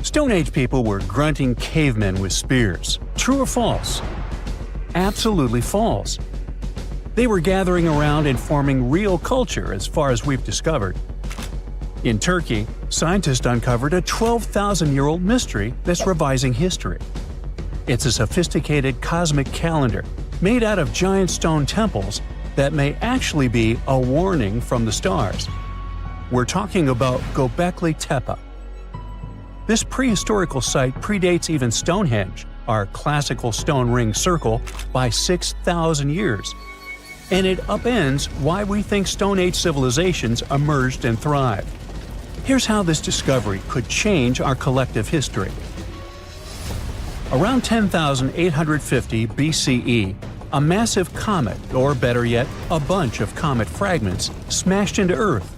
Stone Age people were grunting cavemen with spears. True or false? Absolutely false. They were gathering around and forming real culture as far as we've discovered. In Turkey, scientists uncovered a 12,000-year-old mystery that's revising history. It's a sophisticated cosmic calendar made out of giant stone temples that may actually be a warning from the stars. We're talking about Göbekli Tepe. This prehistorical site predates even Stonehenge, our classical stone ring circle, by 6,000 years. And it upends why we think Stone Age civilizations emerged and thrived. Here's how this discovery could change our collective history. Around 10,850 BCE, a massive comet, or better yet, a bunch of comet fragments, smashed into Earth.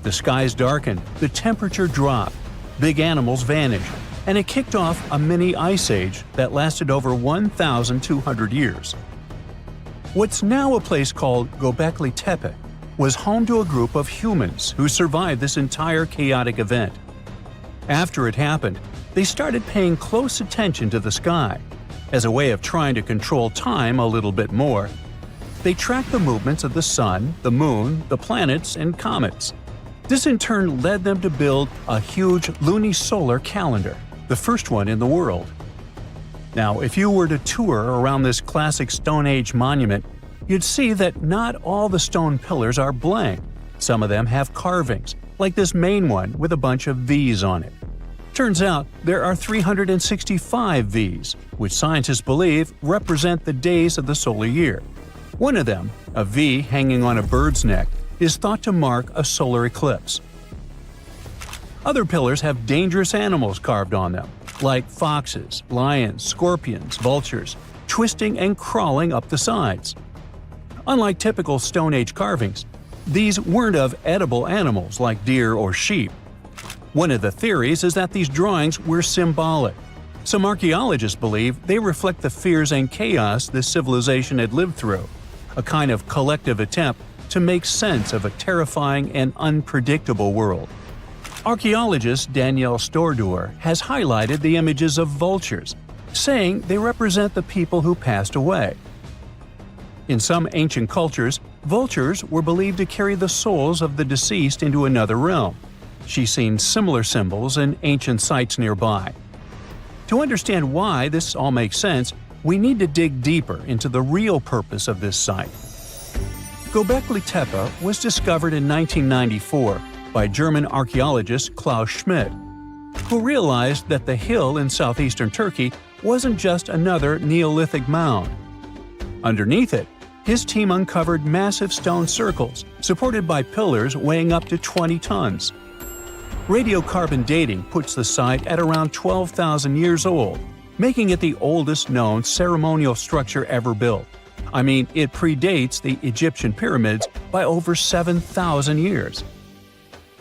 The skies darkened, the temperature dropped, big animals vanished, and it kicked off a mini ice age that lasted over 1,200 years. What's now a place called Göbekli Tepe was home to a group of humans who survived this entire chaotic event. After it happened, they started paying close attention to the sky. As a way of trying to control time a little bit more, they tracked the movements of the sun, the moon, the planets, and comets. This in turn led them to build a huge lunisolar calendar, the first one in the world. Now, if you were to tour around this classic Stone Age monument, you'd see that not all the stone pillars are blank. Some of them have carvings, like this main one with a bunch of V's on it. Turns out there are 365 V's, which scientists believe represent the days of the solar year. One of them, a V hanging on a bird's neck, is thought to mark a solar eclipse. Other pillars have dangerous animals carved on them, like foxes, lions, scorpions, vultures, twisting and crawling up the sides. Unlike typical Stone Age carvings, these weren't of edible animals like deer or sheep. One of the theories is that these drawings were symbolic. Some archaeologists believe they reflect the fears and chaos this civilization had lived through, a kind of collective attempt to make sense of a terrifying and unpredictable world. Archaeologist Danielle Stordour has highlighted the images of vultures, saying they represent the people who passed away. In some ancient cultures, vultures were believed to carry the souls of the deceased into another realm. She's seen similar symbols in ancient sites nearby. To understand why this all makes sense, we need to dig deeper into the real purpose of this site. Göbekli Tepe was discovered in 1994 by German archaeologist Klaus Schmidt, who realized that the hill in southeastern Turkey wasn't just another Neolithic mound. Underneath it, his team uncovered massive stone circles supported by pillars weighing up to 20 tons. Radiocarbon dating puts the site at around 12,000 years old, making it the oldest known ceremonial structure ever built. I mean, it predates the Egyptian pyramids by over 7,000 years.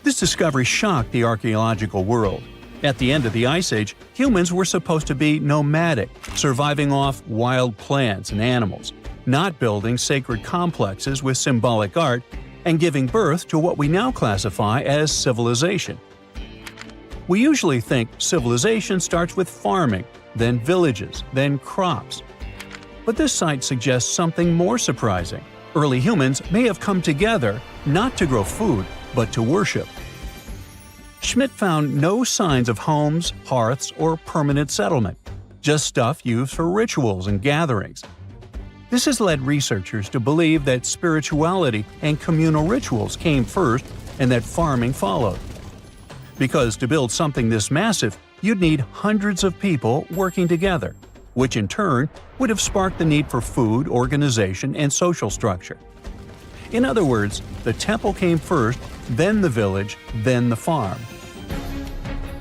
This discovery shocked the archaeological world. At the end of the Ice Age, humans were supposed to be nomadic, surviving off wild plants and animals, not building sacred complexes with symbolic art, and giving birth to what we now classify as civilization. We usually think civilization starts with farming, then villages, then crops. But this site suggests something more surprising. Early humans may have come together not to grow food, but to worship. Schmidt found no signs of homes, hearths, or permanent settlement, just stuff used for rituals and gatherings. This has led researchers to believe that spirituality and communal rituals came first and that farming followed. Because to build something this massive, you'd need hundreds of people working together, which in turn would have sparked the need for food, organization, and social structure. In other words, the temple came first, then the village, then the farm.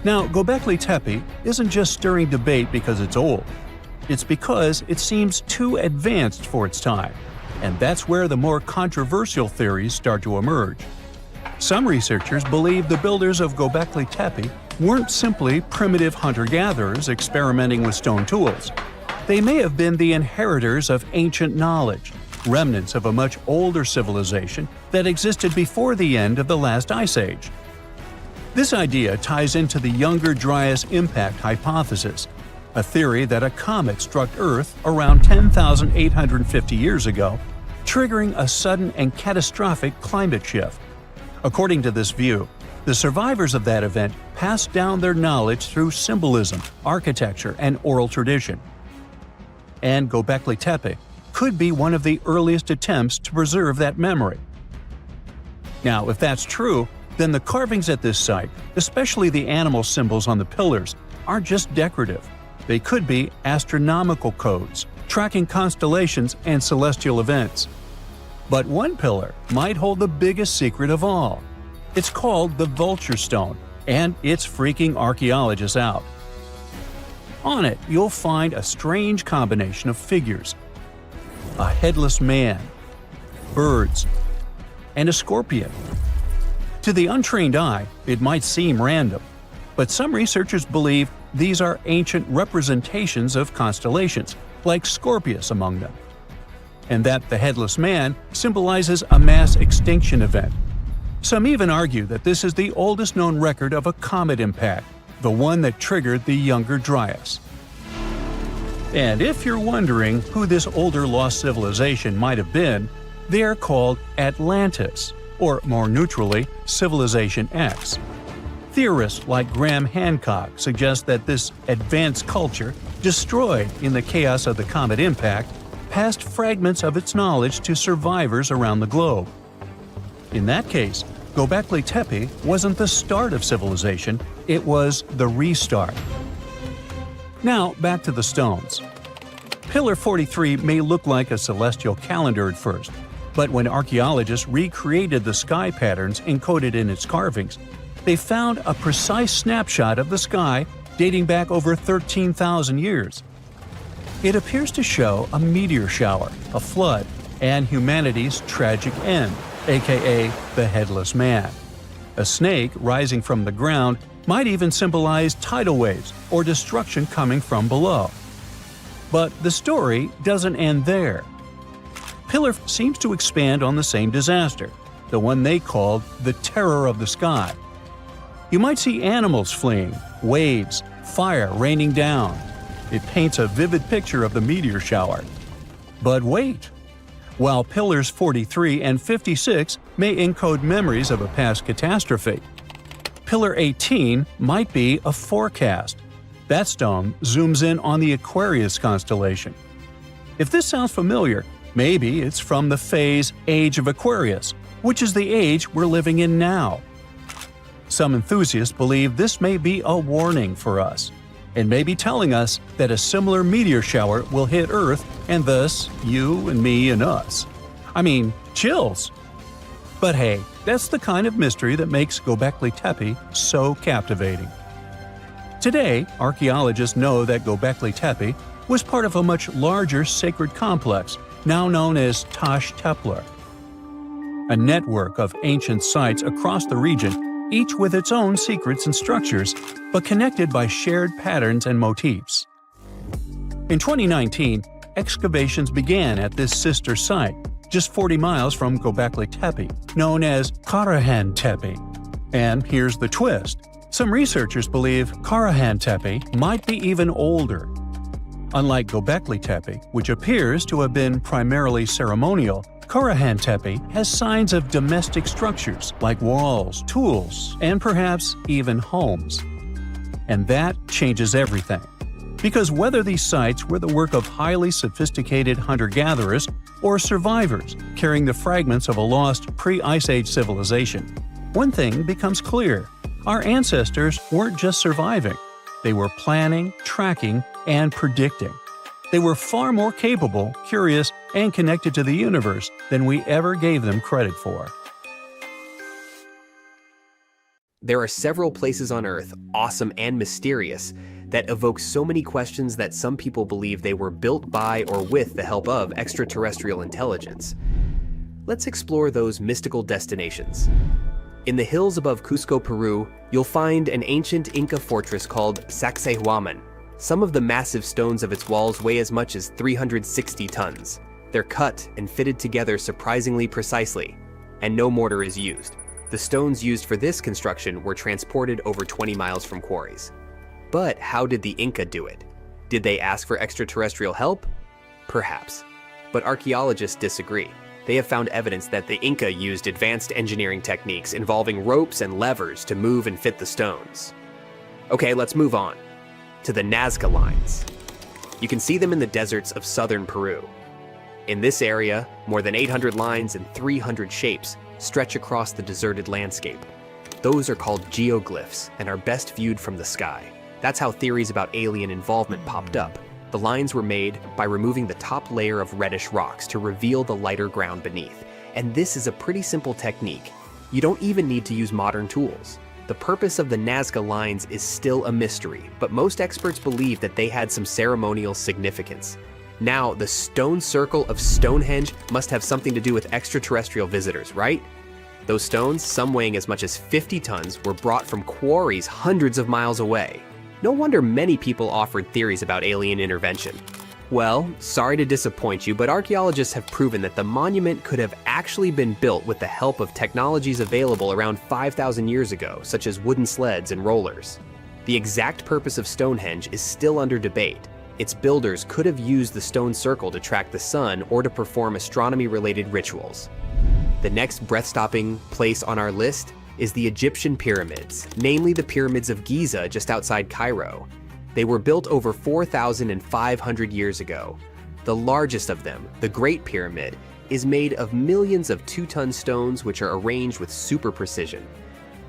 Now, Göbekli Tepe isn't just stirring debate because it's old. It's because it seems too advanced for its time, and that's where the more controversial theories start to emerge. Some researchers believe the builders of Göbekli Tepe weren't simply primitive hunter-gatherers experimenting with stone tools. They may have been the inheritors of ancient knowledge, remnants of a much older civilization that existed before the end of the last ice age. This idea ties into the Younger Dryas impact hypothesis, a theory that a comet struck Earth around 10,850 years ago, triggering a sudden and catastrophic climate shift. According to this view, the survivors of that event passed down their knowledge through symbolism, architecture, and oral tradition. And Göbekli Tepe could be one of the earliest attempts to preserve that memory. Now, if that's true, then the carvings at this site, especially the animal symbols on the pillars, aren't just decorative. They could be astronomical codes, tracking constellations and celestial events. But one pillar might hold the biggest secret of all. It's called the Vulture Stone, and it's freaking archaeologists out. On it, you'll find a strange combination of figures: a headless man, birds, and a scorpion. To the untrained eye, it might seem random, but some researchers believe these are ancient representations of constellations, like Scorpius among them, and that the headless man symbolizes a mass extinction event. Some even argue that this is the oldest known record of a comet impact, the one that triggered the Younger Dryas. And if you're wondering who this older lost civilization might have been, they are called Atlantis, or more neutrally, Civilization X. Theorists like Graham Hancock suggest that this advanced culture, destroyed in the chaos of the comet impact, passed fragments of its knowledge to survivors around the globe. In that case, Göbekli Tepe wasn't the start of civilization, it was the restart. Now, back to the stones. Pillar 43 may look like a celestial calendar at first, but when archaeologists recreated the sky patterns encoded in its carvings, they found a precise snapshot of the sky dating back over 13,000 years. It appears to show a meteor shower, a flood, and humanity's tragic end, aka the Headless Man. A snake rising from the ground might even symbolize tidal waves or destruction coming from below. But the story doesn't end there. Pillar seems to expand on the same disaster, the one they called the Terror of the Sky. You might see animals fleeing, waves, fire raining down. It paints a vivid picture of the meteor shower. But wait! While Pillars 43 and 56 may encode memories of a past catastrophe, Pillar 18 might be a forecast. That stone zooms in on the Aquarius constellation. If this sounds familiar, maybe it's from the phase Age of Aquarius, which is the age we're living in now. Some enthusiasts believe this may be a warning for us, and may be telling us that a similar meteor shower will hit Earth and thus you and me and us. I mean, chills! But hey, that's the kind of mystery that makes Göbekli Tepe so captivating. Today, archaeologists know that Göbekli Tepe was part of a much larger sacred complex, now known as Taş Tepeler, a network of ancient sites across the region, each with its own secrets and structures, but connected by shared patterns and motifs. In 2019, excavations began at this sister site, just 40 miles from Göbekli Tepe, known as Karahan Tepe. And here's the twist. Some researchers believe Karahan Tepe might be even older. Unlike Göbekli Tepe, which appears to have been primarily ceremonial, Karahan Tepe has signs of domestic structures like walls, tools, and perhaps even homes. And that changes everything. Because whether these sites were the work of highly sophisticated hunter-gatherers or survivors carrying the fragments of a lost pre-Ice Age civilization, one thing becomes clear. Our ancestors weren't just surviving. They were planning, tracking, and predicting. They were far more capable, curious, and connected to the universe than we ever gave them credit for. There are several places on Earth, awesome and mysterious, that evoke so many questions that some people believe they were built by or with the help of extraterrestrial intelligence. Let's explore those mystical destinations. In the hills above Cusco, Peru, you'll find an ancient Inca fortress called Sacsayhuaman. Some of the massive stones of its walls weigh as much as 360 tons. They're cut and fitted together surprisingly precisely, and no mortar is used. The stones used for this construction were transported over 20 miles from quarries. But how did the Inca do it? Did they ask for extraterrestrial help? Perhaps. But archaeologists disagree. They have found evidence that the Inca used advanced engineering techniques involving ropes and levers to move and fit the stones. Okay, let's move on to the Nazca lines. You can see them in the deserts of southern Peru. In this area, more than 800 lines and 300 shapes stretch across the deserted landscape. Those are called geoglyphs and are best viewed from the sky. That's how theories about alien involvement popped up. The lines were made by removing the top layer of reddish rocks to reveal the lighter ground beneath. And this is a pretty simple technique. You don't even need to use modern tools. The purpose of the Nazca lines is still a mystery, but most experts believe that they had some ceremonial significance. Now, the stone circle of Stonehenge must have something to do with extraterrestrial visitors, right? Those stones, some weighing as much as 50 tons, were brought from quarries hundreds of miles away. No wonder many people offered theories about alien intervention. Well, sorry to disappoint you, but archaeologists have proven that the monument could have actually been built with the help of technologies available around 5,000 years ago, such as wooden sleds and rollers. The exact purpose of Stonehenge is still under debate. Its builders could have used the stone circle to track the sun or to perform astronomy-related rituals. The next breath-stopping place on our list is the Egyptian pyramids, namely the pyramids of Giza just outside Cairo. They were built over 4,500 years ago. The largest of them, the Great Pyramid, is made of millions of 2-ton stones which are arranged with super precision.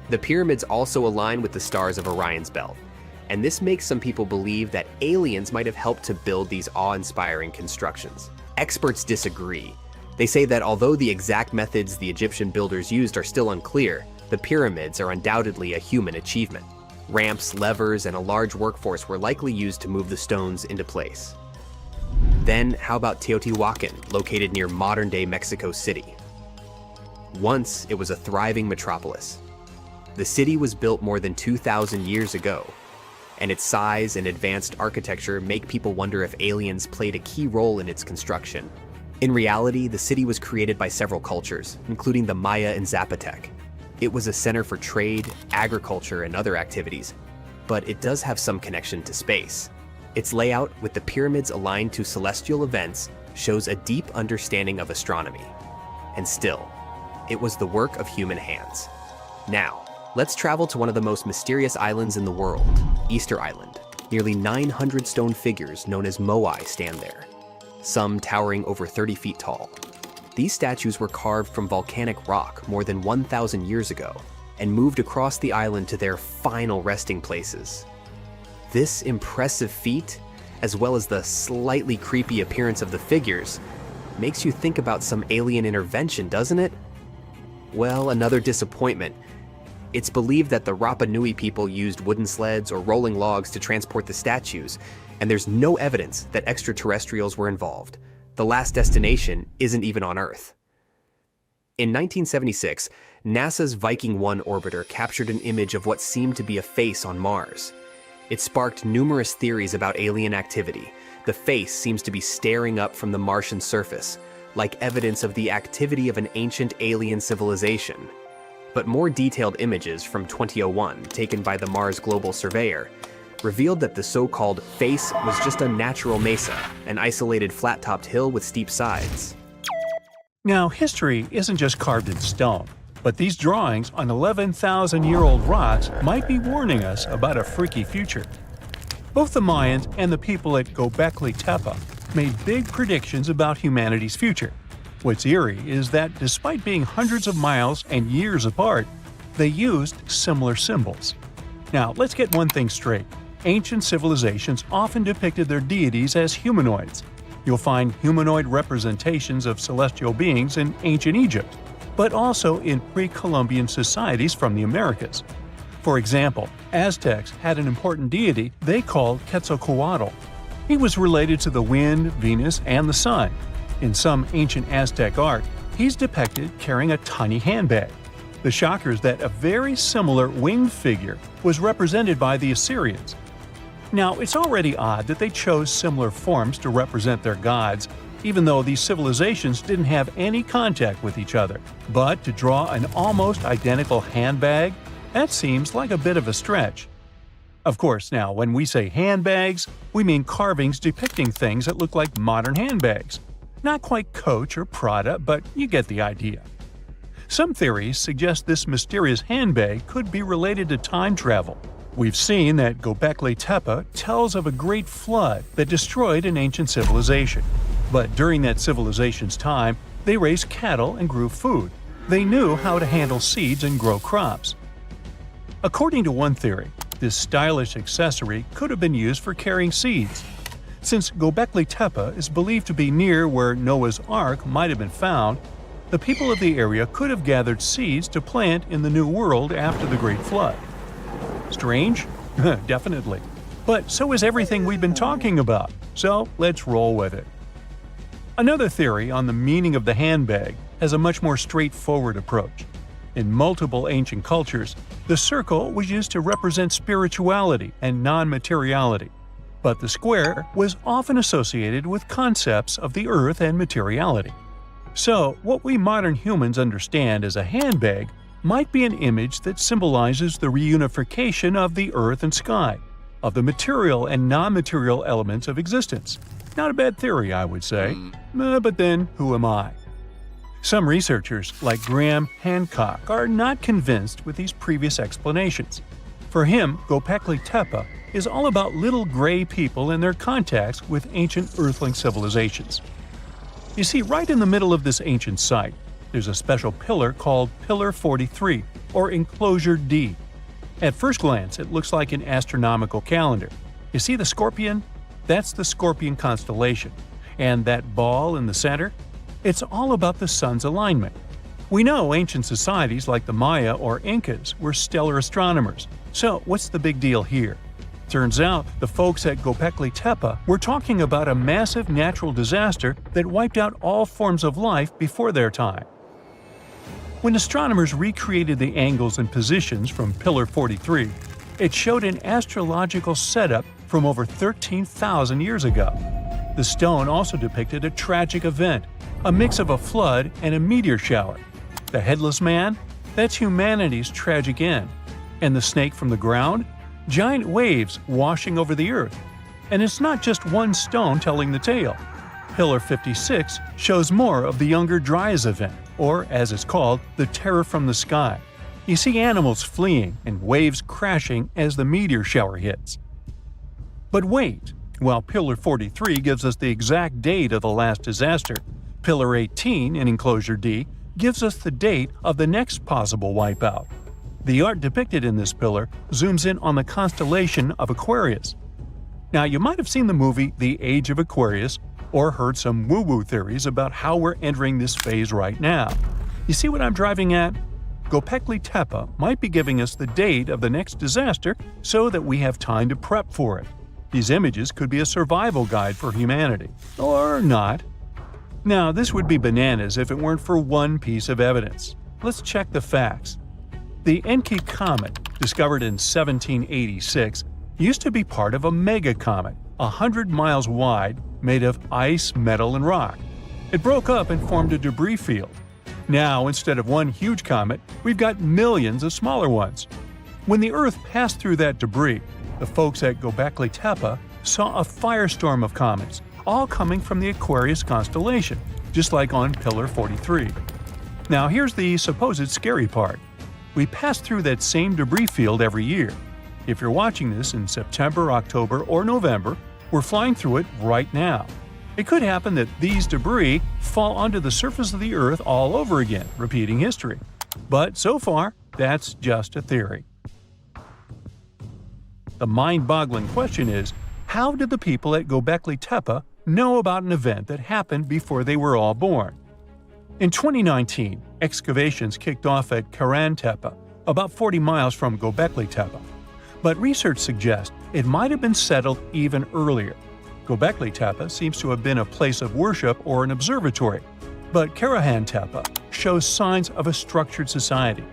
The pyramids also align with the stars of Orion's belt, and this makes some people believe that aliens might have helped to build these awe-inspiring constructions. Experts disagree. They say that although the exact methods the Egyptian builders used are still unclear, the pyramids are undoubtedly a human achievement. Ramps, levers, and a large workforce were likely used to move the stones into place. Then, how about Teotihuacan, located near modern-day Mexico City? Once, it was a thriving metropolis. The city was built more than 2,000 years ago, and its size and advanced architecture make people wonder if aliens played a key role in its construction. In reality, the city was created by several cultures, including the Maya and Zapotec. It was a center for trade, agriculture, and other activities, but it does have some connection to space. Its layout, with the pyramids aligned to celestial events, shows a deep understanding of astronomy. And still, it was the work of human hands. Now, let's travel to one of the most mysterious islands in the world, Easter Island. Nearly 900 stone figures known as moai stand there, some towering over 30 feet tall. These statues were carved from volcanic rock more than 1,000 years ago and moved across the island to their final resting places. This impressive feat, as well as the slightly creepy appearance of the figures, makes you think about some alien intervention, doesn't it? Well, another disappointment. It's believed that the Rapa Nui people used wooden sleds or rolling logs to transport the statues, and there's no evidence that extraterrestrials were involved. The last destination isn't even on Earth. In 1976, NASA's Viking 1 orbiter captured an image of what seemed to be a face on Mars. It sparked numerous theories about alien activity. The face seems to be staring up from the Martian surface, like evidence of the activity of an ancient alien civilization. But more detailed images from 2001, taken by the Mars Global Surveyor, revealed that the so-called face was just a natural mesa, an isolated flat-topped hill with steep sides. Now, history isn't just carved in stone, but these drawings on 11,000-year-old rocks might be warning us about a freaky future. Both the Mayans and the people at Göbekli Tepe made big predictions about humanity's future. What's eerie is that despite being hundreds of miles and years apart, they used similar symbols. Now, let's get one thing straight. Ancient civilizations often depicted their deities as humanoids. You'll find humanoid representations of celestial beings in ancient Egypt, but also in pre-Columbian societies from the Americas. For example, Aztecs had an important deity they called Quetzalcoatl. He was related to the wind, Venus, and the sun. In some ancient Aztec art, he's depicted carrying a tiny handbag. The shocker is that a very similar winged figure was represented by the Assyrians. Now, it's already odd that they chose similar forms to represent their gods, even though these civilizations didn't have any contact with each other. But to draw an almost identical handbag? That seems like a bit of a stretch. Of course, now, when we say handbags, we mean carvings depicting things that look like modern handbags. Not quite Coach or Prada, but you get the idea. Some theories suggest this mysterious handbag could be related to time travel. We've seen that Göbekli Tepe tells of a great flood that destroyed an ancient civilization. But during that civilization's time, they raised cattle and grew food. They knew how to handle seeds and grow crops. According to one theory, this stylish accessory could have been used for carrying seeds. Since Göbekli Tepe is believed to be near where Noah's Ark might have been found, the people of the area could have gathered seeds to plant in the New World after the Great Flood. Strange? Definitely. But so is everything we've been talking about, so let's roll with it. Another theory on the meaning of the handbag has a much more straightforward approach. In multiple ancient cultures, the circle was used to represent spirituality and non-materiality, but the square was often associated with concepts of the earth and materiality. So, what we modern humans understand as a handbag might be an image that symbolizes the reunification of the earth and sky, of the material and non-material elements of existence. Not a bad theory, I would say. But then, who am I? Some researchers, like Graham Hancock, are not convinced with these previous explanations. For him, Göbekli Tepe is all about little gray people and their contacts with ancient earthling civilizations. You see, right in the middle of this ancient site, there's a special pillar called Pillar 43, or Enclosure D. At first glance, it looks like an astronomical calendar. You see the scorpion? That's the Scorpion constellation. And that ball in the center? It's all about the sun's alignment. We know ancient societies like the Maya or Incas were stellar astronomers. So what's the big deal here? Turns out the folks at Göbekli Tepe were talking about a massive natural disaster that wiped out all forms of life before their time. When astronomers recreated the angles and positions from Pillar 43, it showed an astrological setup from over 13,000 years ago. The stone also depicted a tragic event, a mix of a flood and a meteor shower. The headless man? That's humanity's tragic end. And the snake from the ground? Giant waves washing over the earth. And it's not just one stone telling the tale. Pillar 56 shows more of the Younger Dryas event, or as it's called, the terror from the sky. You see animals fleeing and waves crashing as the meteor shower hits. But wait, while Pillar 43 gives us the exact date of the last disaster, Pillar 18 in Enclosure D gives us the date of the next possible wipeout. The art depicted in this pillar zooms in on the constellation of Aquarius. Now, you might have seen the movie The Age of Aquarius or heard some woo-woo theories about how we're entering this phase right now. You see what I'm driving at? Göbekli Tepe might be giving us the date of the next disaster so that we have time to prep for it. These images could be a survival guide for humanity. Or not. Now, this would be bananas if it weren't for one piece of evidence. Let's check the facts. The Encke comet, discovered in 1786, used to be part of a megacomet, 100 miles wide, made of ice, metal, and rock. It broke up and formed a debris field. Now, instead of one huge comet, we've got millions of smaller ones. When the Earth passed through that debris, the folks at Göbekli Tepe saw a firestorm of comets, all coming from the Aquarius constellation, just like on Pillar 43. Now, here's the supposed scary part. We pass through that same debris field every year. If you're watching this in September, October, or November, we're flying through it right now. It could happen that these debris fall onto the surface of the Earth all over again, repeating history. But so far, that's just a theory. The mind-boggling question is, how did the people at Göbekli Tepe know about an event that happened before they were all born? In 2019, excavations kicked off at Karahan Tepe, about 40 miles from Göbekli Tepe. But research suggests it might have been settled even earlier. Göbekli Tepe seems to have been a place of worship or an observatory, but Karahan Tepe shows signs of a structured society.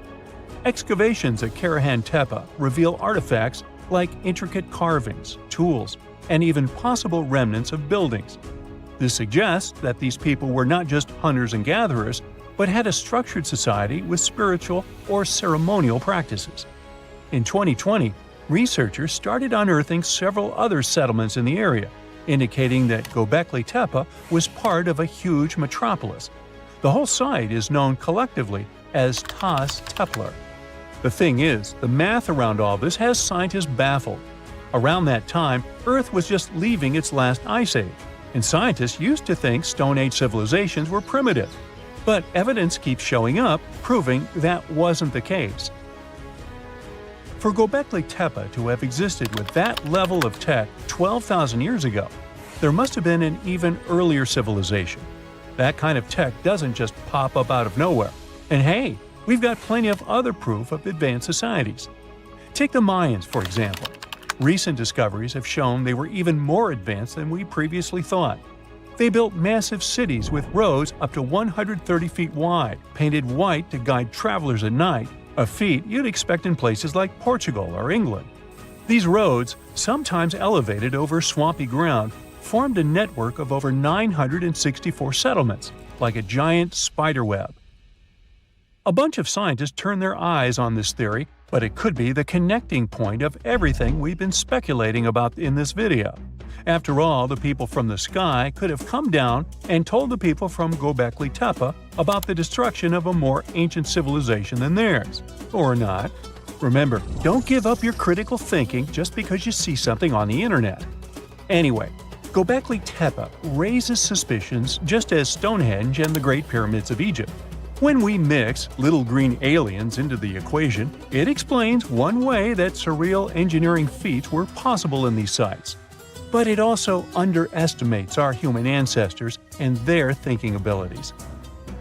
Excavations at Karahan Tepe reveal artifacts like intricate carvings, tools, and even possible remnants of buildings. This suggests that these people were not just hunters and gatherers, but had a structured society with spiritual or ceremonial practices. In 2020, researchers started unearthing several other settlements in the area, indicating that Göbekli Tepe was part of a huge metropolis. The whole site is known collectively as Tas Tepler. The thing is, the math around all this has scientists baffled. Around that time, Earth was just leaving its last ice age, and scientists used to think Stone Age civilizations were primitive. But evidence keeps showing up, proving that wasn't the case. For Göbekli Tepe to have existed with that level of tech 12,000 years ago, there must have been an even earlier civilization. That kind of tech doesn't just pop up out of nowhere. And hey, we've got plenty of other proof of advanced societies. Take the Mayans, for example. Recent discoveries have shown they were even more advanced than we previously thought. They built massive cities with roads up to 130 feet wide, painted white to guide travelers at night, a feat you'd expect in places like Portugal or England. These roads, sometimes elevated over swampy ground, formed a network of over 964 settlements, like a giant spider web. A bunch of scientists turned their eyes on this theory, but it could be the connecting point of everything we've been speculating about in this video. After all, the people from the sky could have come down and told the people from Göbekli Tepe about the destruction of a more ancient civilization than theirs. Or not. Remember, don't give up your critical thinking just because you see something on the internet. Anyway, Göbekli Tepe raises suspicions just as Stonehenge and the Great Pyramids of Egypt. When we mix little green aliens into the equation, it explains one way that surreal engineering feats were possible in these sites. But it also underestimates our human ancestors and their thinking abilities.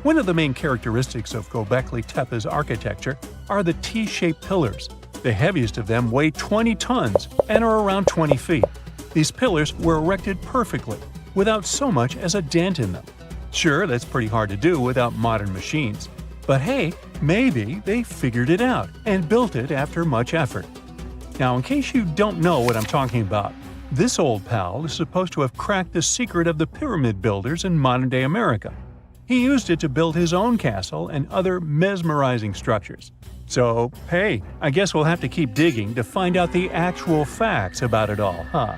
One of the main characteristics of Göbekli Tepe's architecture are the T-shaped pillars. The heaviest of them weigh 20 tons and are around 20 feet. These pillars were erected perfectly, without so much as a dent in them. Sure, that's pretty hard to do without modern machines. But hey, maybe they figured it out and built it after much effort. Now, in case you don't know what I'm talking about, this old pal is supposed to have cracked the secret of the pyramid builders in modern-day America. He used it to build his own castle and other mesmerizing structures. So, hey, I guess we'll have to keep digging to find out the actual facts about it all, huh?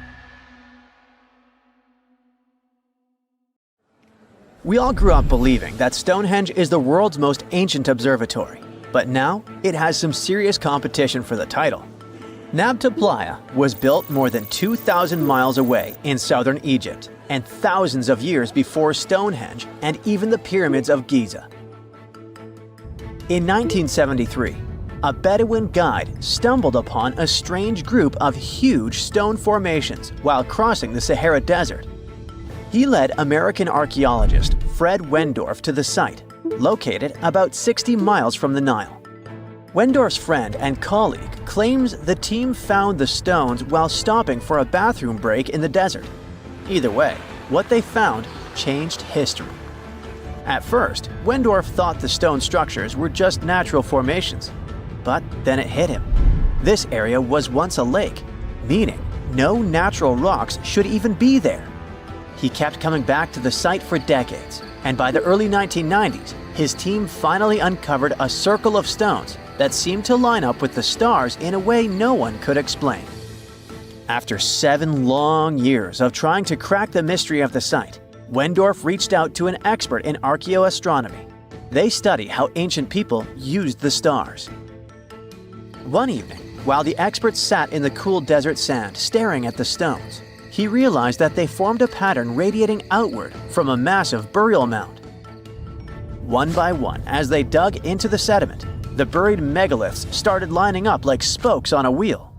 We all grew up believing that Stonehenge is the world's most ancient observatory, but now it has some serious competition for the title. Nabta Playa was built more than 2,000 miles away in southern Egypt and thousands of years before Stonehenge and even the pyramids of Giza. In 1973, a Bedouin guide stumbled upon a strange group of huge stone formations while crossing the Sahara Desert. He led American archaeologist Fred Wendorf to the site, located about 60 miles from the Nile. Wendorf's friend and colleague claims the team found the stones while stopping for a bathroom break in the desert. Either way, what they found changed history. At first, Wendorf thought the stone structures were just natural formations, but then it hit him. This area was once a lake, meaning no natural rocks should even be there. He kept coming back to the site for decades, and by the early 1990s, his team finally uncovered a circle of stones that seemed to line up with the stars in a way no one could explain. After 7 long years of trying to crack the mystery of the site, Wendorf reached out to an expert in archaeoastronomy. They study how ancient people used the stars. One evening, while the expert sat in the cool desert sand staring at the stones, he realized that they formed a pattern radiating outward from a massive burial mound. One by one, as they dug into the sediment, the buried megaliths started lining up like spokes on a wheel.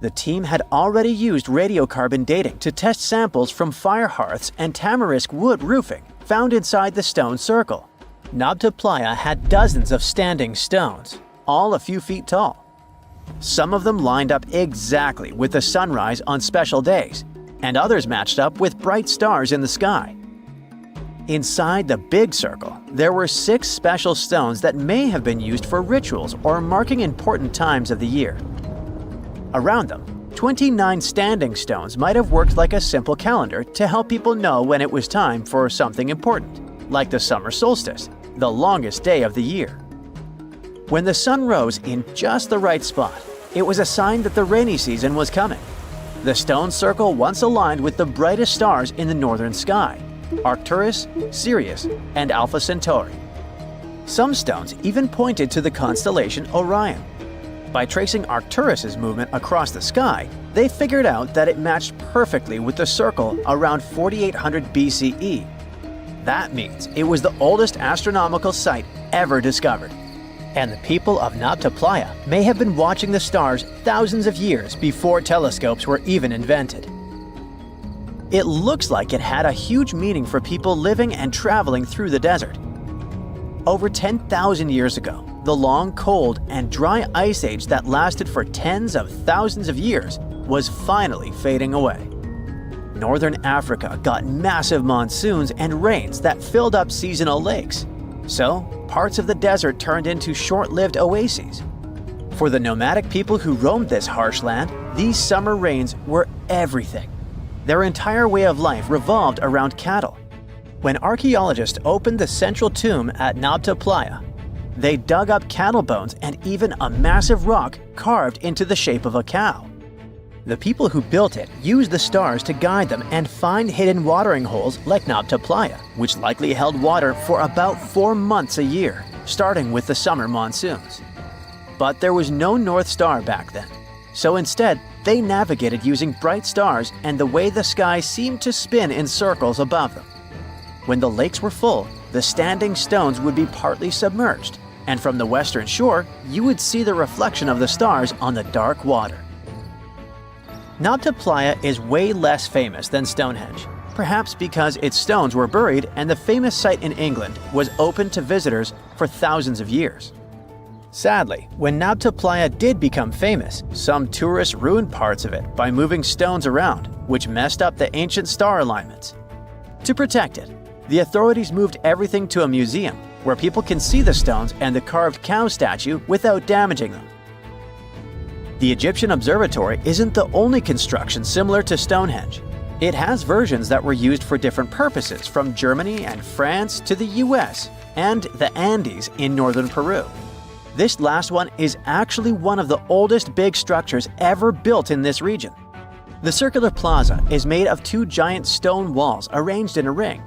The team had already used radiocarbon dating to test samples from fire hearths and tamarisk wood roofing found inside the stone circle. Nabta Playa had dozens of standing stones, all a few feet tall. Some of them lined up exactly with the sunrise on special days, and others matched up with bright stars in the sky. Inside the big circle, there were 6 special stones that may have been used for rituals or marking important times of the year. Around them, 29 standing stones might have worked like a simple calendar to help people know when it was time for something important, like the summer solstice, the longest day of the year. When the sun rose in just the right spot, it was a sign that the rainy season was coming. The stone circle once aligned with the brightest stars in the northern sky: Arcturus, Sirius, and Alpha Centauri. Some stones even pointed to the constellation Orion. By tracing Arcturus's movement across the sky, they figured out that it matched perfectly with the circle around 4800 BCE. That means it was the oldest astronomical site ever discovered. And the people of Nabta Playa may have been watching the stars thousands of years before telescopes were even invented. It looks like it had a huge meaning for people living and traveling through the desert. Over 10,000 years ago, the long, cold, and dry ice age that lasted for tens of thousands of years was finally fading away. Northern Africa got massive monsoons and rains that filled up seasonal lakes. So, parts of the desert turned into short-lived oases. For the nomadic people who roamed this harsh land, these summer rains were everything. Their entire way of life revolved around cattle. When archaeologists opened the central tomb at Nabta Playa, they dug up cattle bones and even a massive rock carved into the shape of a cow. The people who built it used the stars to guide them and find hidden watering holes like Nabta Playa, which likely held water for about 4 months a year, starting with the summer monsoons. But there was no North Star back then, so instead they navigated using bright stars and the way the sky seemed to spin in circles above them. When the lakes were full, the standing stones would be partly submerged, and from the western shore, you would see the reflection of the stars on the dark water. Nabta Playa is way less famous than Stonehenge, perhaps because its stones were buried and the famous site in England was open to visitors for thousands of years. Sadly, when Nabta Playa did become famous, some tourists ruined parts of it by moving stones around, which messed up the ancient star alignments. To protect it, the authorities moved everything to a museum where people can see the stones and the carved cow statue without damaging them. The Egyptian Observatory isn't the only construction similar to Stonehenge. It has versions that were used for different purposes from Germany and France to the US and the Andes in northern Peru. This last one is actually one of the oldest big structures ever built in this region. The circular plaza is made of 2 giant stone walls arranged in a ring.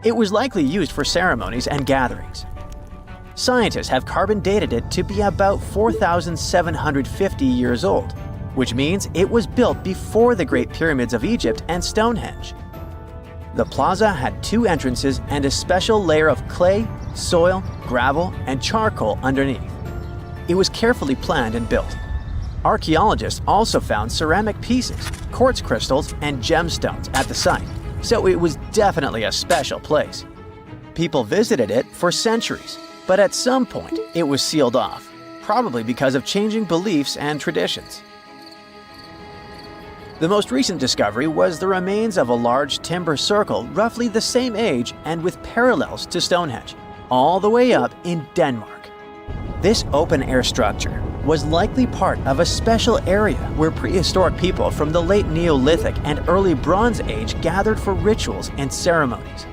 It was likely used for ceremonies and gatherings. Scientists have carbon dated it to be about 4,750 years old, which means it was built before the Great Pyramids of Egypt and Stonehenge. The plaza had 2 entrances and a special layer of clay, soil, gravel, and charcoal underneath. It was carefully planned and built. Archaeologists also found ceramic pieces, quartz crystals, and gemstones at the site, so it was definitely a special place. People visited it for centuries, but at some point it was sealed off, probably because of changing beliefs and traditions. The most recent discovery was the remains of a large timber circle roughly the same age and with parallels to Stonehenge, all the way up in Denmark. This open-air structure was likely part of a special area where prehistoric people from the late Neolithic and early Bronze Age gathered for rituals and ceremonies.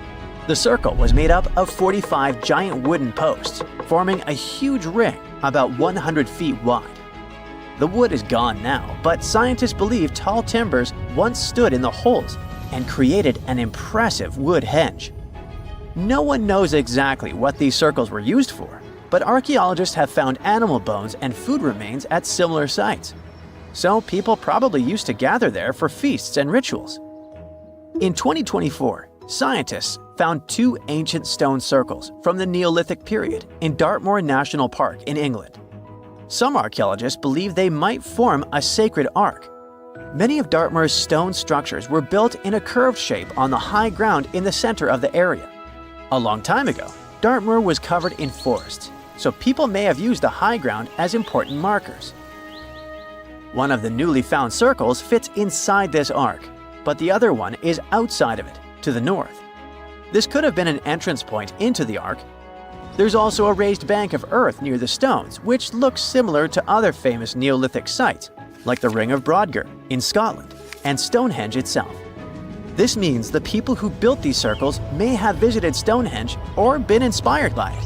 The circle was made up of 45 giant wooden posts, forming a huge ring about 100 feet wide. The wood is gone now, but scientists believe tall timbers once stood in the holes and created an impressive wood henge. No one knows exactly what these circles were used for, but archaeologists have found animal bones and food remains at similar sites. So people probably used to gather there for feasts and rituals. In 2024, scientists found 2 ancient stone circles from the Neolithic period in Dartmoor National Park in England. Some archaeologists believe they might form a sacred ark. Many of Dartmoor's stone structures were built in a curved shape on the high ground in the center of the area. A long time ago, Dartmoor was covered in forests, so people may have used the high ground as important markers. One of the newly found circles fits inside this ark, but the other one is outside of it, to the north. This could have been an entrance point into the ark. There's also a raised bank of earth near the stones, which looks similar to other famous Neolithic sites, like the Ring of Brodgar in Scotland and Stonehenge itself. This means the people who built these circles may have visited Stonehenge or been inspired by it.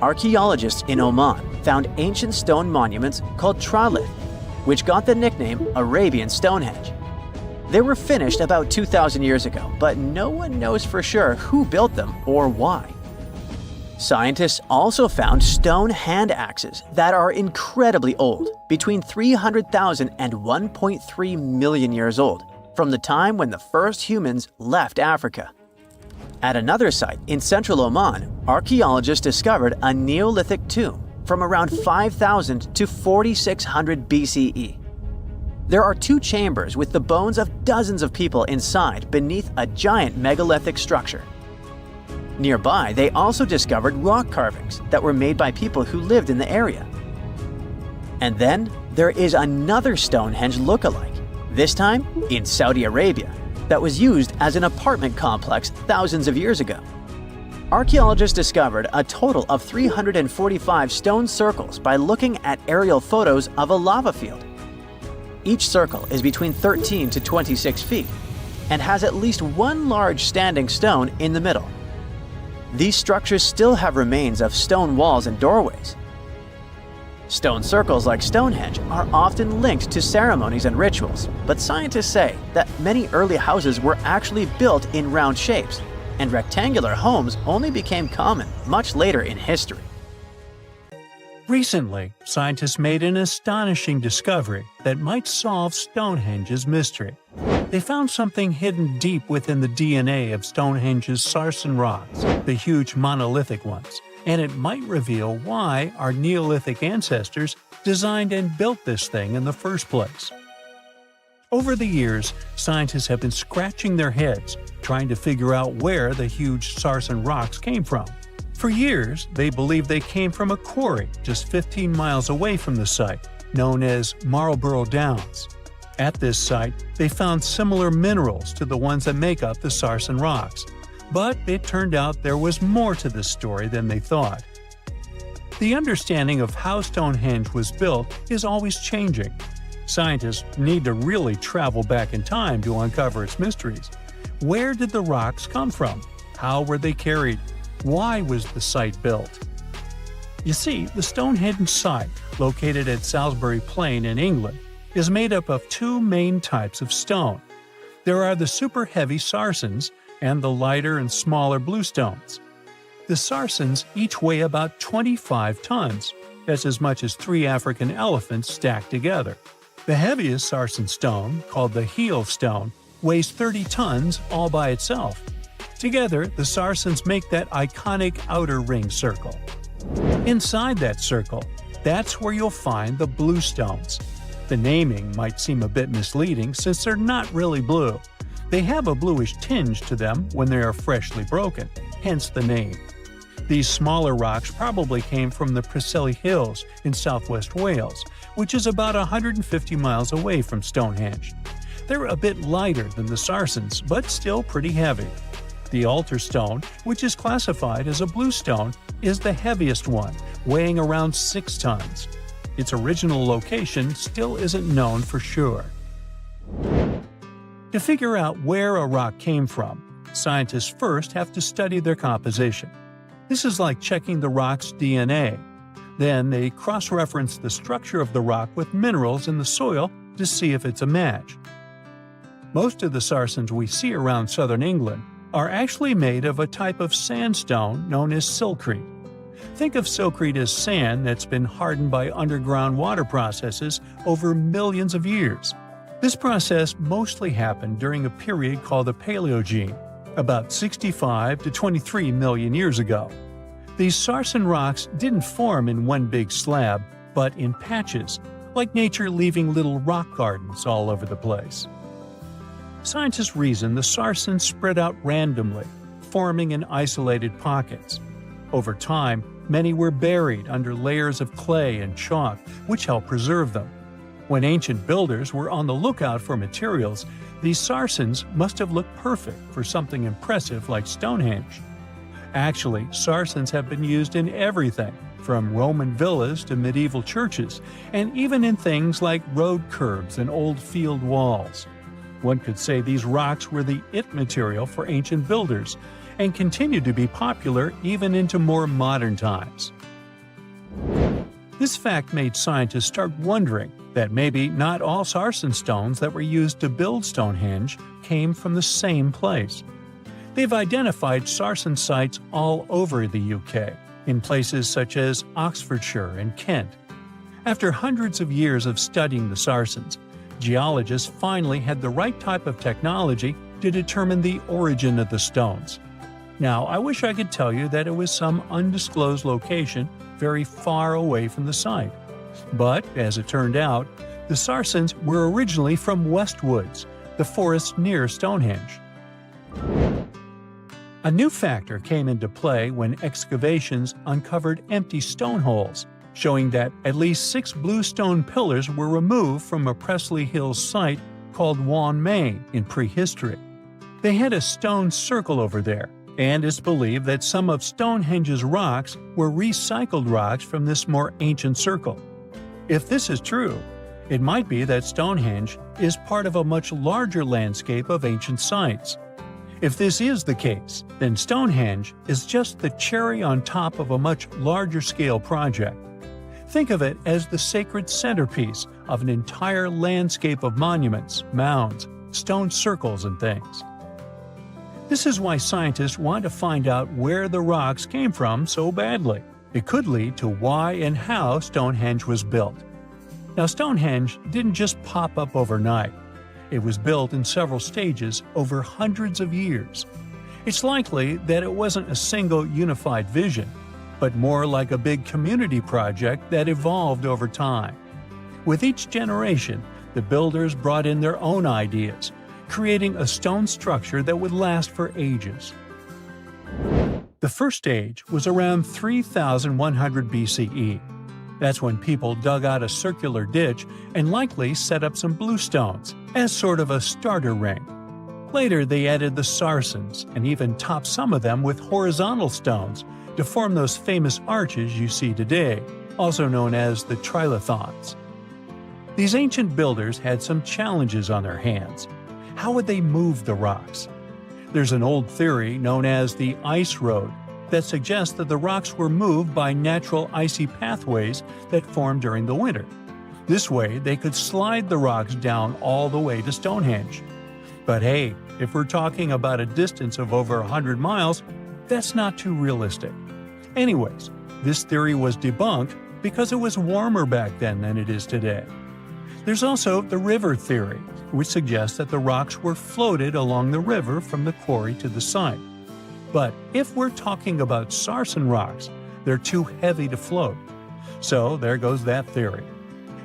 Archaeologists in Oman found ancient stone monuments called tralith, which got the nickname Arabian Stonehenge. They were finished about 2,000 years ago, but no one knows for sure who built them or why. Scientists also found stone hand axes that are incredibly old, between 300,000 and 1.3 million years old, from the time when the first humans left Africa. At another site in central Oman, archaeologists discovered a Neolithic tomb from around 5000 to 4600 BCE. There are 2 chambers with the bones of dozens of people inside beneath a giant megalithic structure. Nearby, they also discovered rock carvings that were made by people who lived in the area. And then there is another Stonehenge look-alike, this time in Saudi Arabia, that was used as an apartment complex thousands of years ago. Archaeologists discovered a total of 345 stone circles by looking at aerial photos of a lava field. Each circle is between 13 to 26 feet and has at least one large standing stone in the middle. These structures still have remains of stone walls and doorways. Stone circles like Stonehenge are often linked to ceremonies and rituals, but scientists say that many early houses were actually built in round shapes, and rectangular homes only became common much later in history. Recently, scientists made an astonishing discovery that might solve Stonehenge's mystery. They found something hidden deep within the DNA of Stonehenge's sarsen rocks, the huge monolithic ones, and it might reveal why our Neolithic ancestors designed and built this thing in the first place. Over the years, scientists have been scratching their heads trying to figure out where the huge sarsen rocks came from. For years, they believed they came from a quarry just 15 miles away from the site, known as Marlborough Downs. At this site, they found similar minerals to the ones that make up the sarsen rocks. But it turned out there was more to this story than they thought. The understanding of how Stonehenge was built is always changing. Scientists need to really travel back in time to uncover its mysteries. Where did the rocks come from? How were they carried? Why was the site built? You see, the Stonehenge site, located at Salisbury Plain in England, is made up of 2 main types of stone. There are the super heavy sarsens and the lighter and smaller bluestones. The sarsens each weigh about 25 tons. That's as much as 3 African elephants stacked together. The heaviest sarsen stone, called the heel stone, weighs 30 tons all by itself. Together, the sarsens make that iconic outer ring circle. Inside that circle, that's where you'll find the bluestones. The naming might seem a bit misleading since they're not really blue. They have a bluish tinge to them when they are freshly broken, hence the name. These smaller rocks probably came from the Preseli Hills in southwest Wales, which is about 150 miles away from Stonehenge. They're a bit lighter than the sarsens, but still pretty heavy. The altar stone, which is classified as a bluestone, is the heaviest one, weighing around 6 tons. Its original location still isn't known for sure. To figure out where a rock came from, scientists first have to study their composition. This is like checking the rock's DNA. Then they cross-reference the structure of the rock with minerals in the soil to see if it's a match. Most of the sarsens we see around southern England are actually made of a type of sandstone known as silcrete. Think of silcrete as sand that's been hardened by underground water processes over millions of years. This process mostly happened during a period called the Paleogene, about 65 to 23 million years ago. These sarsen rocks didn't form in one big slab, but in patches, like nature leaving little rock gardens all over the place. Scientists reason the sarsens spread out randomly, forming in isolated pockets. Over time, many were buried under layers of clay and chalk, which helped preserve them. When ancient builders were on the lookout for materials, these sarsens must have looked perfect for something impressive like Stonehenge. Actually, sarsens have been used in everything, from Roman villas to medieval churches, and even in things like road curbs and old field walls. One could say these rocks were the it material for ancient builders, and continue to be popular even into more modern times. This fact made scientists start wondering that maybe not all sarsen stones that were used to build Stonehenge came from the same place. They've identified sarsen sites all over the UK, in places such as Oxfordshire and Kent. After hundreds of years of studying the sarsens, geologists finally had the right type of technology to determine the origin of the stones. Now, I wish I could tell you that it was some undisclosed location very far away from the site. But, as it turned out, the sarsens were originally from Westwoods, the forest near Stonehenge. A new factor came into play when excavations uncovered empty stone holes, showing that at least 6 blue stone pillars were removed from a Pressley Hills site called Wan Main in prehistory. They had a stone circle over there, and it's believed that some of Stonehenge's rocks were recycled rocks from this more ancient circle. If this is true, it might be that Stonehenge is part of a much larger landscape of ancient sites. If this is the case, then Stonehenge is just the cherry on top of a much larger scale project. Think of it as the sacred centerpiece of an entire landscape of monuments, mounds, stone circles, and things. This is why scientists want to find out where the rocks came from so badly. It could lead to why and how Stonehenge was built. Now, Stonehenge didn't just pop up overnight. It was built in several stages over hundreds of years. It's likely that it wasn't a single unified vision, but more like a big community project that evolved over time. With each generation, the builders brought in their own ideas, creating a stone structure that would last for ages. The first stage was around 3100 BCE. That's when people dug out a circular ditch and likely set up some bluestones as sort of a starter ring. Later, they added the sarsens and even topped some of them with horizontal stones to form those famous arches you see today, also known as the trilithons. These ancient builders had some challenges on their hands. How would they move the rocks? There's an old theory known as the ice road that suggests that the rocks were moved by natural icy pathways that formed during the winter. This way, they could slide the rocks down all the way to Stonehenge. But hey, if we're talking about a distance of over 100 miles, that's not too realistic. Anyways, this theory was debunked because it was warmer back then than it is today. There's also the river theory, which suggests that the rocks were floated along the river from the quarry to the site. But if we're talking about sarsen rocks, they're too heavy to float. So there goes that theory.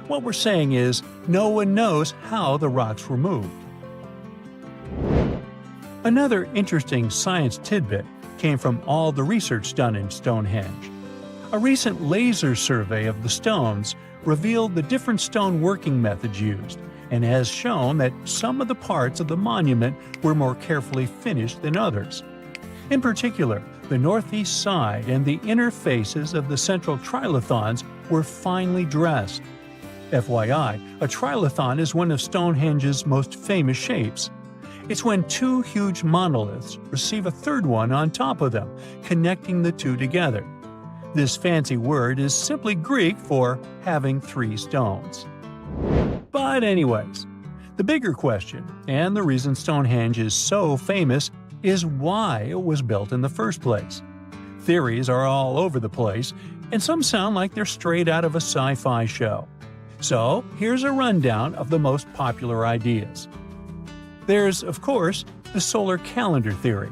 What we're saying is, no one knows how the rocks were moved. Another interesting science tidbit came from all the research done in Stonehenge. A recent laser survey of the stones revealed the different stone working methods used, and has shown that some of the parts of the monument were more carefully finished than others. In particular, the northeast side and the inner faces of the central trilithons were finely dressed. FYI, a trilithon is one of Stonehenge's most famous shapes. It's when 2 huge monoliths receive a third one on top of them, connecting the 2 together. This fancy word is simply Greek for having 3 stones. But anyways, the bigger question, and the reason Stonehenge is so famous, is why it was built in the first place. Theories are all over the place, and some sound like they're straight out of a sci-fi show. So here's a rundown of the most popular ideas. There's, of course, the solar calendar theory.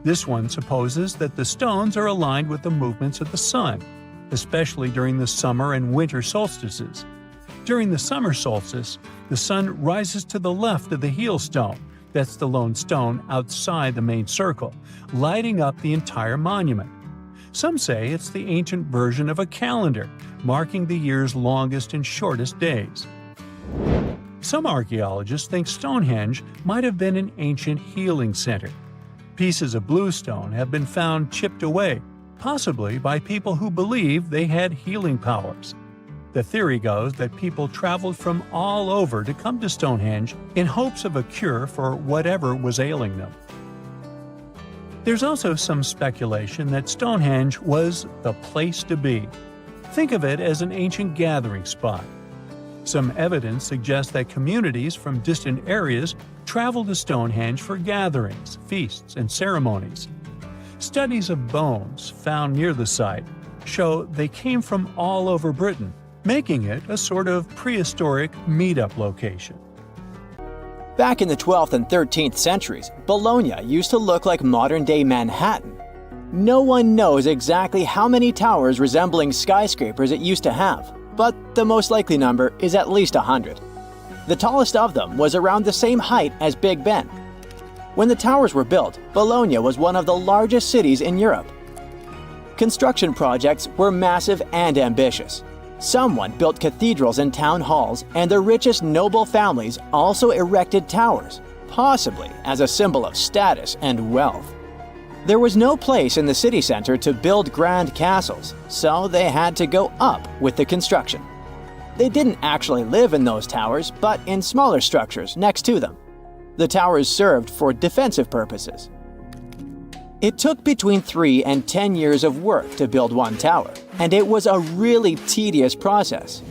This one supposes that the stones are aligned with the movements of the sun, especially during the summer and winter solstices. During the summer solstice, the sun rises to the left of the heel stone, that's the lone stone outside the main circle, lighting up the entire monument. Some say it's the ancient version of a calendar, marking the year's longest and shortest days. Some archaeologists think Stonehenge might have been an ancient healing center. Pieces of bluestone have been found chipped away, possibly by people who believed they had healing powers. The theory goes that people traveled from all over to come to Stonehenge in hopes of a cure for whatever was ailing them. There's also some speculation that Stonehenge was the place to be. Think of it as an ancient gathering spot. Some evidence suggests that communities from distant areas traveled to Stonehenge for gatherings, feasts, and ceremonies. Studies of bones found near the site show they came from all over Britain, making it a sort of prehistoric meetup location. Back in the 12th and 13th centuries, Bologna used to look like modern-day Manhattan. No one knows exactly how many towers resembling skyscrapers it used to have, but the most likely number is at least 100. The tallest of them was around the same height as Big Ben. When the towers were built, Bologna was one of the largest cities in Europe. Construction projects were massive and ambitious. Someone built cathedrals and town halls, and the richest noble families also erected towers, possibly as a symbol of status and wealth. There was no place in the city center to build grand castles, so they had to go up with the construction. They didn't actually live in those towers, but in smaller structures next to them. The towers served for defensive purposes. It took between 3 and 10 years of work to build one tower, and it was a really tedious process.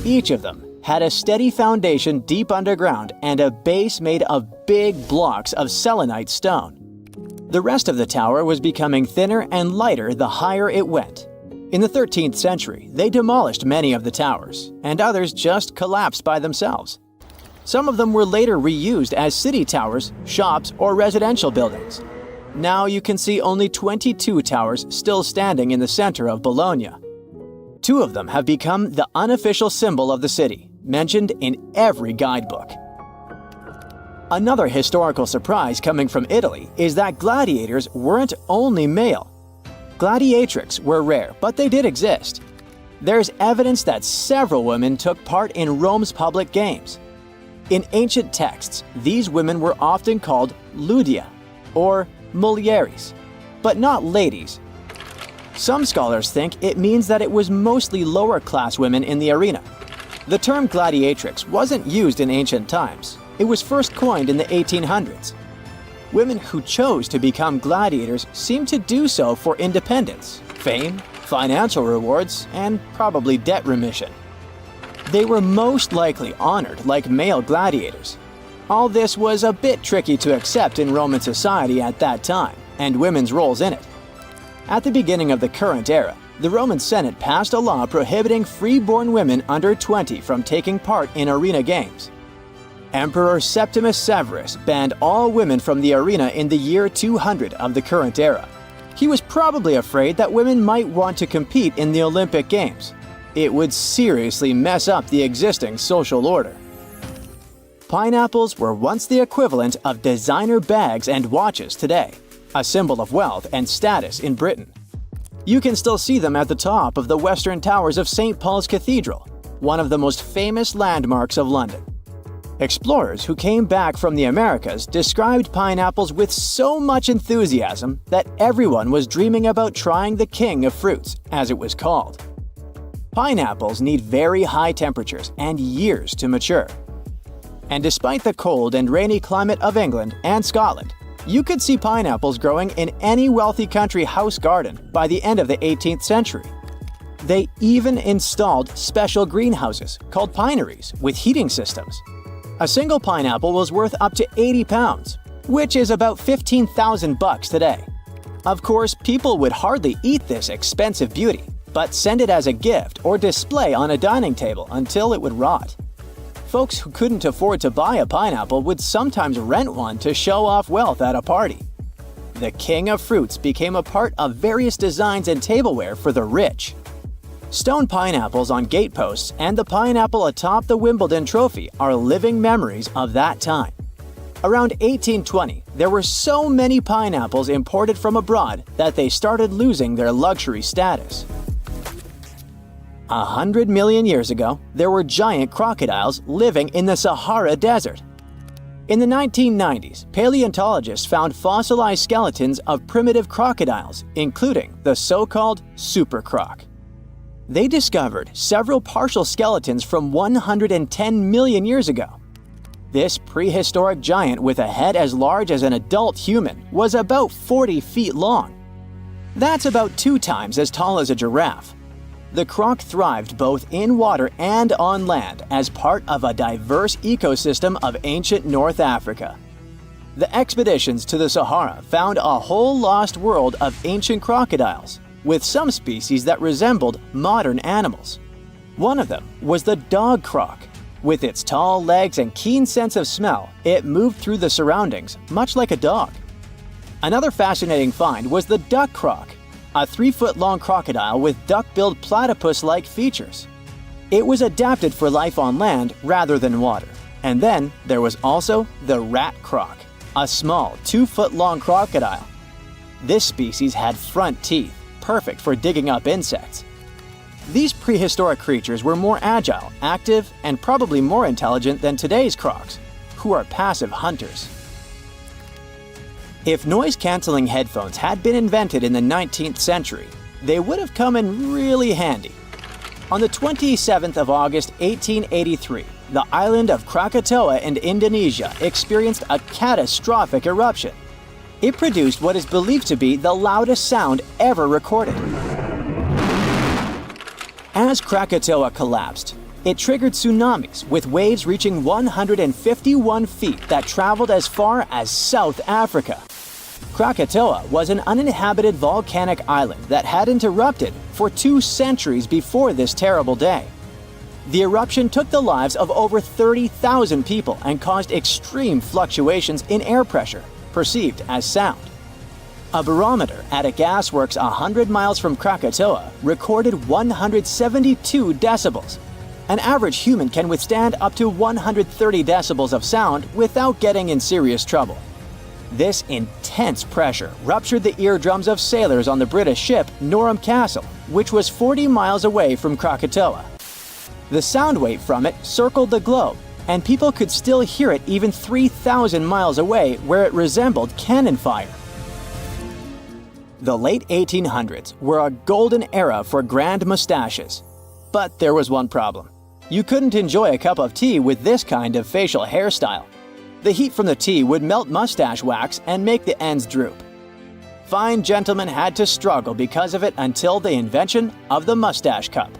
Each of them had a steady foundation deep underground and a base made of big blocks of selenite stone. The rest of the tower was becoming thinner and lighter the higher it went. In the 13th century, they demolished many of the towers, and others just collapsed by themselves. Some of them were later reused as city towers, shops, or residential buildings. Now you can see only 22 towers still standing in the center of Bologna. 2 of them have become the unofficial symbol of the city, mentioned in every guidebook. Another historical surprise coming from Italy is that gladiators weren't only male. Gladiatrix were rare, but they did exist. There's evidence that several women took part in Rome's public games. In ancient texts, these women were often called ludia, or mulieres, but not ladies. Some scholars think it means that it was mostly lower-class women in the arena. The term gladiatrix wasn't used in ancient times. It was first coined in the 1800s. Women who chose to become gladiators seemed to do so for independence, fame, financial rewards, and probably debt remission. They were most likely honored like male gladiators. All this was a bit tricky to accept in Roman society at that time, and women's roles in it. At the beginning of the current era, the Roman Senate passed a law prohibiting free-born women under 20 from taking part in arena games. Emperor Septimus Severus banned all women from the arena in the year 200 of the current era. He was probably afraid that women might want to compete in the Olympic Games. It would seriously mess up the existing social order. Pineapples were once the equivalent of designer bags and watches today, a symbol of wealth and status in Britain. You can still see them at the top of the western towers of St. Paul's Cathedral, one of the most famous landmarks of London. Explorers who came back from the Americas described pineapples with so much enthusiasm that everyone was dreaming about trying the king of fruits, as it was called. Pineapples need very high temperatures and years to mature. And despite the cold and rainy climate of England and Scotland, you could see pineapples growing in any wealthy country house garden by the end of the 18th century. They even installed special greenhouses called pineries with heating systems. A single pineapple was worth up to 80 pounds, which is about $15,000 today. Of course, people would hardly eat this expensive beauty, but send it as a gift or display on a dining table until it would rot. Folks who couldn't afford to buy a pineapple would sometimes rent one to show off wealth at a party. The king of fruits became a part of various designs and tableware for the rich. Stone pineapples on gateposts and the pineapple atop the Wimbledon trophy are living memories of that time. Around 1820, there were so many pineapples imported from abroad that they started losing their luxury status. 100 million years ago, there were giant crocodiles living in the Sahara Desert. In the 1990s, paleontologists found fossilized skeletons of primitive crocodiles, including the so-called supercroc. They discovered several partial skeletons from 110 million years ago. This prehistoric giant with a head as large as an adult human was about 40 feet long. That's about 2 times as tall as a giraffe. The croc thrived both in water and on land as part of a diverse ecosystem of ancient North Africa. The expeditions to the Sahara found a whole lost world of ancient crocodiles, with some species that resembled modern animals. One of them was the dog croc. With its tall legs and keen sense of smell, it moved through the surroundings much like a dog. Another fascinating find was the duck croc, a 3-foot-long crocodile with duck-billed platypus-like features. It was adapted for life on land rather than water. And then there was also the rat croc, a small 2-foot-long crocodile. This species had front teeth, perfect for digging up insects. These prehistoric creatures were more agile, active, and probably more intelligent than today's crocs, who are passive hunters. If noise-canceling headphones had been invented in the 19th century, they would have come in really handy. On the 27th of August 1883, the island of Krakatoa in Indonesia experienced a catastrophic eruption. It produced what is believed to be the loudest sound ever recorded. As Krakatoa collapsed, it triggered tsunamis with waves reaching 151 feet that traveled as far as South Africa. Krakatoa was an uninhabited volcanic island that hadn't erupted for 2 centuries before this terrible day. The eruption took the lives of over 30,000 people and caused extreme fluctuations in air pressure, perceived as sound. A barometer at a gasworks 100 miles from Krakatoa recorded 172 decibels. An average human can withstand up to 130 decibels of sound without getting in serious trouble. This intense pressure ruptured the eardrums of sailors on the British ship Norham Castle, which was 40 miles away from Krakatoa. The sound wave from it circled the globe, and people could still hear it even 3,000 miles away where it resembled cannon fire. The late 1800s were a golden era for grand mustaches. But there was one problem. You couldn't enjoy a cup of tea with this kind of facial hairstyle. The heat from the tea would melt mustache wax and make the ends droop. Fine gentlemen had to struggle because of it until the invention of the mustache cup.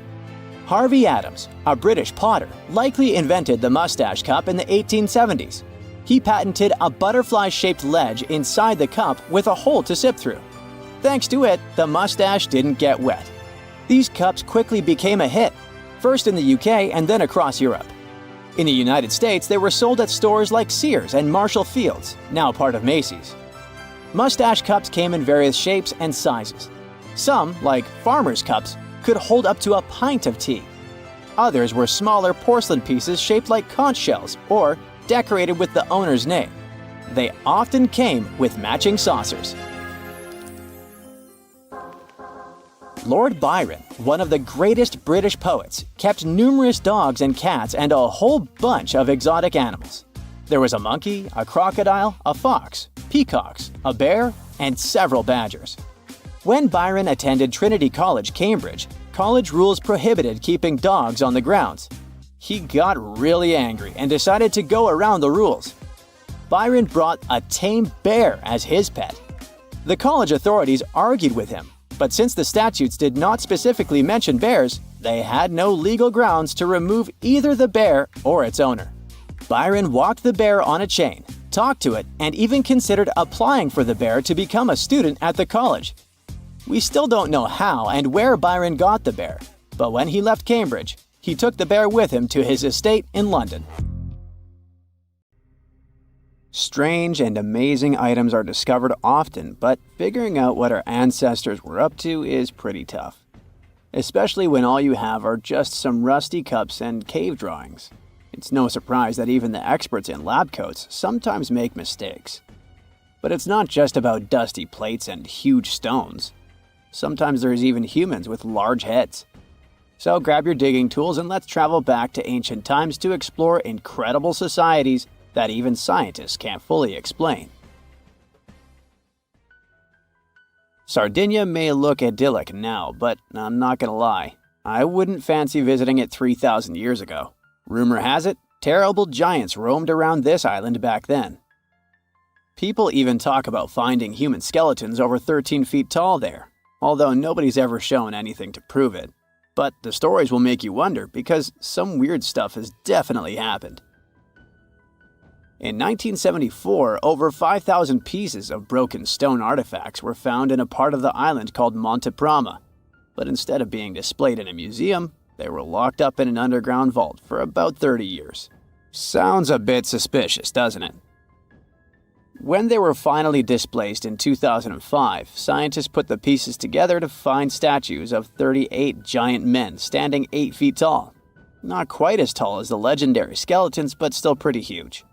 Harvey Adams, a British potter, likely invented the mustache cup in the 1870s. He patented a butterfly-shaped ledge inside the cup with a hole to sip through. Thanks to it, the mustache didn't get wet. These cups quickly became a hit, first in the UK and then across Europe. In the United States, they were sold at stores like Sears and Marshall Field's, now part of Macy's. Mustache cups came in various shapes and sizes. Some, like farmers' cups, could hold up to a pint of tea. Others were smaller porcelain pieces shaped like conch shells or decorated with the owner's name. They often came with matching saucers. Lord Byron, one of the greatest British poets, kept numerous dogs and cats and a whole bunch of exotic animals. There was a monkey, a crocodile, a fox, peacocks, a bear, and several badgers. When Byron attended Trinity College, Cambridge, college rules prohibited keeping dogs on the grounds. He got really angry and decided to go around the rules. Byron brought a tame bear as his pet. The college authorities argued with him, but since the statutes did not specifically mention bears, they had no legal grounds to remove either the bear or its owner. Byron walked the bear on a chain, talked to it, and even considered applying for the bear to become a student at the college. We still don't know how and where Byron got the bear, but when he left Cambridge, he took the bear with him to his estate in London. Strange and amazing items are discovered often, but figuring out what our ancestors were up to is pretty tough. Especially when all you have are just some rusty cups and cave drawings. It's no surprise that even the experts in lab coats sometimes make mistakes. But it's not just about dusty plates and huge stones. Sometimes there's even humans with large heads. So grab your digging tools and let's travel back to ancient times to explore incredible societies that even scientists can't fully explain. Sardinia may look idyllic now, but I'm not gonna lie, I wouldn't fancy visiting it 3,000 years ago. Rumor has it, terrible giants roamed around this island back then. People even talk about finding human skeletons over 13 feet tall there, although nobody's ever shown anything to prove it. But the stories will make you wonder because some weird stuff has definitely happened. In 1974, over 5,000 pieces of broken stone artifacts were found in a part of the island called Monte Prama, but instead of being displayed in a museum, they were locked up in an underground vault for about 30 years. Sounds a bit suspicious, doesn't it? When they were finally displaced in 2005, scientists put the pieces together to find statues of 38 giant men standing 8 feet tall. Not quite as tall as the legendary skeletons, but still pretty huge.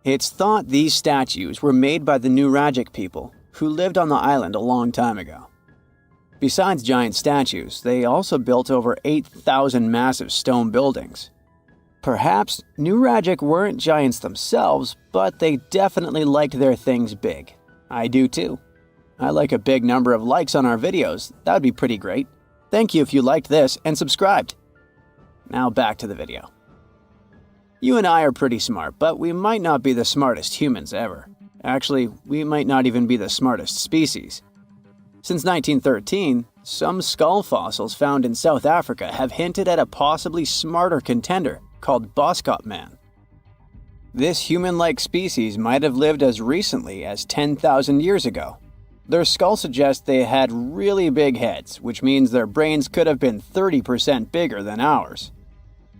It's thought these statues were made by the Nuragic people, who lived on the island a long time ago. Besides giant statues, they also built over 8,000 massive stone buildings. Perhaps Nuragic weren't giants themselves, but they definitely liked their things big. I do too. I like a big number of likes on our videos. That'd be pretty great. Thank you if you liked this and subscribed. Now back to the video. You and I are pretty smart, but we might not be the smartest humans ever. Actually, we might not even be the smartest species. Since 1913, some skull fossils found in South Africa have hinted at a possibly smarter contender called Boskop Man. This human-like species might have lived as recently as 10,000 years ago. Their skull suggests they had really big heads, which means their brains could have been 30% bigger than ours.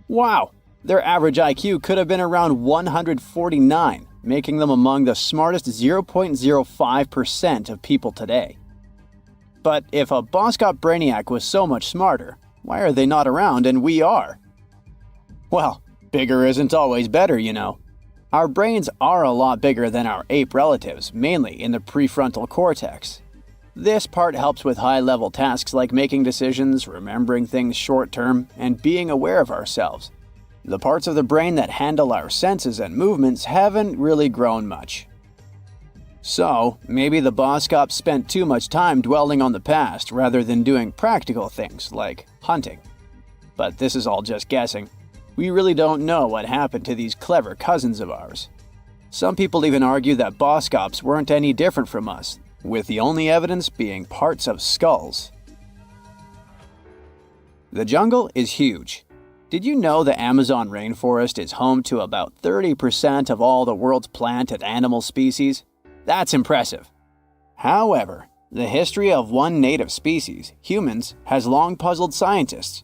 Wow! Their average IQ could have been around 149, making them among the smartest 0.05% of people today. But if a Boskop Brainiac was so much smarter, why are they not around and we are? Well, bigger isn't always better, you know. Our brains are a lot bigger than our ape relatives, mainly in the prefrontal cortex. This part helps with high-level tasks like making decisions, remembering things short-term, and being aware of ourselves. The parts of the brain that handle our senses and movements haven't really grown much. So, maybe the Boskops spent too much time dwelling on the past rather than doing practical things like hunting. But this is all just guessing. We really don't know what happened to these clever cousins of ours. Some people even argue that Boskops weren't any different from us, with the only evidence being parts of skulls. The jungle is huge. Did you know the Amazon rainforest is home to about 30% of all the world's plant and animal species? That's impressive. However, the history of one native species, humans, has long puzzled scientists.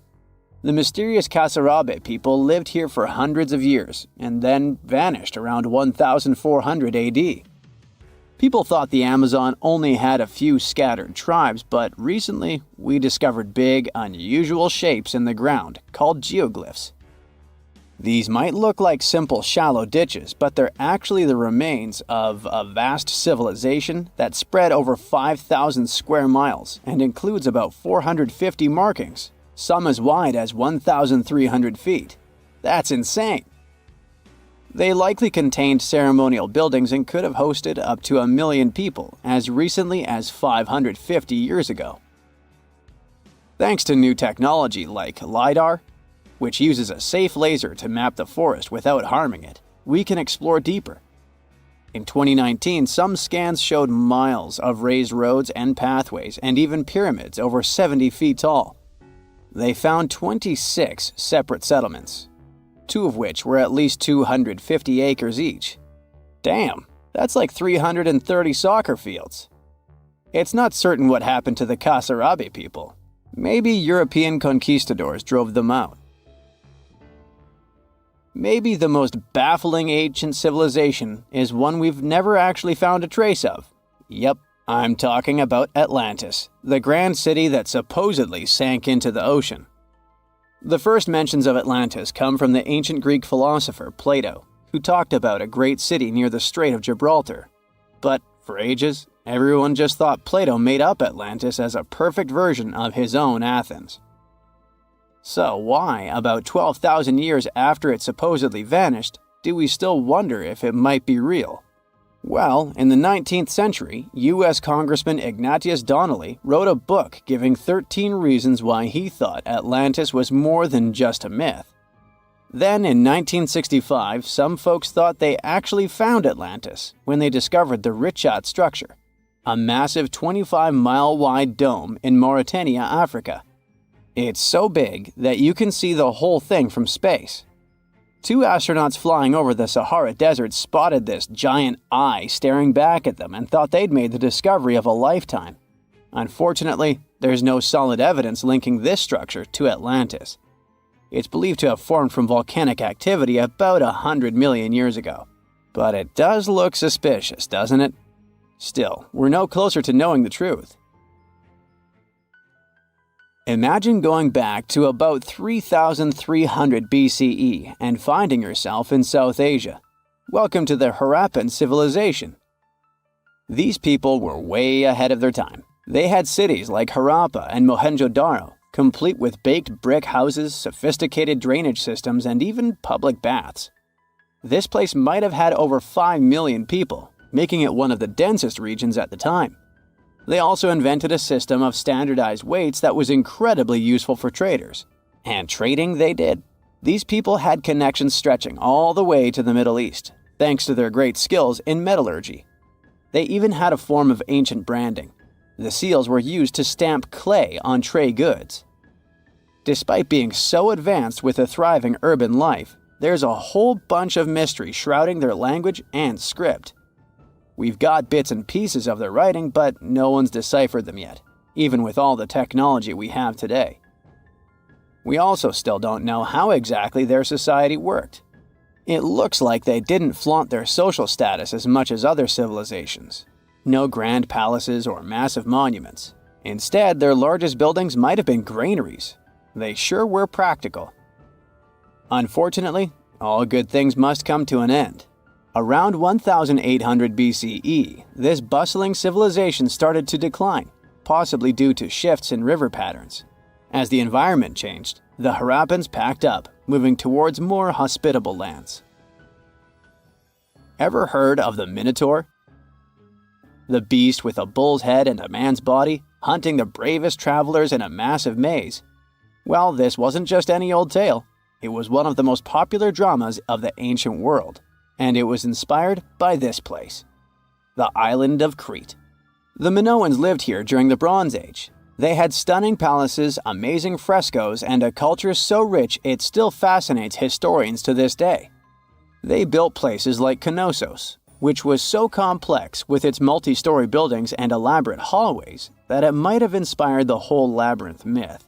The mysterious Kasarabe people lived here for hundreds of years and then vanished around 1400 AD. People thought the Amazon only had a few scattered tribes, but recently we discovered big, unusual shapes in the ground called geoglyphs. These might look like simple shallow ditches, but they're actually the remains of a vast civilization that spread over 5,000 square miles and includes about 450 markings, some as wide as 1,300 feet. That's insane! They likely contained ceremonial buildings and could have hosted up to 1 million people as recently as 550 years ago. Thanks to new technology like LiDAR, which uses a safe laser to map the forest without harming it, we can explore deeper. In 2019, some scans showed miles of raised roads and pathways and even pyramids over 70 feet tall. They found 26 separate settlements, 2 of which were at least 250 acres each. Damn, that's like 330 soccer fields. It's not certain what happened to the Kasarabe people. Maybe European conquistadors drove them out. Maybe the most baffling ancient civilization is one we've never actually found a trace of. Yep, I'm talking about Atlantis, the grand city that supposedly sank into the ocean. The first mentions of Atlantis come from the ancient Greek philosopher Plato, who talked about a great city near the Strait of Gibraltar. But for ages, everyone just thought Plato made up Atlantis as a perfect version of his own Athens. So why, about 12,000 years after it supposedly vanished, do we still wonder if it might be real? Well, in the 19th century, U.S. Congressman Ignatius Donnelly wrote a book giving 13 reasons why he thought Atlantis was more than just a myth. Then, in 1965, some folks thought they actually found Atlantis when they discovered the Richat structure, a massive 25-mile-wide dome in Mauritania, Africa. It's so big that you can see the whole thing from space. 2 astronauts flying over the Sahara Desert spotted this giant eye staring back at them and thought they'd made the discovery of a lifetime. Unfortunately, there's no solid evidence linking this structure to Atlantis. It's believed to have formed from volcanic activity about 100 million years ago. But it does look suspicious, doesn't it? Still, we're no closer to knowing the truth. Imagine going back to about 3300 BCE and finding yourself in South Asia. Welcome to the Harappan civilization. These people were way ahead of their time. They had cities like Harappa and Mohenjo-Daro, complete with baked brick houses, sophisticated drainage systems, and even public baths. This place might have had over 5 million people, making it one of the densest regions at the time. They also invented a system of standardized weights that was incredibly useful for traders. And trading they did. These people had connections stretching all the way to the Middle East, thanks to their great skills in metallurgy. They even had a form of ancient branding. The seals were used to stamp clay on trade goods. Despite being so advanced with a thriving urban life, there's a whole bunch of mystery shrouding their language and script. We've got bits and pieces of their writing, but no one's deciphered them yet, even with all the technology we have today. We also still don't know how exactly their society worked. It looks like they didn't flaunt their social status as much as other civilizations. No grand palaces or massive monuments. Instead, their largest buildings might have been granaries. They sure were practical. Unfortunately, all good things must come to an end. Around 1800 BCE, this bustling civilization started to decline, possibly due to shifts in river patterns. As the environment changed, the Harappans packed up, moving towards more hospitable lands. Ever heard of the Minotaur? The beast with a bull's head and a man's body, hunting the bravest travelers in a massive maze. Well, this wasn't just any old tale. It was one of the most popular dramas of the ancient world. And it was inspired by this place, the island of Crete. The Minoans lived here during the Bronze Age. They had stunning palaces, amazing frescoes, and a culture so rich it still fascinates historians to this day. They built places like Knossos, which was so complex with its multi-story buildings and elaborate hallways that it might have inspired the whole labyrinth myth.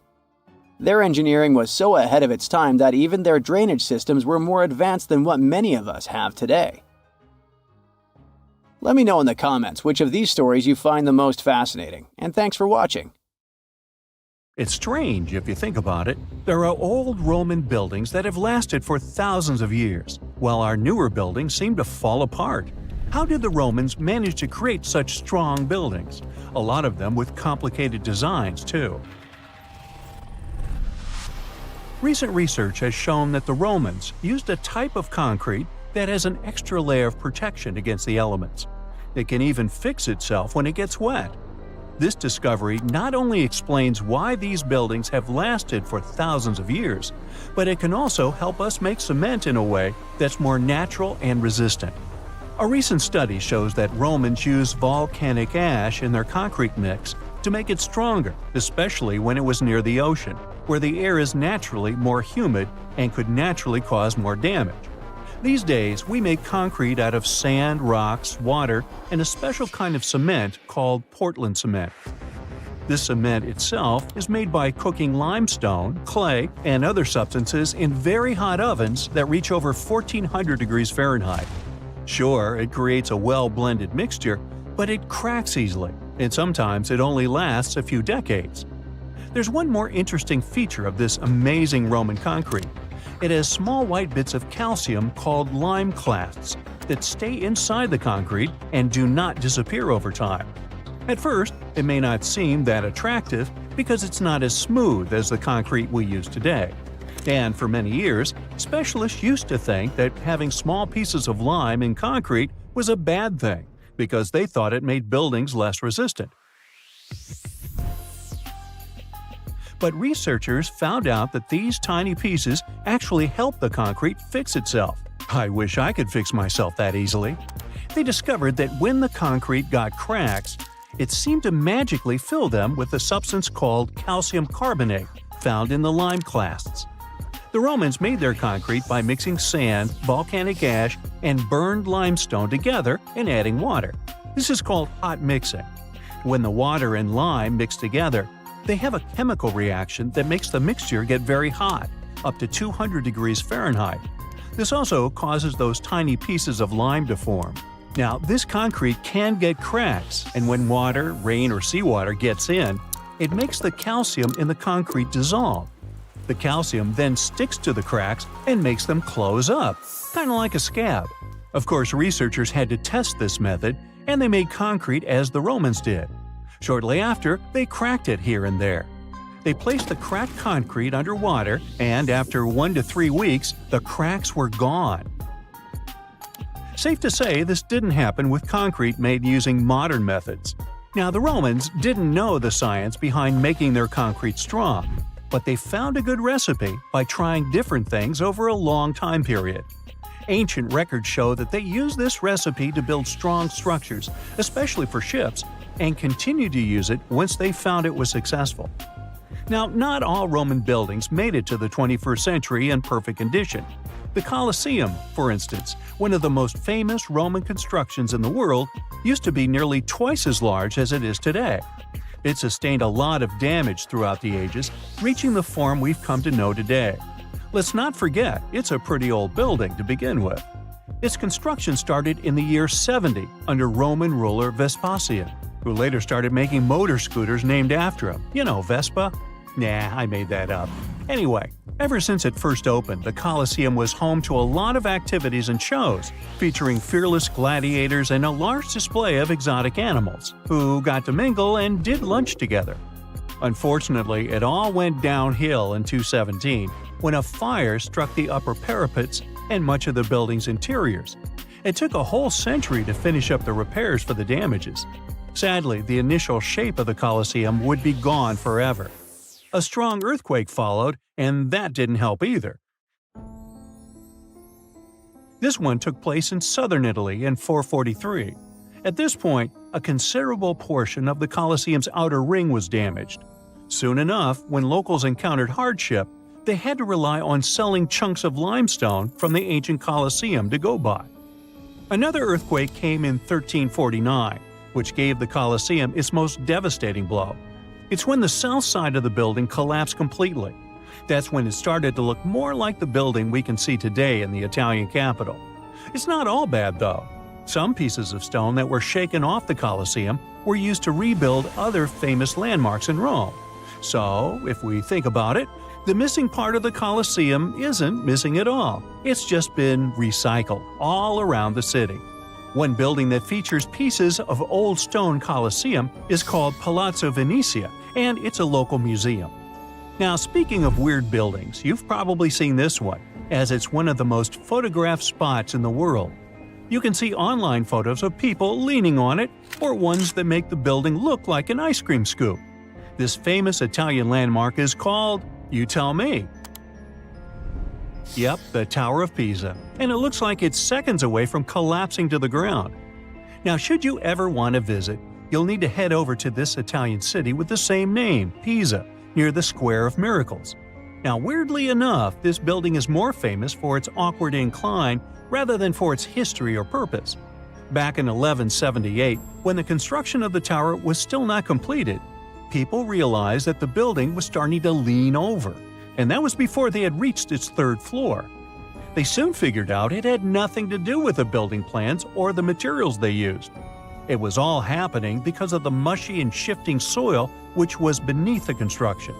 Their engineering was so ahead of its time that even their drainage systems were more advanced than what many of us have today. Let me know in the comments which of these stories you find the most fascinating, and thanks for watching. It's strange if you think about it. There are old Roman buildings that have lasted for thousands of years, while our newer buildings seem to fall apart. How did the Romans manage to create such strong buildings? A lot of them with complicated designs, too. Recent research has shown that the Romans used a type of concrete that has an extra layer of protection against the elements. It can even fix itself when it gets wet. This discovery not only explains why these buildings have lasted for thousands of years, but it can also help us make cement in a way that's more natural and resistant. A recent study shows that Romans used volcanic ash in their concrete mix to make it stronger, especially when it was near the ocean, where the air is naturally more humid and could naturally cause more damage. These days, we make concrete out of sand, rocks, water, and a special kind of cement called Portland cement. This cement itself is made by cooking limestone, clay, and other substances in very hot ovens that reach over 1400 degrees Fahrenheit. Sure, it creates a well-blended mixture, but it cracks easily, and sometimes it only lasts a few decades. There's one more interesting feature of this amazing Roman concrete. It has small white bits of calcium called lime clasts that stay inside the concrete and do not disappear over time. At first, it may not seem that attractive because it's not as smooth as the concrete we use today. And for many years, specialists used to think that having small pieces of lime in concrete was a bad thing because they thought it made buildings less resistant. But researchers found out that these tiny pieces actually help the concrete fix itself. I wish I could fix myself that easily. They discovered that when the concrete got cracks, it seemed to magically fill them with a substance called calcium carbonate, found in the lime clasts. The Romans made their concrete by mixing sand, volcanic ash, and burned limestone together and adding water. This is called hot mixing. When the water and lime mix together, they have a chemical reaction that makes the mixture get very hot, up to 200 degrees Fahrenheit. This also causes those tiny pieces of lime to form. Now, this concrete can get cracks, and when water, rain, or seawater gets in, it makes the calcium in the concrete dissolve. The calcium then sticks to the cracks and makes them close up, kind of like a scab. Of course, researchers had to test this method, and they made concrete as the Romans did. Shortly after, they cracked it here and there. They placed the cracked concrete under water, and after 1 to 3 weeks, the cracks were gone. Safe to say, this didn't happen with concrete made using modern methods. Now, the Romans didn't know the science behind making their concrete strong, but they found a good recipe by trying different things over a long time period. Ancient records show that they used this recipe to build strong structures, especially for ships, and continued to use it once they found it was successful. Now, not all Roman buildings made it to the 21st century in perfect condition. The Colosseum, for instance, one of the most famous Roman constructions in the world, used to be nearly twice as large as it is today. It sustained a lot of damage throughout the ages, reaching the form we've come to know today. Let's not forget, it's a pretty old building to begin with. Its construction started in the year 70 under Roman ruler Vespasian, who later started making motor scooters named after him. You know, Vespa? Nah, I made that up. Anyway, ever since it first opened, the Colosseum was home to a lot of activities and shows, featuring fearless gladiators and a large display of exotic animals, who got to mingle and did lunch together. Unfortunately, it all went downhill in 217 when a fire struck the upper parapets and much of the building's interiors. It took a whole century to finish up the repairs for the damages. Sadly, the initial shape of the Colosseum would be gone forever. A strong earthquake followed, and that didn't help either. This one took place in southern Italy in 443. At this point, a considerable portion of the Colosseum's outer ring was damaged. Soon enough, when locals encountered hardship, they had to rely on selling chunks of limestone from the ancient Colosseum to go by. Another earthquake came in 1349, which gave the Colosseum its most devastating blow. It's when the south side of the building collapsed completely. That's when it started to look more like the building we can see today in the Italian capital. It's not all bad, though. Some pieces of stone that were shaken off the Colosseum were used to rebuild other famous landmarks in Rome. So, if we think about it, the missing part of the Colosseum isn't missing at all. It's just been recycled all around the city. One building that features pieces of old stone Colosseum is called Palazzo Venezia, and it's a local museum. Now, speaking of weird buildings, you've probably seen this one, as it's one of the most photographed spots in the world. You can see online photos of people leaning on it, or ones that make the building look like an ice cream scoop. This famous Italian landmark is called, you tell me. Yep, the Tower of Pisa, and it looks like it's seconds away from collapsing to the ground. Now, should you ever want to visit, you'll need to head over to this Italian city with the same name, Pisa, near the Square of Miracles. Now, weirdly enough, this building is more famous for its awkward incline rather than for its history or purpose. Back in 1178, when the construction of the tower was still not completed, people realized that the building was starting to lean over, and that was before they had reached its third floor. They soon figured out it had nothing to do with the building plans or the materials they used. It was all happening because of the mushy and shifting soil which was beneath the construction.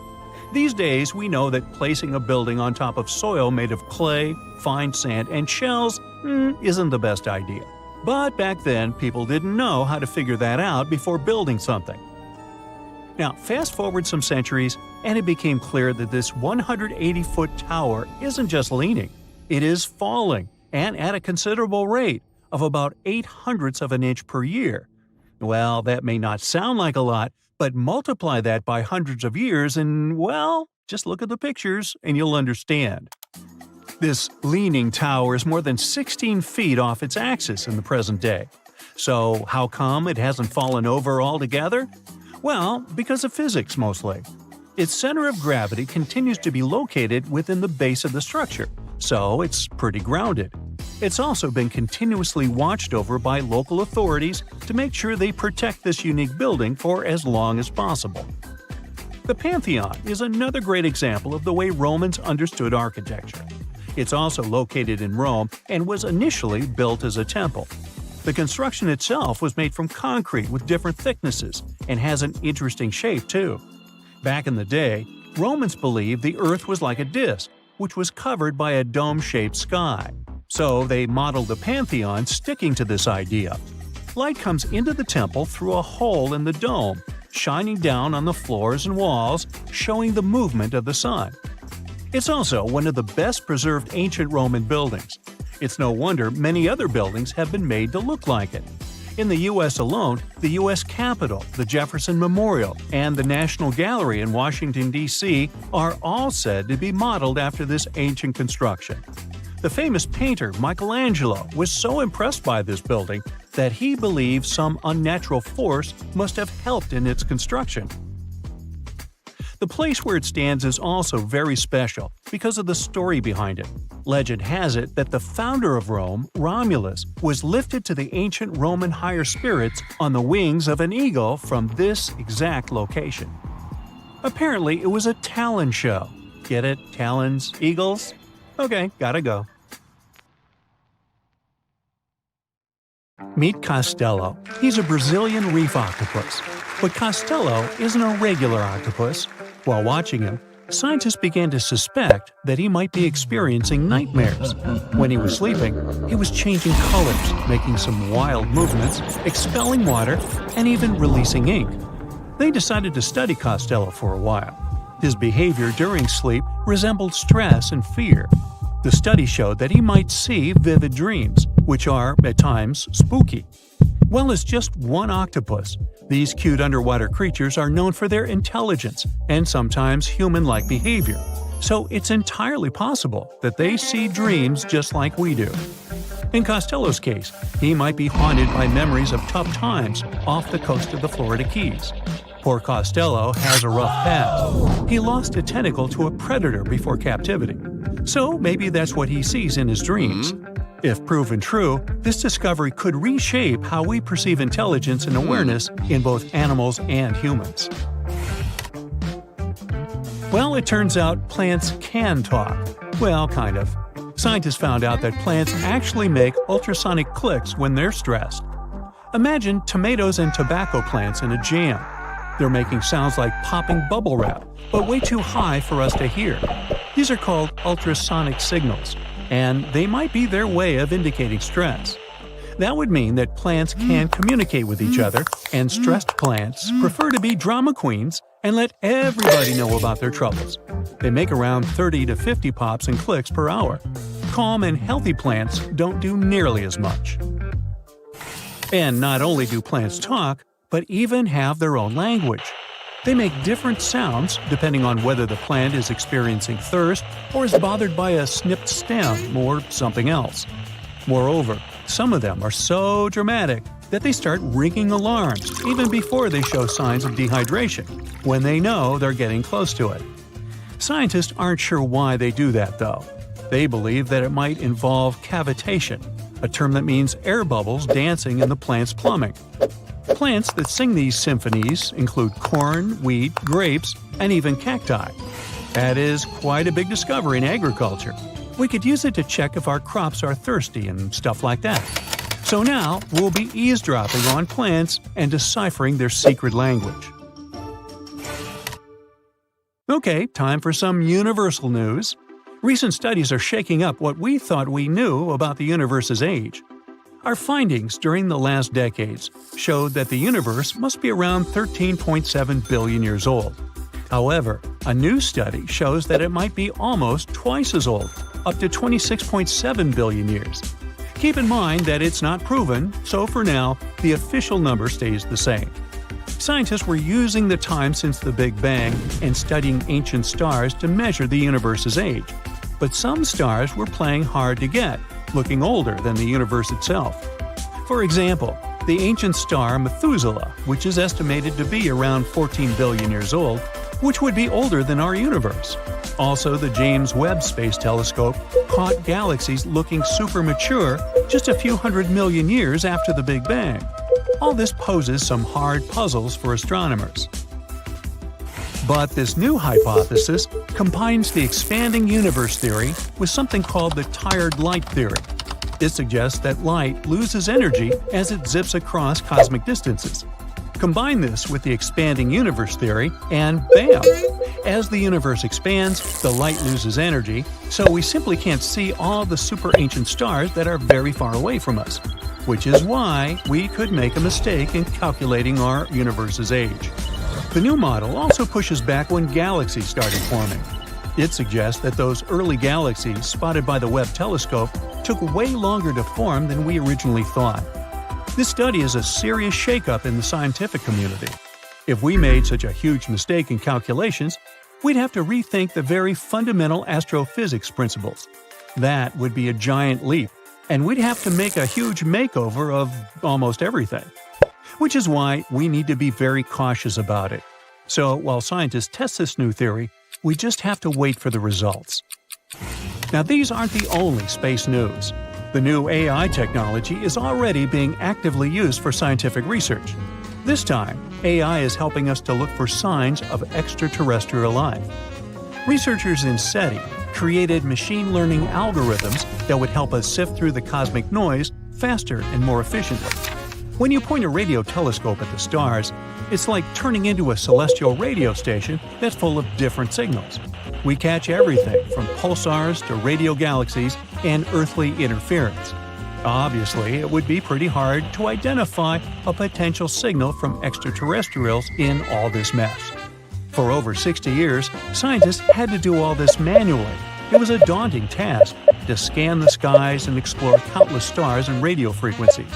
These days, we know that placing a building on top of soil made of clay, fine sand, and shells isn't the best idea. But back then, people didn't know how to figure that out before building something. Now, fast forward some centuries, and it became clear that this 180-foot tower isn't just leaning, it is falling, and at a considerable rate of about 0.08 of an inch per year. Well, that may not sound like a lot, but multiply that by hundreds of years and, well, just look at the pictures and you'll understand. This leaning tower is more than 16 feet off its axis in the present day. So how come it hasn't fallen over altogether? Well, because of physics mostly. Its center of gravity continues to be located within the base of the structure, so it's pretty grounded. It's also been continuously watched over by local authorities to make sure they protect this unique building for as long as possible. The Pantheon is another great example of the way Romans understood architecture. It's also located in Rome and was initially built as a temple. The construction itself was made from concrete with different thicknesses and has an interesting shape too. Back in the day, Romans believed the Earth was like a disc, which was covered by a dome-shaped sky. So they modeled the Pantheon sticking to this idea. Light comes into the temple through a hole in the dome, shining down on the floors and walls, showing the movement of the sun. It's also one of the best preserved ancient Roman buildings. It's no wonder many other buildings have been made to look like it. In the U.S. alone, the U.S. Capitol, the Jefferson Memorial, and the National Gallery in Washington, D.C. are all said to be modeled after this ancient construction. The famous painter Michelangelo was so impressed by this building that he believed some unnatural force must have helped in its construction. The place where it stands is also very special because of the story behind it. Legend has it that the founder of Rome, Romulus, was lifted to the ancient Roman higher spirits on the wings of an eagle from this exact location. Apparently, it was a talon show. Get it? Talons? Eagles? Okay, gotta go. Meet Castello. He's a Brazilian reef octopus. But Castello isn't a regular octopus. While watching him, scientists began to suspect that he might be experiencing nightmares. When he was sleeping, he was changing colors, making some wild movements, expelling water, and even releasing ink. They decided to study Castello for a while. His behavior during sleep resembled stress and fear. The study showed that he might see vivid dreams, which are, at times, spooky. Well, as just one octopus, these cute underwater creatures are known for their intelligence and sometimes human-like behavior, so it's entirely possible that they see dreams just like we do. In Castello's case, he might be haunted by memories of tough times off the coast of the Florida Keys. Poor Castello has a rough past. He lost a tentacle to a predator before captivity, so maybe that's what he sees in his dreams. If proven true, this discovery could reshape how we perceive intelligence and awareness in both animals and humans. Well, it turns out plants can talk. Well, kind of. Scientists found out that plants actually make ultrasonic clicks when they're stressed. Imagine tomatoes and tobacco plants in a jam. They're making sounds like popping bubble wrap, but way too high for us to hear. These are called ultrasonic signals, and they might be their way of indicating stress. That would mean that plants can communicate with each other, and stressed plants prefer to be drama queens and let everybody know about their troubles. They make around 30 to 50 pops and clicks per hour. Calm and healthy plants don't do nearly as much. And not only do plants talk, but even have their own language. They make different sounds depending on whether the plant is experiencing thirst or is bothered by a snipped stem or something else. Moreover, some of them are so dramatic that they start ringing alarms even before they show signs of dehydration, when they know they're getting close to it. Scientists aren't sure why they do that, though. They believe that it might involve cavitation, a term that means air bubbles dancing in the plant's plumbing. Plants that sing these symphonies include corn, wheat, grapes, and even cacti. That is quite a big discovery in agriculture. We could use it to check if our crops are thirsty and stuff like that. So now we'll be eavesdropping on plants and deciphering their secret language. Okay, time for some universal news. Recent studies are shaking up what we thought we knew about the universe's age. Our findings during the last decades showed that the universe must be around 13.7 billion years old. However, a new study shows that it might be almost twice as old, up to 26.7 billion years. Keep in mind that it's not proven, so for now, the official number stays the same. Scientists were using the time since the Big Bang and studying ancient stars to measure the universe's age. But some stars were playing hard to get, looking older than the universe itself. For example, the ancient star Methuselah, which is estimated to be around 14 billion years old, which would be older than our universe. Also, the James Webb Space Telescope caught galaxies looking super mature just a few hundred million years after the Big Bang. All this poses some hard puzzles for astronomers. But this new hypothesis combines the expanding universe theory with something called the tired light theory. It suggests that light loses energy as it zips across cosmic distances. Combine this with the expanding universe theory, and bam! As the universe expands, the light loses energy, so we simply can't see all the super ancient stars that are very far away from us, which is why we could make a mistake in calculating our universe's age. The new model also pushes back when galaxies started forming. It suggests that those early galaxies spotted by the Webb telescope took way longer to form than we originally thought. This study is a serious shakeup in the scientific community. If we made such a huge mistake in calculations, we'd have to rethink the very fundamental astrophysics principles. That would be a giant leap, and we'd have to make a huge makeover of almost everything. Which is why we need to be very cautious about it. So while scientists test this new theory, we just have to wait for the results. Now, these aren't the only space news. The new AI technology is already being actively used for scientific research. This time, AI is helping us to look for signs of extraterrestrial life. Researchers in SETI created machine learning algorithms that would help us sift through the cosmic noise faster and more efficiently. When you point a radio telescope at the stars, it's like turning into a celestial radio station that's full of different signals. We catch everything from pulsars to radio galaxies and earthly interference. Obviously, it would be pretty hard to identify a potential signal from extraterrestrials in all this mess. For over 60 years, scientists had to do all this manually. It was a daunting task to scan the skies and explore countless stars and radio frequencies.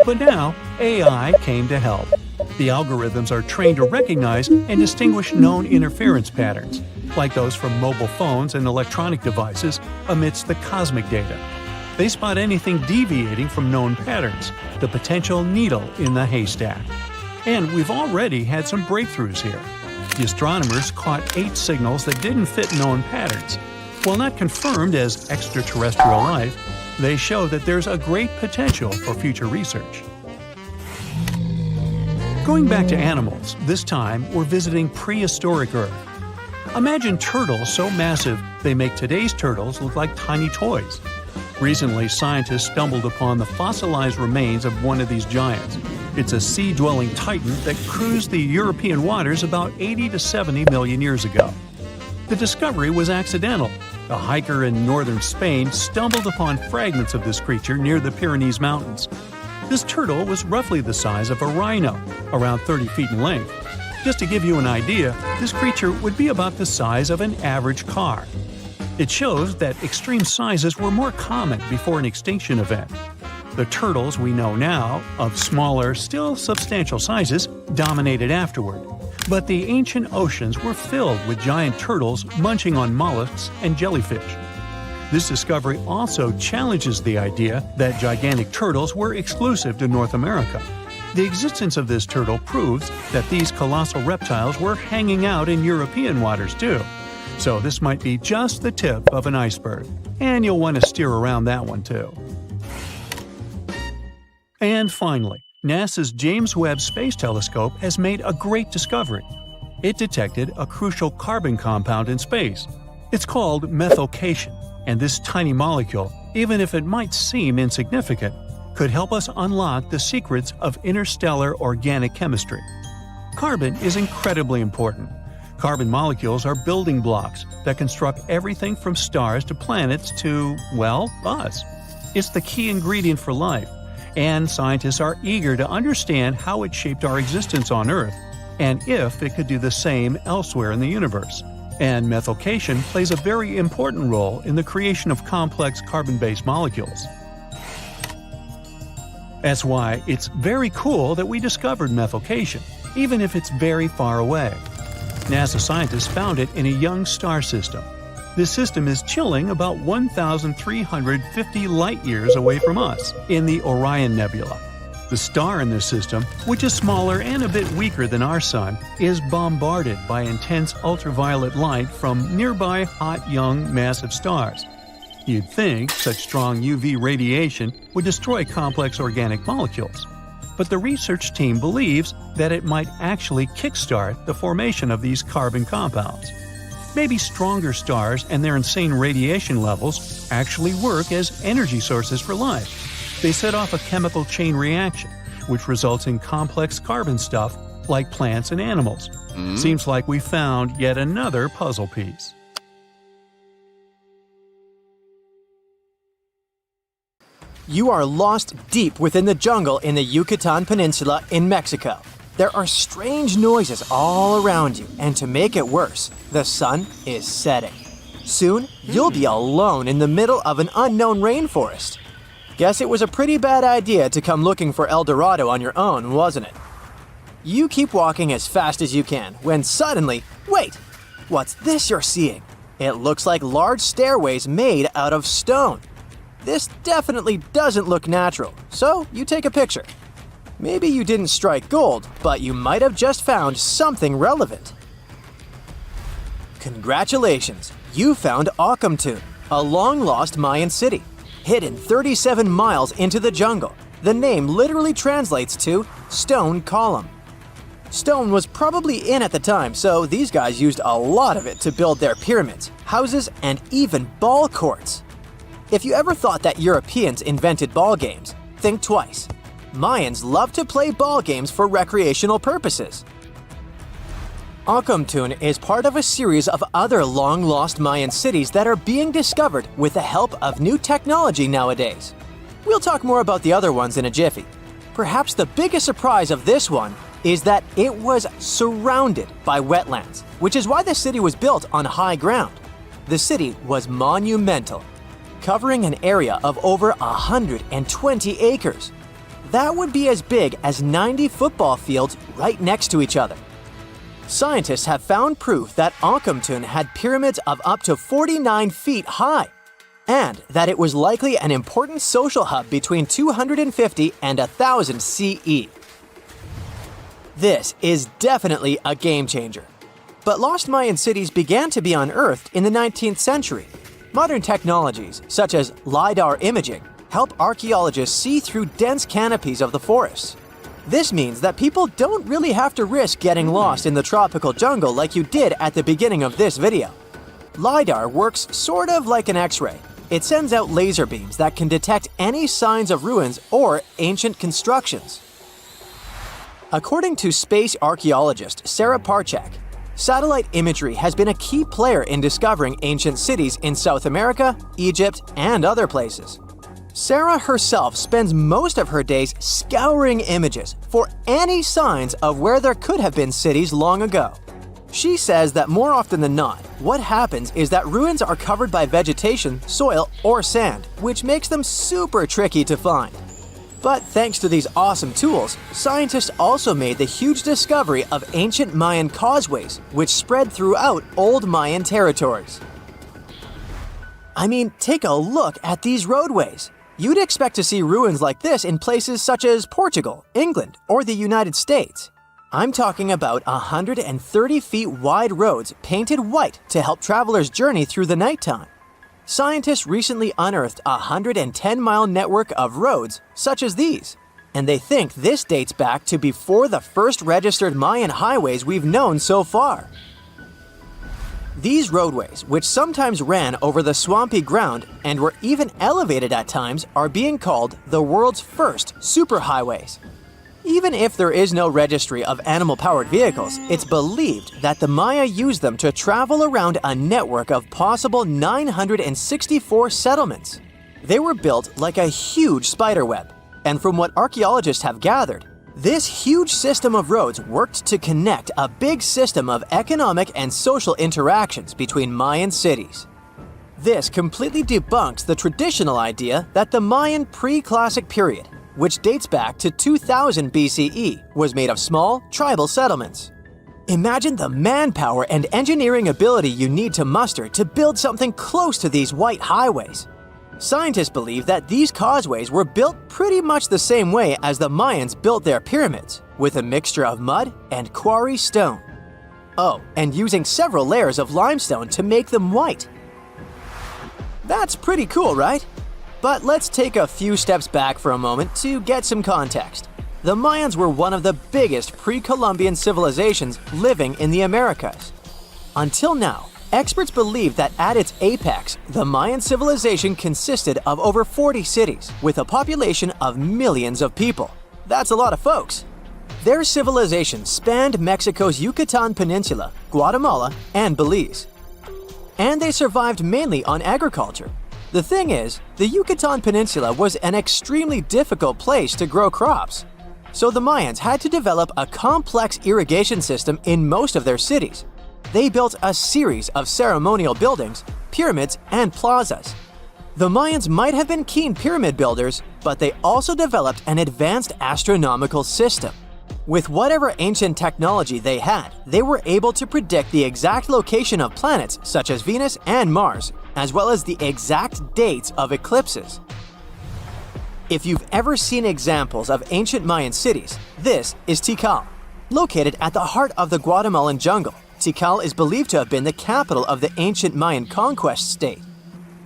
But now, AI came to help. The algorithms are trained to recognize and distinguish known interference patterns, like those from mobile phones and electronic devices, amidst the cosmic data. They spot anything deviating from known patterns, the potential needle in the haystack. And we've already had some breakthroughs here. The astronomers caught 8 signals that didn't fit known patterns. While not confirmed as extraterrestrial life, they show that there's a great potential for future research. Going back to animals, this time we're visiting prehistoric Earth. Imagine turtles so massive they make today's turtles look like tiny toys. Recently, scientists stumbled upon the fossilized remains of one of these giants. It's a sea-dwelling titan that cruised the European waters about 80 to 70 million years ago. The discovery was accidental. A hiker in northern Spain stumbled upon fragments of this creature near the Pyrenees Mountains. This turtle was roughly the size of a rhino, around 30 feet in length. Just to give you an idea, this creature would be about the size of an average car. It shows that extreme sizes were more common before an extinction event. The turtles we know now, of smaller, still substantial sizes, dominated afterward. But the ancient oceans were filled with giant turtles munching on mollusks and jellyfish. This discovery also challenges the idea that gigantic turtles were exclusive to North America. The existence of this turtle proves that these colossal reptiles were hanging out in European waters too. So this might be just the tip of an iceberg, and you'll want to steer around that one too. And finally, NASA's James Webb Space Telescope has made a great discovery. It detected a crucial carbon compound in space. It's called methylcation, and this tiny molecule, even if it might seem insignificant, could help us unlock the secrets of interstellar organic chemistry. Carbon is incredibly important. Carbon molecules are building blocks that construct everything from stars to planets to, well, us. It's the key ingredient for life, and scientists are eager to understand how it shaped our existence on Earth. and if it could do the same elsewhere in the universe. And methycation plays a very important role in the creation of complex carbon-based molecules. That's why it's very cool that we discovered methycation, even if it's very far away. NASA scientists found it in a young star system. This system is chilling about 1,350 light-years away from us, in the Orion Nebula. The star in this system, which is smaller and a bit weaker than our Sun, is bombarded by intense ultraviolet light from nearby hot, young, massive stars. You'd think such strong UV radiation would destroy complex organic molecules. But the research team believes that it might actually kickstart the formation of these carbon compounds. Maybe stronger stars and their insane radiation levels actually work as energy sources for life. They set off a chemical chain reaction, which results in complex carbon stuff like plants and animals. Seems like we found yet another puzzle piece. You are lost deep within the jungle in the Yucatan Peninsula in Mexico. There are strange noises all around you, and to make it worse, the sun is setting. Soon, you'll be alone in the middle of an unknown rainforest. Guess it was a pretty bad idea to come looking for El Dorado on your own, wasn't it? You keep walking as fast as you can, when suddenly, wait! What's this you're seeing? It looks like large stairways made out of stone. This definitely doesn't look natural, so you take a picture. Maybe you didn't strike gold, but you might have just found something relevant. Congratulations! You found Akamtun, a long-lost Mayan city. Hidden 37 miles into the jungle, the name literally translates to stone column. Stone was probably in at the time, so these guys used a lot of it to build their pyramids, houses, and even ball courts. If you ever thought that Europeans invented ball games, think twice. Mayans loved to play ball games for recreational purposes. Akamtun is part of a series of other long-lost Mayan cities that are being discovered with the help of new technology nowadays. We'll talk more about the other ones in a jiffy. Perhaps the biggest surprise of this one is that it was surrounded by wetlands, which is why the city was built on high ground. The city was monumental, covering an area of over 120 acres. That would be as big as 90 football fields right next to each other. Scientists have found proof that Akamtun had pyramids of up to 49 feet high, and that it was likely an important social hub between 250 and 1000 CE. This is definitely a game changer. But lost Mayan cities began to be unearthed in the 19th century. Modern technologies, such as LiDAR imaging, help archaeologists see through dense canopies of the forests. This means that people don't really have to risk getting lost in the tropical jungle like you did at the beginning of this video. LiDAR works sort of like an X-ray. It sends out laser beams that can detect any signs of ruins or ancient constructions. According to space archaeologist Sarah Parchak, satellite imagery has been a key player in discovering ancient cities in South America, Egypt, and other places. Sarah herself spends most of her days scouring images for any signs of where there could have been cities long ago. She says that more often than not, what happens is that ruins are covered by vegetation, soil, or sand, which makes them super tricky to find. But thanks to these awesome tools, scientists also made the huge discovery of ancient Mayan causeways, which spread throughout old Mayan territories. I mean, take a look at these roadways. You'd expect to see ruins like this in places such as Portugal, England, or the United States. I'm talking about 130 feet wide roads painted white to help travelers journey through the nighttime. Scientists recently unearthed a 110-mile network of roads such as these, and they think this dates back to before the first registered Mayan highways we've known so far. These roadways, which sometimes ran over the swampy ground and were even elevated at times, are being called the world's first superhighways. Even if there is no registry of animal-powered vehicles, it's believed that the Maya used them to travel around a network of possible 964 settlements. They were built like a huge spiderweb, and from what archaeologists have gathered, This huge system of roads worked to connect a big system of economic and social interactions between Mayan cities. This completely debunks the traditional idea that the Mayan pre-classic period, which dates back to 2000 BCE, was made of small, tribal settlements. Imagine the manpower and engineering ability you need to muster to build something close to these white highways. Scientists believe that these causeways were built pretty much the same way as the Mayans built their pyramids, with a mixture of mud and quarry stone. Oh, and using several layers of limestone to make them white. That's pretty cool, right? But let's take a few steps back for a moment to get some context. The Mayans were one of the biggest pre-Columbian civilizations living in the Americas. Until now, experts believe that at its apex, the Mayan civilization consisted of over 40 cities with a population of millions of people. That's a lot of folks. Their civilization spanned Mexico's Yucatan Peninsula, Guatemala, and Belize. And they survived mainly on agriculture. The thing is, the Yucatan Peninsula was an extremely difficult place to grow crops. So the Mayans had to develop a complex irrigation system in most of their cities. They built a series of ceremonial buildings, pyramids, and plazas. The Mayans might have been keen pyramid builders, but they also developed an advanced astronomical system. With whatever ancient technology they had, they were able to predict the exact location of planets such as Venus and Mars, as well as the exact dates of eclipses. If you've ever seen examples of ancient Mayan cities, this is Tikal. Located at the heart of the Guatemalan jungle, Tikal is believed to have been the capital of the ancient Mayan conquest state.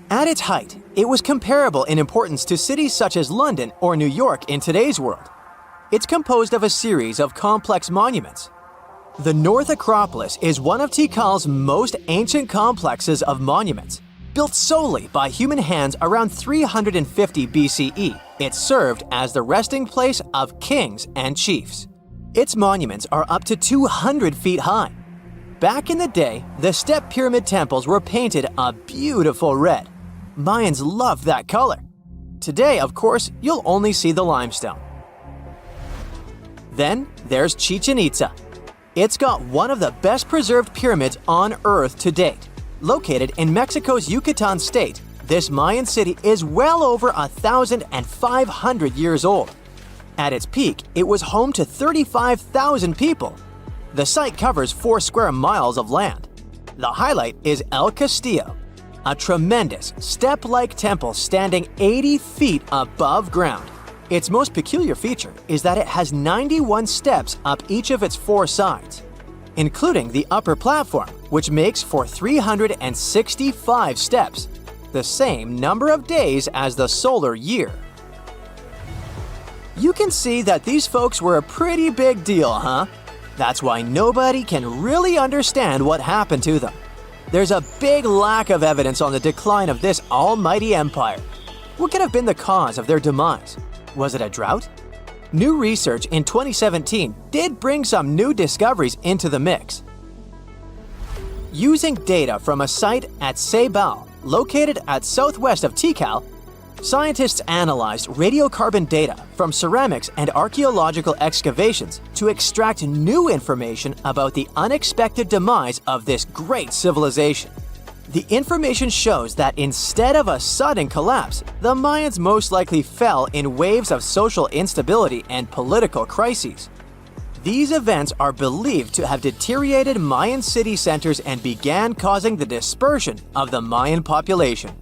At its height, it was comparable in importance to cities such as London or New York in today's world. It's composed of a series of complex monuments. The North Acropolis is one of Tikal's most ancient complexes of monuments. Built solely by human hands around 350 BCE, it served as the resting place of kings and chiefs. Its monuments are up to 200 feet high. Back in the day, the step pyramid temples were painted a beautiful red. Mayans loved that color. Today, of course, you'll only see the limestone. Then there's Chichen Itza. It's got one of the best preserved pyramids on Earth to date. Located in Mexico's Yucatan state, this Mayan city is well over 1,500 years old. At its peak, it was home to 35,000 people. The site covers 4 square miles of land. The highlight is El Castillo, a tremendous step-like temple standing 80 feet above ground. Its most peculiar feature is that it has 91 steps up each of its 4 sides, including the upper platform, which makes for 365 steps, the same number of days as the solar year. You can see that these folks were a pretty big deal, huh? That's why nobody can really understand what happened to them. There's a big lack of evidence on the decline of this almighty empire. What could have been the cause of their demise? Was it a drought? New research in 2017 did bring some new discoveries into the mix. Using data from a site at Ceibal, located at southwest of Tikal, scientists analyzed radiocarbon data from ceramics and archaeological excavations to extract new information about the unexpected demise of this great civilization. The information shows that instead of a sudden collapse, the Mayans most likely fell in waves of social instability and political crises. These events are believed to have deteriorated Mayan city centers and began causing the dispersion of the Mayan population.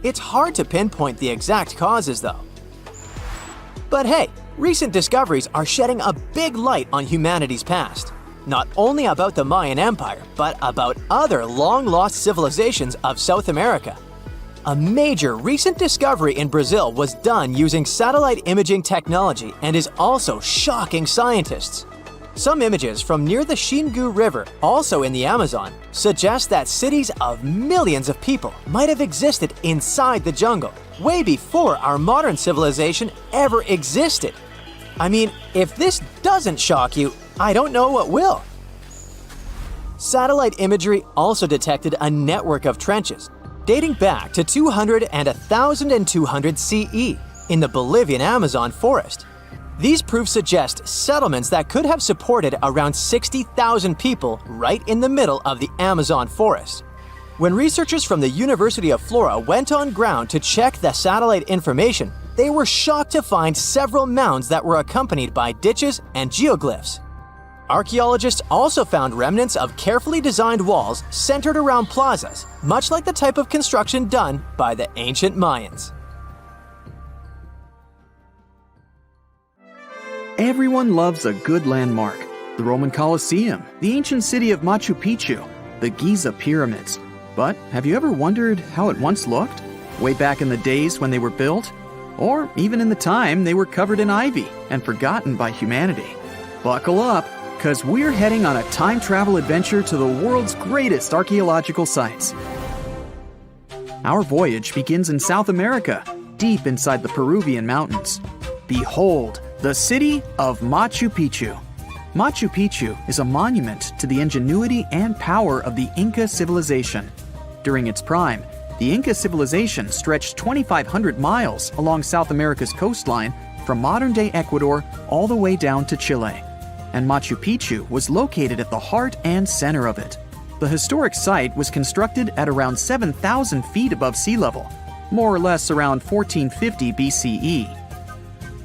It's hard to pinpoint the exact causes, though. But hey, recent discoveries are shedding a big light on humanity's past. Not only about the Mayan Empire, but about other long-lost civilizations of South America. A major recent discovery in Brazil was done using satellite imaging technology and is also shocking scientists. Some images from near the Xingu River, also in the Amazon, suggest that cities of millions of people might have existed inside the jungle, way before our modern civilization ever existed. I mean, if this doesn't shock you, I don't know what will. Satellite imagery also detected a network of trenches dating back to 200 and 1200 CE in the Bolivian Amazon forest. These proofs suggest settlements that could have supported around 60,000 people right in the middle of the Amazon forest. When researchers from the University of Florida went on ground to check the satellite information, they were shocked to find several mounds that were accompanied by ditches and geoglyphs. Archaeologists also found remnants of carefully designed walls centered around plazas, much like the type of construction done by the ancient Mayans. Everyone loves a good landmark. The Roman Colosseum, the ancient city of Machu Picchu, the Giza pyramids. But have you ever wondered how it once looked? Way back in the days when they were built? Or even in the time they were covered in ivy and forgotten by humanity? Buckle up, because we're heading on a time travel adventure to the world's greatest archaeological sites. Our voyage begins in South America, deep inside the Peruvian mountains. Behold, the city of Machu Picchu. Machu Picchu is a monument to the ingenuity and power of the Inca civilization. During its prime, the Inca civilization stretched 2,500 miles along South America's coastline from modern-day Ecuador all the way down to Chile. And Machu Picchu was located at the heart and center of it. The historic site was constructed at around 7,000 feet above sea level, more or less around 1450 BCE.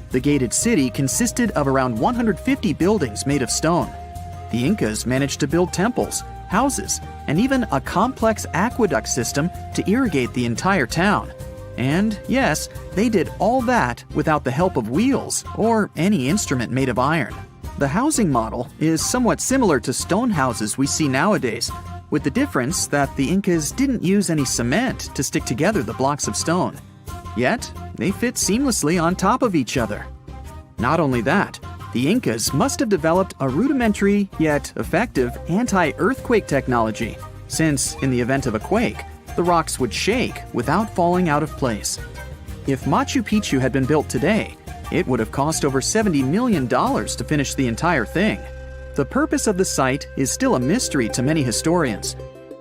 The gated city consisted of around 150 buildings made of stone. The Incas managed to build temples, houses, and even a complex aqueduct system to irrigate the entire town. And yes, they did all that without the help of wheels or any instrument made of iron. The housing model is somewhat similar to stone houses we see nowadays, with the difference that the Incas didn't use any cement to stick together the blocks of stone. Yet, they fit seamlessly on top of each other. Not only that, the Incas must have developed a rudimentary yet effective anti-earthquake technology, since in the event of a quake, the rocks would shake without falling out of place. If Machu Picchu had been built today, it would have cost over $70 million to finish the entire thing. The purpose of the site is still a mystery to many historians.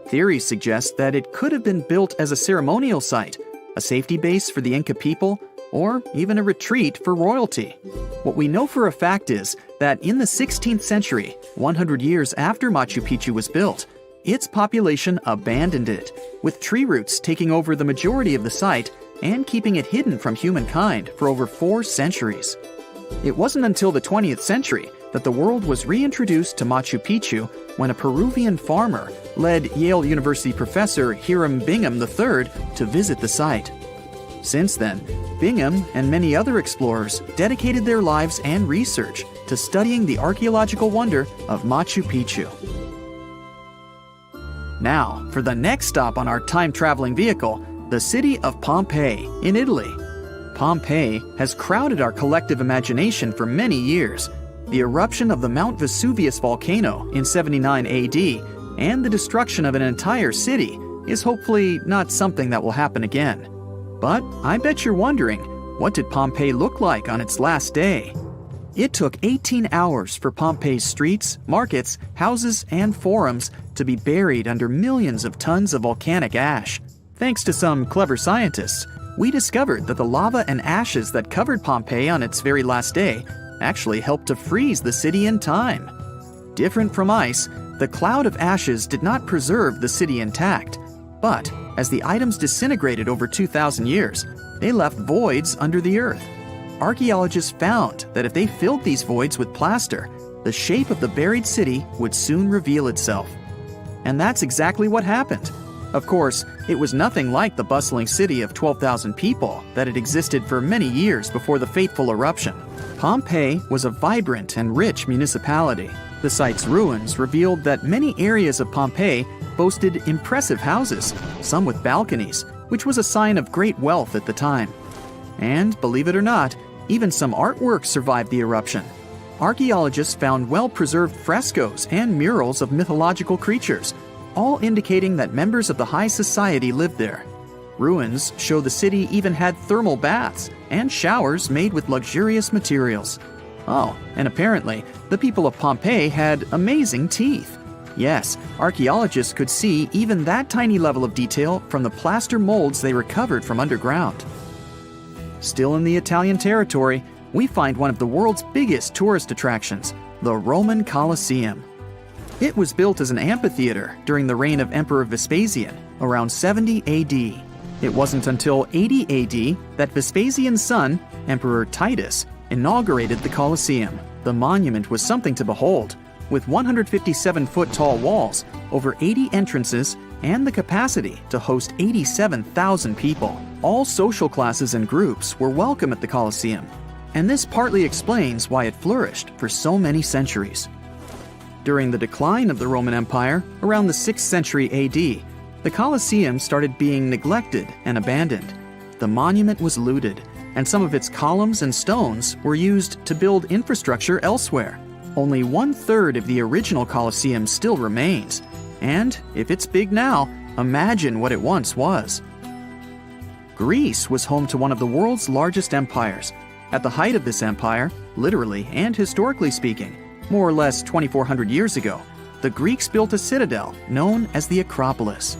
Theories suggest that it could have been built as a ceremonial site, a safety base for the Inca people, or even a retreat for royalty. What we know for a fact is that in the 16th century, 100 years after Machu Picchu was built, its population abandoned it, with tree roots taking over the majority of the site and keeping it hidden from humankind for over 4 centuries. It wasn't until the 20th century that the world was reintroduced to Machu Picchu when a Peruvian farmer led Yale University professor Hiram Bingham III to visit the site. Since then, Bingham and many other explorers dedicated their lives and research to studying the archaeological wonder of Machu Picchu. Now, for the next stop on our time-traveling vehicle, the city of Pompeii in Italy. Pompeii has crowded our collective imagination for many years. The eruption of the Mount Vesuvius volcano in 79 AD and the destruction of an entire city is hopefully not something that will happen again. But I bet you're wondering, what did Pompeii look like on its last day? It took 18 hours for Pompeii's streets, markets, houses, and forums to be buried under millions of tons of volcanic ash. Thanks to some clever scientists, we discovered that the lava and ashes that covered Pompeii on its very last day actually helped to freeze the city in time. Different from ice, the cloud of ashes did not preserve the city intact, but as the items disintegrated over 2,000 years, they left voids under the earth. Archaeologists found that if they filled these voids with plaster, the shape of the buried city would soon reveal itself. And that's exactly what happened. Of course, it was nothing like the bustling city of 12,000 people that had existed for many years before the fateful eruption. Pompeii was a vibrant and rich municipality. The site's ruins revealed that many areas of Pompeii boasted impressive houses, some with balconies, which was a sign of great wealth at the time. And, believe it or not, even some artwork survived the eruption. Archaeologists found well-preserved frescoes and murals of mythological creatures, all indicating that members of the high society lived there. Ruins show the city even had thermal baths and showers made with luxurious materials. Oh, and apparently, the people of Pompeii had amazing teeth. Yes, archaeologists could see even that tiny level of detail from the plaster molds they recovered from underground. Still in the Italian territory, we find one of the world's biggest tourist attractions, the Roman Colosseum. It was built as an amphitheater during the reign of Emperor Vespasian, around 70 AD. It wasn't until 80 AD that Vespasian's son, Emperor Titus, inaugurated the Colosseum. The monument was something to behold, with 157-foot-tall walls, over 80 entrances, and the capacity to host 87,000 people. All social classes and groups were welcome at the Colosseum, and this partly explains why it flourished for so many centuries. During the decline of the Roman Empire, around the 6th century AD, the Colosseum started being neglected and abandoned. The monument was looted, and some of its columns and stones were used to build infrastructure elsewhere. Only 1/3 of the original Colosseum still remains, and if it's big now, imagine what it once was. Greece was home to one of the world's largest empires. At the height of this empire, literally and historically speaking, more or less 2,400 years ago, the Greeks built a citadel known as the Acropolis.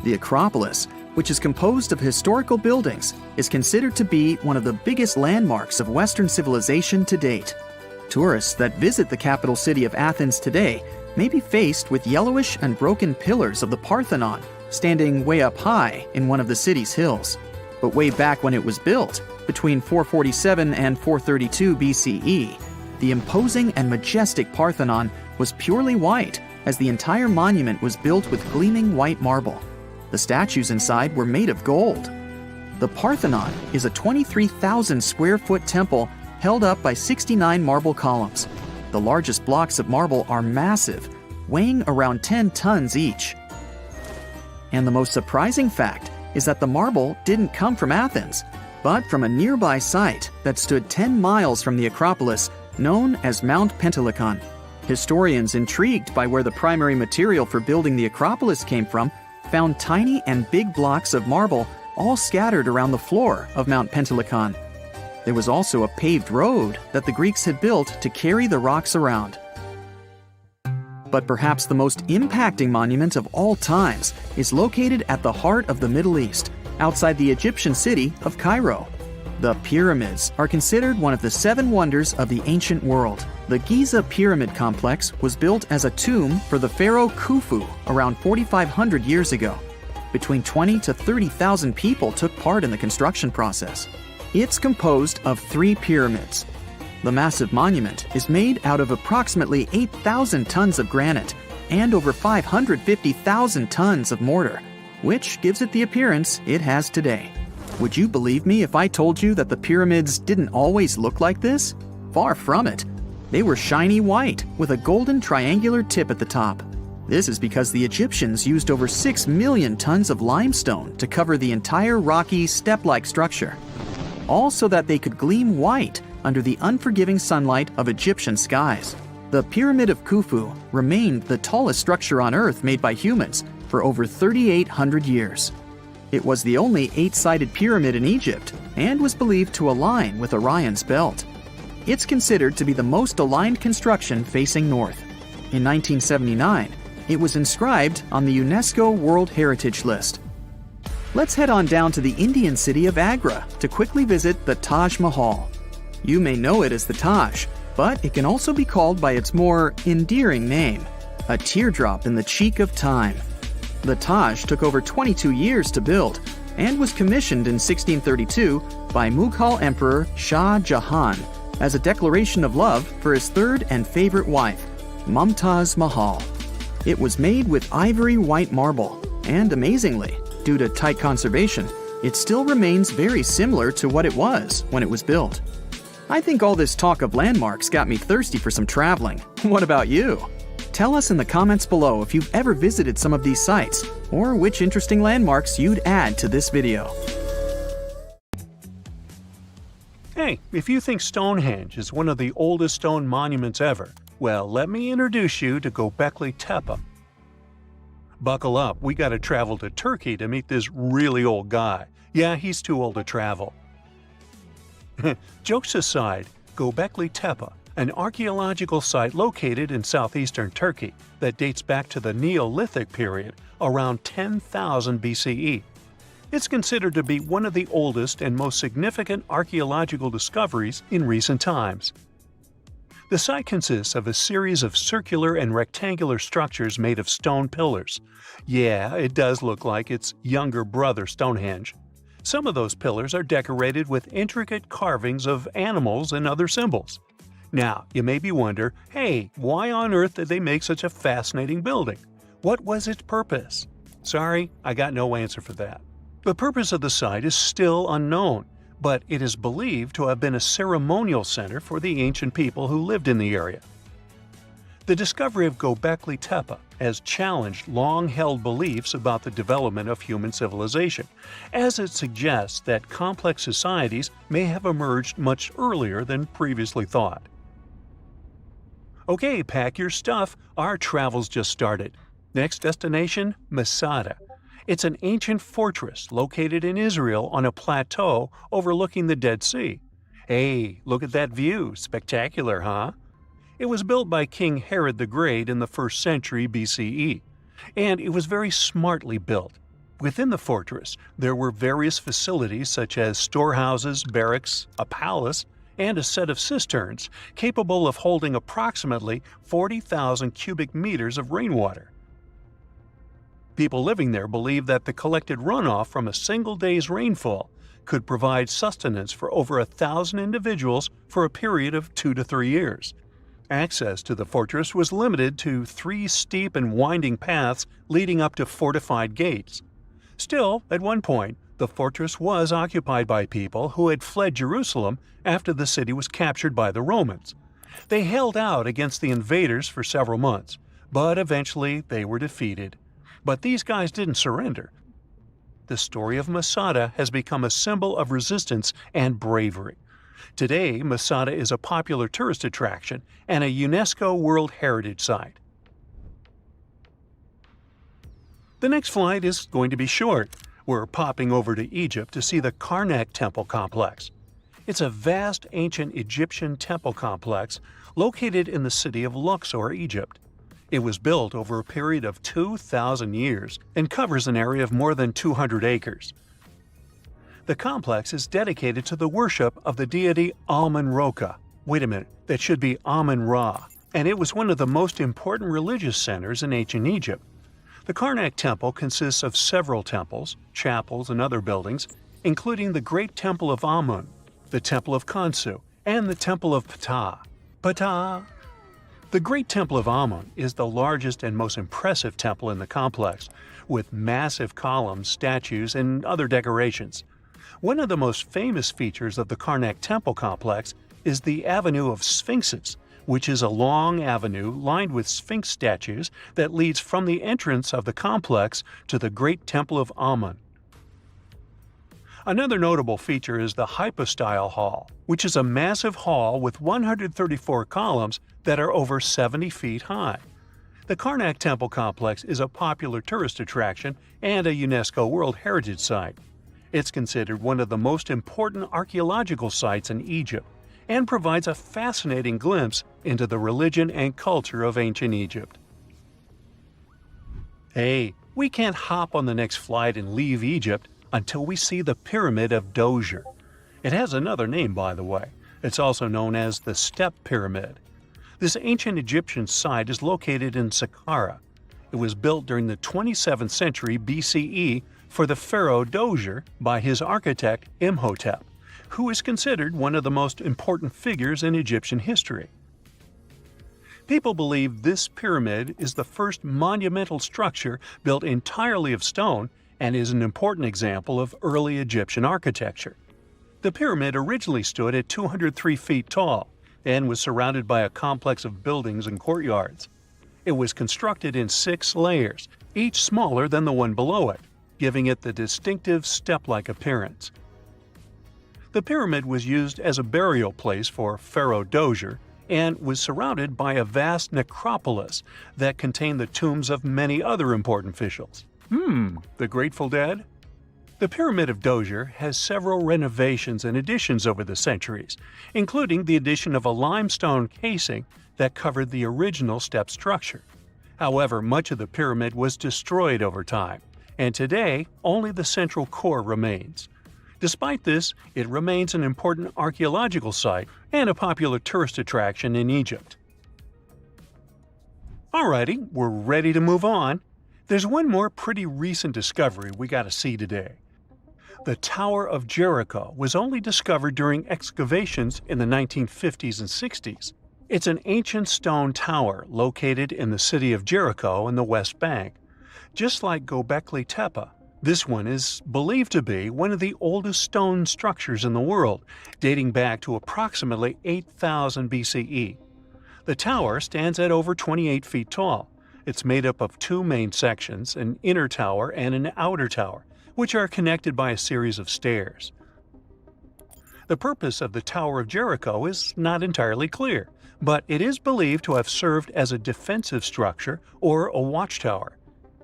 The Acropolis, which is composed of historical buildings, is considered to be one of the biggest landmarks of Western civilization to date. Tourists that visit the capital city of Athens today may be faced with yellowish and broken pillars of the Parthenon standing way up high in one of the city's hills. But way back when it was built, between 447 and 432 BCE, the imposing and majestic Parthenon was purely white, as the entire monument was built with gleaming white marble. The statues inside were made of gold. The Parthenon is a 23,000 square foot temple held up by 69 marble columns. The largest blocks of marble are massive, weighing around 10 tons each. And the most surprising fact is that the marble didn't come from Athens, but from a nearby site that stood 10 miles from the Acropolis, known as Mount Pentelicon. Historians intrigued by where the primary material for building the Acropolis came from found tiny and big blocks of marble all scattered around the floor of Mount Pentelicon. There was also a paved road that the Greeks had built to carry the rocks around. But perhaps the most impacting monument of all times is located at the heart of the Middle East, outside the Egyptian city of Cairo. The pyramids are considered one of the 7 wonders of the ancient world. The Giza Pyramid Complex was built as a tomb for the pharaoh Khufu around 4,500 years ago. Between 20 to 30,000 people took part in the construction process. It's composed of 3 pyramids. The massive monument is made out of approximately 8,000 tons of granite and over 550,000 tons of mortar, which gives it the appearance it has today. Would you believe me if I told you that the pyramids didn't always look like this? Far from it. They were shiny white with a golden triangular tip at the top. This is because the Egyptians used over 6 million tons of limestone to cover the entire rocky, step-like structure, all so that they could gleam white under the unforgiving sunlight of Egyptian skies. The Pyramid of Khufu remained the tallest structure on Earth made by humans for over 3,800 years. It was the only 8-sided pyramid in Egypt and was believed to align with Orion's belt. It's considered to be the most aligned construction facing north. In 1979, it was inscribed on the UNESCO World Heritage List. Let's head on down to the Indian city of Agra to quickly visit the Taj Mahal. You may know it as the Taj, but it can also be called by its more endearing name, a teardrop in the cheek of time. The Taj took over 22 years to build and was commissioned in 1632 by Mughal Emperor Shah Jahan as a declaration of love for his third and favorite wife, Mumtaz Mahal. It was made with ivory white marble, and amazingly, due to tight conservation, it still remains very similar to what it was when it was built. I think all this talk of landmarks got me thirsty for some traveling. What about you? Tell us in the comments below if you've ever visited some of these sites, or which interesting landmarks you'd add to this video. Hey, if you think Stonehenge is one of the oldest stone monuments ever, well, let me introduce you to Göbekli Tepe. Buckle up, we gotta travel to Turkey to meet this really old guy. Yeah, he's too old to travel. Jokes aside, Göbekli Tepe, an archaeological site located in southeastern Turkey that dates back to the Neolithic period, around 10,000 BCE. It's considered to be one of the oldest and most significant archaeological discoveries in recent times. The site consists of a series of circular and rectangular structures made of stone pillars. Yeah, it does look like its younger brother Stonehenge. Some of those pillars are decorated with intricate carvings of animals and other symbols. Now, you may be wondering, hey, why on earth did they make such a fascinating building? What was its purpose? Sorry, I got no answer for that. The purpose of the site is still unknown, but it is believed to have been a ceremonial center for the ancient people who lived in the area. The discovery of Göbekli Tepe has challenged long-held beliefs about the development of human civilization, as it suggests that complex societies may have emerged much earlier than previously thought. Okay, pack your stuff, our travels just started. Next destination, Masada. It's an ancient fortress located in Israel on a plateau overlooking the Dead Sea. Hey, look at that view, spectacular, huh? It was built by King Herod the Great in the 1st century BCE, and it was very smartly built. Within the fortress, there were various facilities such as storehouses, barracks, a palace, and a set of cisterns capable of holding approximately 40,000 cubic meters of rainwater. People living there believed that the collected runoff from a single day's rainfall could provide sustenance for over 1,000 individuals for a period of 2 to 3 years. Access to the fortress was limited to 3 steep and winding paths leading up to fortified gates. Still, at one point, the fortress was occupied by people who had fled Jerusalem after the city was captured by the Romans. They held out against the invaders for several months, but eventually they were defeated. But these guys didn't surrender. The story of Masada has become a symbol of resistance and bravery. Today, Masada is a popular tourist attraction and a UNESCO World Heritage Site. The next flight is going to be short. We're popping over to Egypt to see the Karnak Temple Complex. It's a vast ancient Egyptian temple complex located in the city of Luxor, Egypt. It was built over a period of 2,000 years and covers an area of more than 200 acres. The complex is dedicated to the worship of the deity Amun-Ra. Wait a minute, that should be Amun-Ra, and it was one of the most important religious centers in ancient Egypt. The Karnak Temple consists of several temples, chapels, and other buildings, including the Great Temple of Amun, the Temple of Khonsu, and the Temple of Ptah. Ptah! The Great Temple of Amun is the largest and most impressive temple in the complex, with massive columns, statues, and other decorations. One of the most famous features of the Karnak Temple complex is the Avenue of Sphinxes, which is a long avenue lined with Sphinx statues that leads from the entrance of the complex to the Great Temple of Amun. Another notable feature is the Hypostyle Hall, which is a massive hall with 134 columns that are over 70 feet high. The Karnak Temple Complex is a popular tourist attraction and a UNESCO World Heritage Site. It's considered one of the most important archaeological sites in Egypt and provides a fascinating glimpse into the religion and culture of ancient Egypt. Hey, we can't hop on the next flight and leave Egypt until we see the Pyramid of Djoser. It has another name, by the way. It's also known as the Step Pyramid. This ancient Egyptian site is located in Saqqara. It was built during the 27th century BCE for the pharaoh Djoser by his architect Imhotep, who is considered one of the most important figures in Egyptian history. People believe this pyramid is the first monumental structure built entirely of stone and is an important example of early Egyptian architecture. The pyramid originally stood at 203 feet tall and was surrounded by a complex of buildings and courtyards. It was constructed in 6 layers, each smaller than the one below it, giving it the distinctive step-like appearance. The pyramid was used as a burial place for Pharaoh Djoser and was surrounded by a vast necropolis that contained the tombs of many other important officials. The Grateful Dead? The Pyramid of Djoser has several renovations and additions over the centuries, including the addition of a limestone casing that covered the original step structure. However, much of the pyramid was destroyed over time, and today only the central core remains. Despite this, it remains an important archaeological site and a popular tourist attraction in Egypt. Alrighty, we're ready to move on. There's one more pretty recent discovery we gotta see today. The Tower of Jericho was only discovered during excavations in the 1950s and 60s. It's an ancient stone tower located in the city of Jericho in the West Bank. Just like Göbekli Tepe, this one is believed to be one of the oldest stone structures in the world, dating back to approximately 8000 BCE. The tower stands at over 28 feet tall. It's made up of two main sections, an inner tower and an outer tower, which are connected by a series of stairs. The purpose of the Tower of Jericho is not entirely clear, but it is believed to have served as a defensive structure or a watchtower.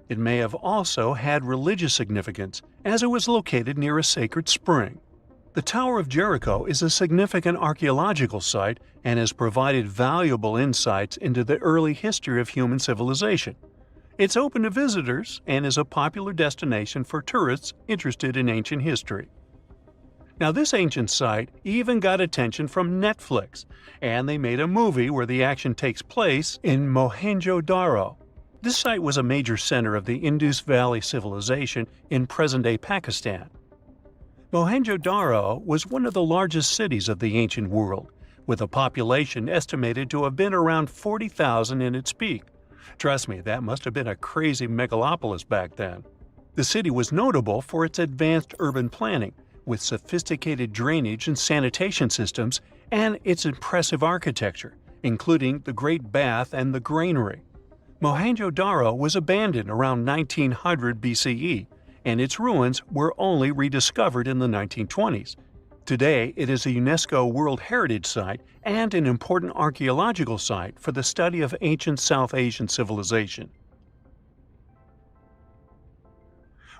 It may have also had religious significance, as it was located near a sacred spring. The Tower of Jericho is a significant archaeological site and has provided valuable insights into the early history of human civilization. It's open to visitors and is a popular destination for tourists interested in ancient history. Now, this ancient site even got attention from Netflix, and they made a movie where the action takes place in Mohenjo-Daro. This site was a major center of the Indus Valley civilization in present-day Pakistan. Mohenjo-Daro was one of the largest cities of the ancient world, with a population estimated to have been around 40,000 in its peak. Trust me, that must have been a crazy megalopolis back then. The city was notable for its advanced urban planning, with sophisticated drainage and sanitation systems, and its impressive architecture, including the Great Bath and the Granary. Mohenjo-Daro was abandoned around 1900 BCE, and its ruins were only rediscovered in the 1920s. Today, it is a UNESCO World Heritage Site and an important archaeological site for the study of ancient South Asian civilization.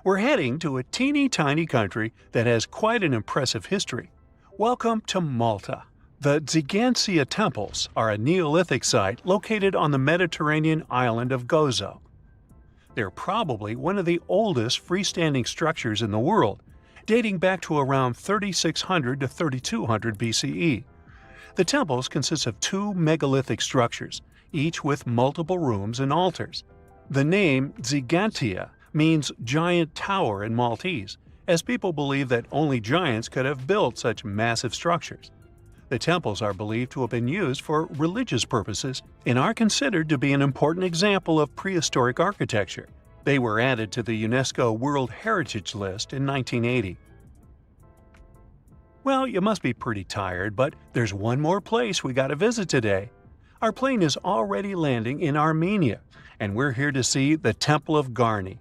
We're heading to a teeny-tiny country that has quite an impressive history. Welcome to Malta. The Xigantia Temples are a Neolithic site located on the Mediterranean island of Gozo. They're probably one of the oldest freestanding structures in the world, dating back to around 3600 to 3200 BCE. The temples consist of two megalithic structures, each with multiple rooms and altars. The name Xigantia means giant tower in Maltese, as people believe that only giants could have built such massive structures. The temples are believed to have been used for religious purposes and are considered to be an important example of prehistoric architecture. They were added to the UNESCO World Heritage List in 1980. Well, you must be pretty tired, but there's one more place we gotta visit today. Our plane is already landing in Armenia, and we're here to see the Temple of Garni.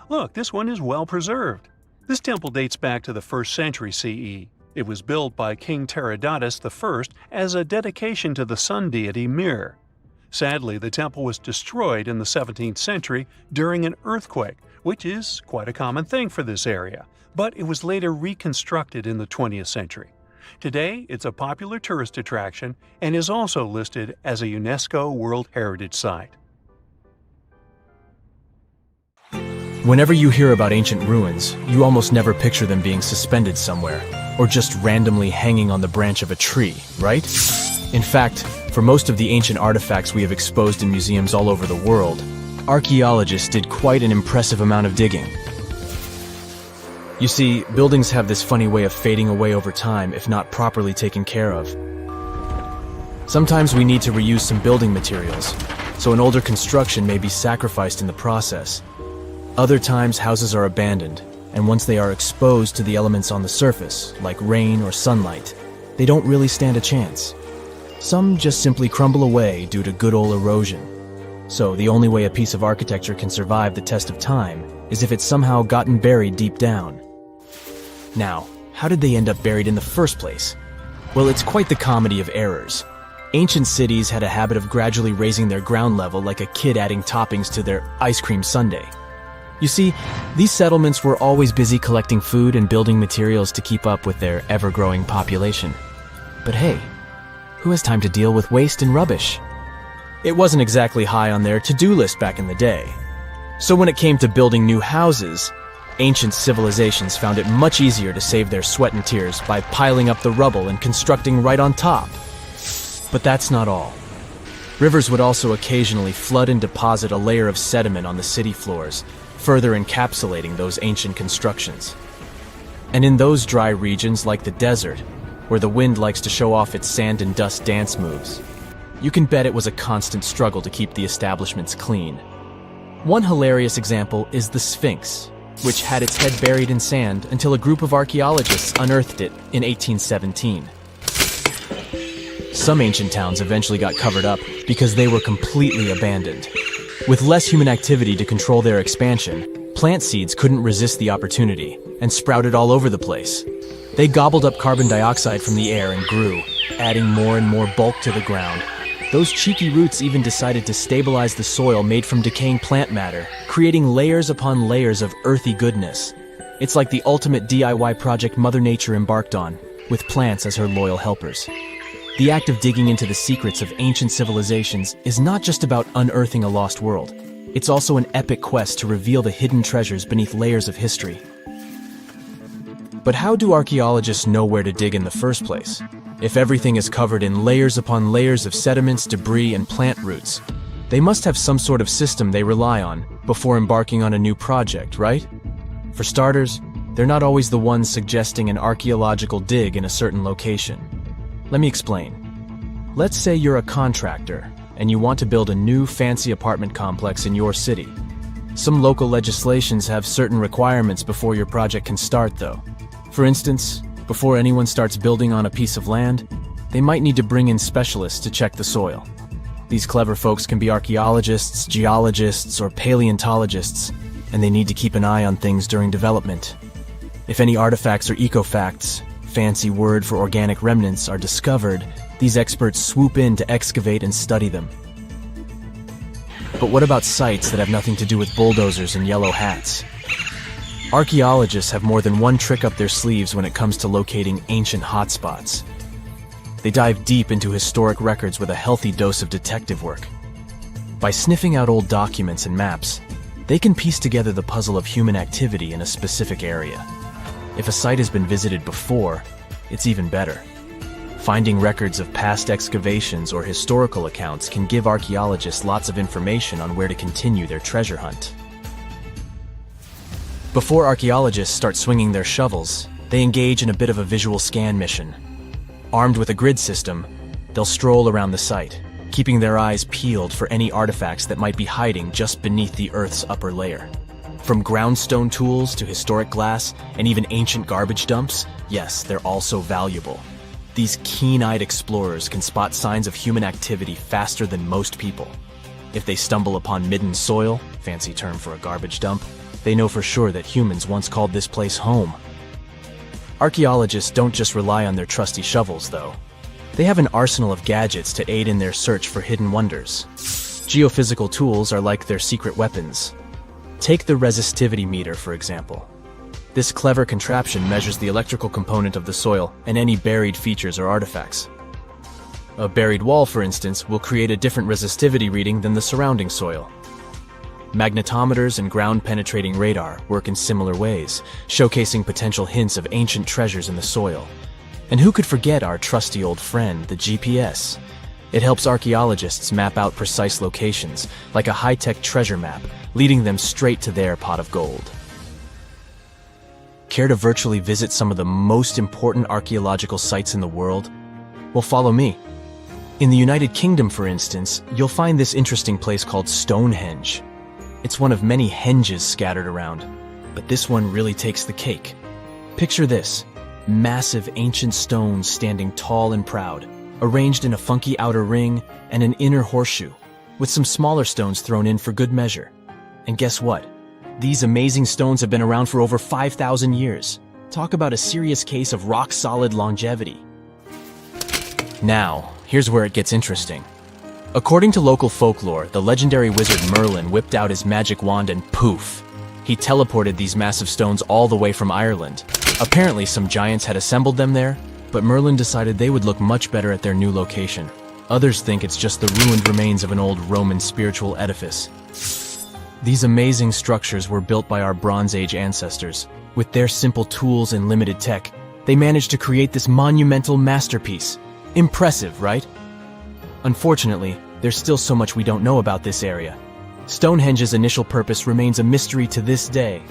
Look, this one is well preserved. This temple dates back to the 1st century CE. It was built by King Tiridates I as a dedication to the sun deity Mir. Sadly, the temple was destroyed in the 17th century during an earthquake, which is quite a common thing for this area, but it was later reconstructed in the 20th century. Today, it's a popular tourist attraction and is also listed as a UNESCO World Heritage Site. Whenever you hear about ancient ruins, you almost never picture them being suspended somewhere, or just randomly hanging on the branch of a tree, right? In fact, for most of the ancient artifacts we have exposed in museums all over the world, archaeologists did quite an impressive amount of digging. You see, buildings have this funny way of fading away over time if not properly taken care of. Sometimes we need to reuse some building materials, so an older construction may be sacrificed in the process. Other times, houses are abandoned, and once they are exposed to the elements on the surface, like rain or sunlight, they don't really stand a chance. Some just simply crumble away due to good old erosion. So the only way a piece of architecture can survive the test of time is if it's somehow gotten buried deep down. Now, how did they end up buried in the first place? Well, it's quite the comedy of errors. Ancient cities had a habit of gradually raising their ground level like a kid adding toppings to their ice cream sundae. You see, these settlements were always busy collecting food and building materials to keep up with their ever-growing population. But hey, who has time to deal with waste and rubbish? It wasn't exactly high on their to-do list back in the day. So when it came to building new houses, Ancient civilizations found it much easier to save their sweat and tears by piling up the rubble and constructing right on top. But that's not all. Rivers would also occasionally flood and deposit a layer of sediment on the city floors, further encapsulating those ancient constructions. And in those dry regions like the desert, where the wind likes to show off its sand and dust dance moves, you can bet it was a constant struggle to keep the establishments clean. One hilarious example is the Sphinx, which had its head buried in sand until a group of archaeologists unearthed it in 1817. Some ancient towns eventually got covered up because they were completely abandoned. With less human activity to control their expansion, plant seeds couldn't resist the opportunity and sprouted all over the place. They gobbled up carbon dioxide from the air and grew, adding more and more bulk to the ground. Those cheeky roots even decided to stabilize the soil made from decaying plant matter, creating layers upon layers of earthy goodness. It's like the ultimate DIY project Mother Nature embarked on, with plants as her loyal helpers. The act of digging into the secrets of ancient civilizations is not just about unearthing a lost world. It's also an epic quest to reveal the hidden treasures beneath layers of history. But how do archaeologists know where to dig in the first place? If everything is covered in layers upon layers of sediments, debris, and plant roots, they must have some sort of system they rely on before embarking on a new project, right? For starters, they're not always the ones suggesting an archaeological dig in a certain location. Let me explain. Let's say you're a contractor and you want to build a new fancy apartment complex in your city. Some local legislations have certain requirements before your project can start, though. For instance, before anyone starts building on a piece of land, they might need to bring in specialists to check the soil. These clever folks can be archaeologists, geologists, or paleontologists, and they need to keep an eye on things during development. If any artifacts or ecofacts, fancy word for organic remnants, are discovered, these experts swoop in to excavate and study them. But what about sites that have nothing to do with bulldozers and yellow hats? Archaeologists have more than one trick up their sleeves when it comes to locating ancient hotspots. They dive deep into historic records with a healthy dose of detective work. By sniffing out old documents and maps, they can piece together the puzzle of human activity in a specific area. If a site has been visited before, it's even better. Finding records of past excavations or historical accounts can give archaeologists lots of information on where to continue their treasure hunt. Before archaeologists start swinging their shovels, they engage in a bit of a visual scan mission. Armed with a grid system, they'll stroll around the site, keeping their eyes peeled for any artifacts that might be hiding just beneath the Earth's upper layer. From groundstone tools to historic glass and even ancient garbage dumps, yes, they're also valuable. These keen-eyed explorers can spot signs of human activity faster than most people. If they stumble upon midden soil, fancy term for a garbage dump, they know for sure that humans once called this place home. Archaeologists don't just rely on their trusty shovels, though. They have an arsenal of gadgets to aid in their search for hidden wonders. Geophysical tools are like their secret weapons. Take the resistivity meter, for example. This clever contraption measures the electrical component of the soil and any buried features or artifacts. A buried wall, for instance, will create a different resistivity reading than the surrounding soil. Magnetometers and ground-penetrating radar work in similar ways, showcasing potential hints of ancient treasures in the soil. And who could forget our trusty old friend, the GPS? It helps archaeologists map out precise locations, like a high-tech treasure map, leading them straight to their pot of gold. Care to virtually visit some of the most important archaeological sites in the world? Well, follow me. In the United Kingdom, for instance, you'll find this interesting place called Stonehenge. It's one of many henges scattered around, but this one really takes the cake. Picture this: massive ancient stones standing tall and proud, arranged in a funky outer ring and an inner horseshoe, with some smaller stones thrown in for good measure. And guess what? These amazing stones have been around for over 5,000 years. Talk about a serious case of rock-solid longevity. Now, here's where it gets interesting. According to local folklore, the legendary wizard Merlin whipped out his magic wand and poof! He teleported these massive stones all the way from Ireland. Apparently, some giants had assembled them there, but Merlin decided they would look much better at their new location. Others think it's just the ruined remains of an old Roman spiritual edifice. These amazing structures were built by our Bronze Age ancestors. With their simple tools and limited tech, they managed to create this monumental masterpiece. Impressive, right? Unfortunately, there's still so much we don't know about this area. Stonehenge's initial purpose remains a mystery to this day.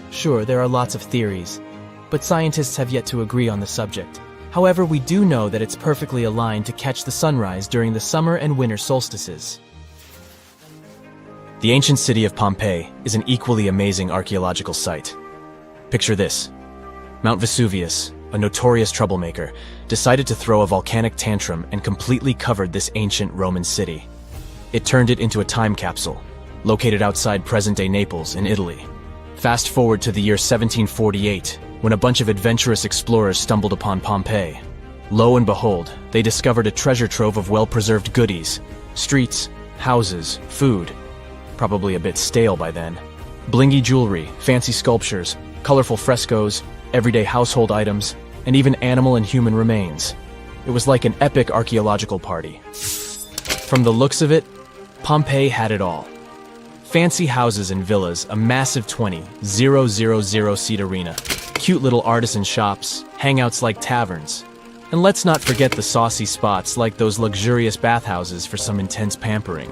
Sure, there are lots of theories, but scientists have yet to agree on the subject. However, we do know that it's perfectly aligned to catch the sunrise during the summer and winter solstices. The ancient city of Pompeii is an equally amazing archaeological site. Picture this. Mount Vesuvius, a notorious troublemaker, decided to throw a volcanic tantrum and completely covered this ancient Roman city. It turned it into a time capsule, located outside present-day Naples in Italy. Fast forward to the year 1748, when a bunch of adventurous explorers stumbled upon Pompeii. Lo and behold, they discovered a treasure trove of well-preserved goodies, streets, houses, food, probably a bit stale by then, blingy jewelry, fancy sculptures, colorful frescoes, everyday household items, and even animal and human remains. It was like an epic archaeological party. From the looks of it, Pompeii had it all. Fancy houses and villas, a massive 20,000-seat arena, cute little artisan shops, hangouts like taverns. And let's not forget the saucy spots like those luxurious bathhouses for some intense pampering.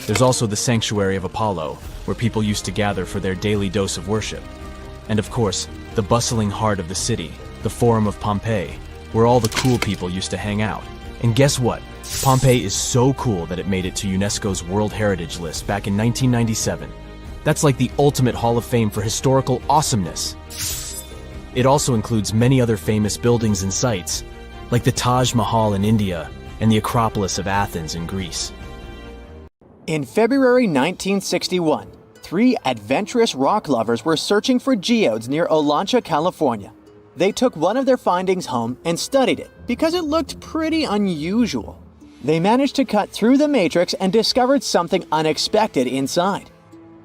There's also the Sanctuary of Apollo, where people used to gather for their daily dose of worship. And of course, the bustling heart of the city, the Forum of Pompeii, where all the cool people used to hang out. And guess what? Pompeii is so cool that it made it to UNESCO's World Heritage List back in 1997. That's like the ultimate Hall of Fame for historical awesomeness. It also includes many other famous buildings and sites, like the Taj Mahal in India and the Acropolis of Athens in Greece. In February 1961, 3 adventurous rock lovers were searching for geodes near Olancha, California. They took one of their findings home and studied it because it looked pretty unusual. They managed to cut through the matrix and discovered something unexpected inside.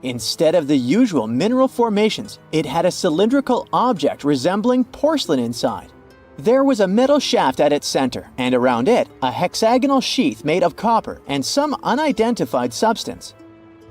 Instead of the usual mineral formations, it had a cylindrical object resembling porcelain inside. There was a metal shaft at its center, and around it, a hexagonal sheath made of copper and some unidentified substance.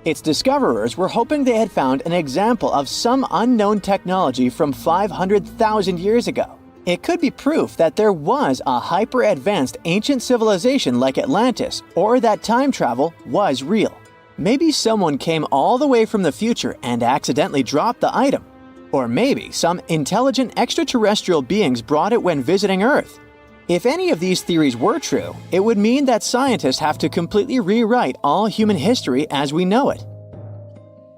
Its discoverers were hoping they had found an example of some unknown technology from 500,000 years ago. It could be proof that there was a hyper-advanced ancient civilization like Atlantis, or that time travel was real. Maybe someone came all the way from the future and accidentally dropped the item. Or maybe some intelligent extraterrestrial beings brought it when visiting Earth. If any of these theories were true, it would mean that scientists have to completely rewrite all human history as we know it.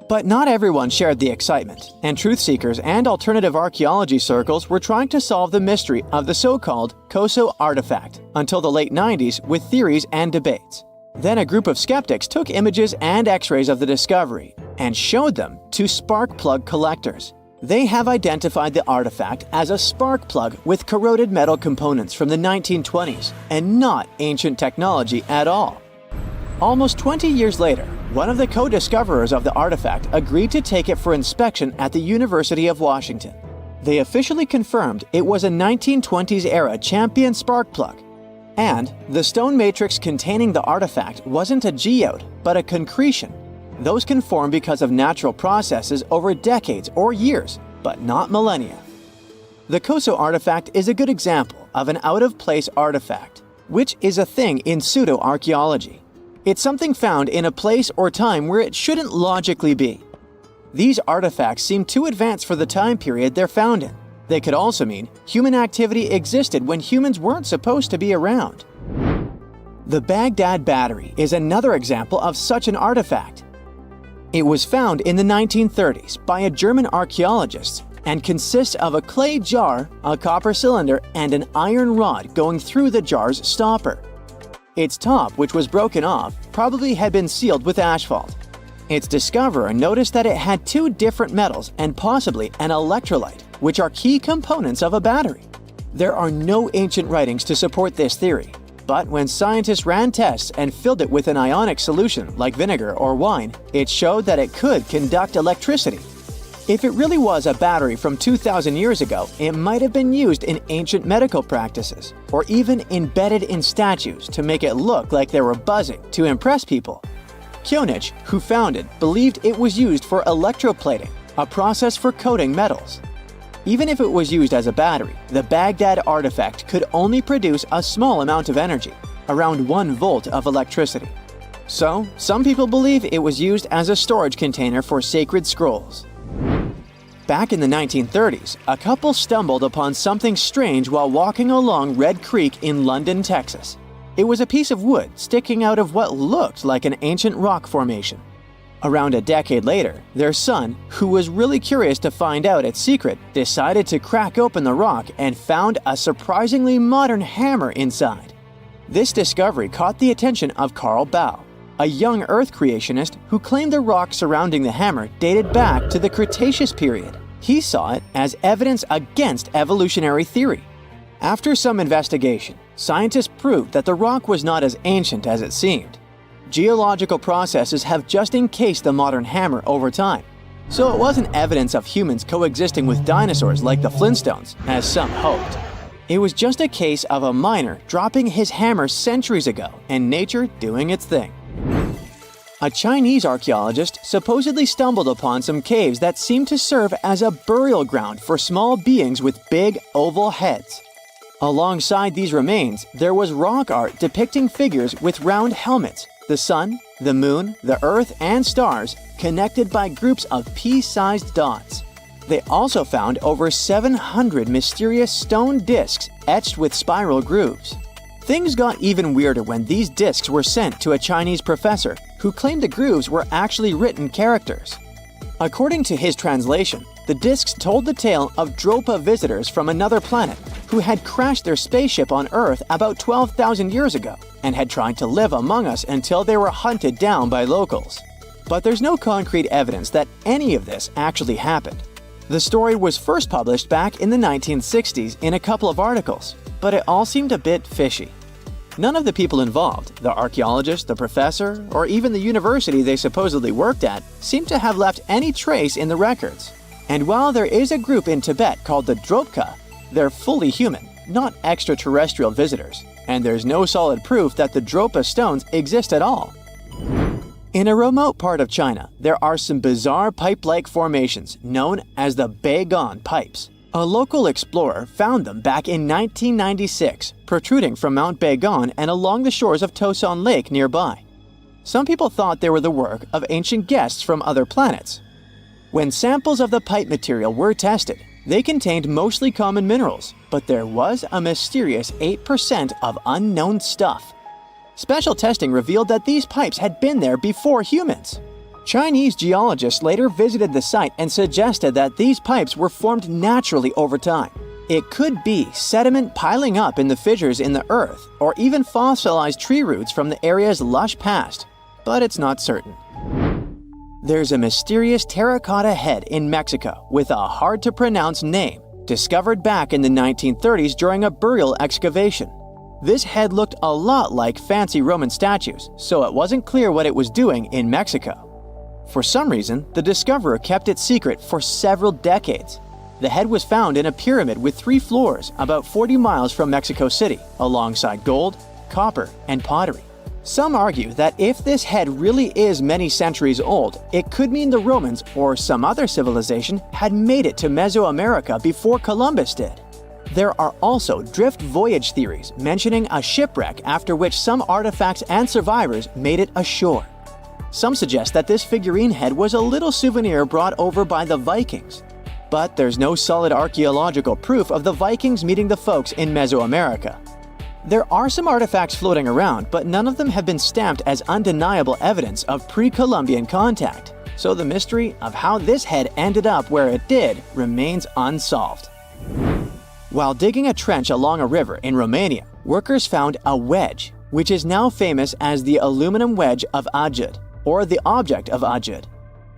But not everyone shared the excitement, and truth seekers and alternative archaeology circles were trying to solve the mystery of the so-called Koso artifact until the late 90s with theories and debates. Then a group of skeptics took images and x-rays of the discovery and showed them to spark plug collectors. They have identified the artifact as a spark plug with corroded metal components from the 1920s and not ancient technology at all. Almost 20 years later, one of the co-discoverers of the artifact agreed to take it for inspection at the University of Washington. They officially confirmed it was a 1920s-era champion spark plug. And the stone matrix containing the artifact wasn't a geode, but a concretion. Those can form because of natural processes over decades or years, but not millennia. The Koso artifact is a good example of an out-of-place artifact, which is a thing in pseudo-archaeology. It's something found in a place or time where it shouldn't logically be. These artifacts seem too advanced for the time period they're found in. They could also mean human activity existed when humans weren't supposed to be around. The Baghdad Battery is another example of such an artifact. It was found in the 1930s by a German archaeologist and consists of a clay jar, a copper cylinder, and an iron rod going through the jar's stopper. Its top, which was broken off, probably had been sealed with asphalt. Its discoverer noticed that it had 2 different metals and possibly an electrolyte, which are key components of a battery. There are no ancient writings to support this theory, but when scientists ran tests and filled it with an ionic solution like vinegar or wine, it showed that it could conduct electricity. If it really was a battery from 2,000 years ago, it might have been used in ancient medical practices, or even embedded in statues to make it look like they were buzzing to impress people. Kionich, who found it, believed it was used for electroplating, a process for coating metals. Even if it was used as a battery, the Baghdad artifact could only produce a small amount of energy, around 1 volt of electricity. So, some people believe it was used as a storage container for sacred scrolls. Back in the 1930s, a couple stumbled upon something strange while walking along Red Creek in London, Texas. It was a piece of wood sticking out of what looked like an ancient rock formation. Around a decade later, their son, who was really curious to find out its secret, decided to crack open the rock and found a surprisingly modern hammer inside. This discovery caught the attention of Carl Bau, a young Earth creationist who claimed the rock surrounding the hammer dated back to the Cretaceous period. He saw it as evidence against evolutionary theory. After some investigation, scientists proved that the rock was not as ancient as it seemed. Geological processes have just encased the modern hammer over time, so it wasn't evidence of humans coexisting with dinosaurs like the Flintstones, as some hoped. It was just a case of a miner dropping his hammer centuries ago and nature doing its thing. A Chinese archaeologist supposedly stumbled upon some caves that seemed to serve as a burial ground for small beings with big, oval heads. Alongside these remains, there was rock art depicting figures with round helmets, the sun, the moon, the earth, and stars connected by groups of pea-sized dots. They also found over 700 mysterious stone discs etched with spiral grooves. Things got even weirder when these discs were sent to a Chinese professor who claimed the grooves were actually written characters. According to his translation, the discs told the tale of Dropa visitors from another planet who had crashed their spaceship on Earth about 12,000 years ago and had tried to live among us until they were hunted down by locals. But there's no concrete evidence that any of this actually happened. The story was first published back in the 1960s in a couple of articles, but it all seemed a bit fishy. None of the people involved, the archaeologist, the professor, or even the university they supposedly worked at, seemed to have left any trace in the records. And while there is a group in Tibet called the Dropka, they're fully human, not extraterrestrial visitors, and there's no solid proof that the Dropa stones exist at all. In a remote part of China, there are some bizarre pipe-like formations known as the Beigan pipes. A local explorer found them back in 1996, protruding from Mount Beigan and along the shores of Tosan Lake nearby. Some people thought they were the work of ancient guests from other planets. When samples of the pipe material were tested, they contained mostly common minerals, but there was a mysterious 8% of unknown stuff. Special testing revealed that these pipes had been there before humans. Chinese geologists later visited the site and suggested that these pipes were formed naturally over time. It could be sediment piling up in the fissures in the earth, or even fossilized tree roots from the area's lush past, but it's not certain. There's a mysterious terracotta head in Mexico with a hard-to-pronounce name, discovered back in the 1930s during a burial excavation. This head looked a lot like fancy Roman statues, so it wasn't clear what it was doing in Mexico. For some reason, the discoverer kept it secret for several decades. The head was found in a pyramid with 3 floors about 40 miles from Mexico City, alongside gold, copper, and pottery. Some argue that if this head really is many centuries old, it could mean the Romans or some other civilization had made it to Mesoamerica before Columbus did. There are also drift voyage theories mentioning a shipwreck after which some artifacts and survivors made it ashore. Some suggest that this figurine head was a little souvenir brought over by the Vikings. But there's no solid archaeological proof of the Vikings meeting the folks in Mesoamerica. There are some artifacts floating around, but none of them have been stamped as undeniable evidence of pre-Columbian contact. So the mystery of how this head ended up where it did remains unsolved. While digging a trench along a river in Romania, workers found a wedge, which is now famous as the aluminum wedge of Ajud, or the object of Ajud.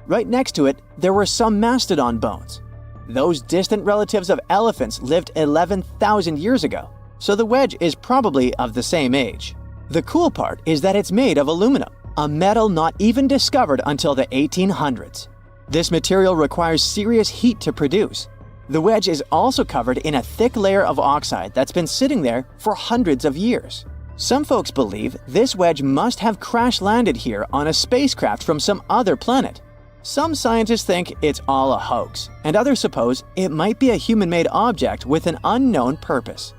Right next to it, there were some mastodon bones. Those distant relatives of elephants lived 11,000 years ago, so the wedge is probably of the same age. The cool part is that it's made of aluminum, a metal not even discovered until the 1800s. This material requires serious heat to produce. The wedge is also covered in a thick layer of oxide that's been sitting there for hundreds of years. Some folks believe this wedge must have crash-landed here on a spacecraft from some other planet. Some scientists think it's all a hoax, and others suppose it might be a human-made object with an unknown purpose.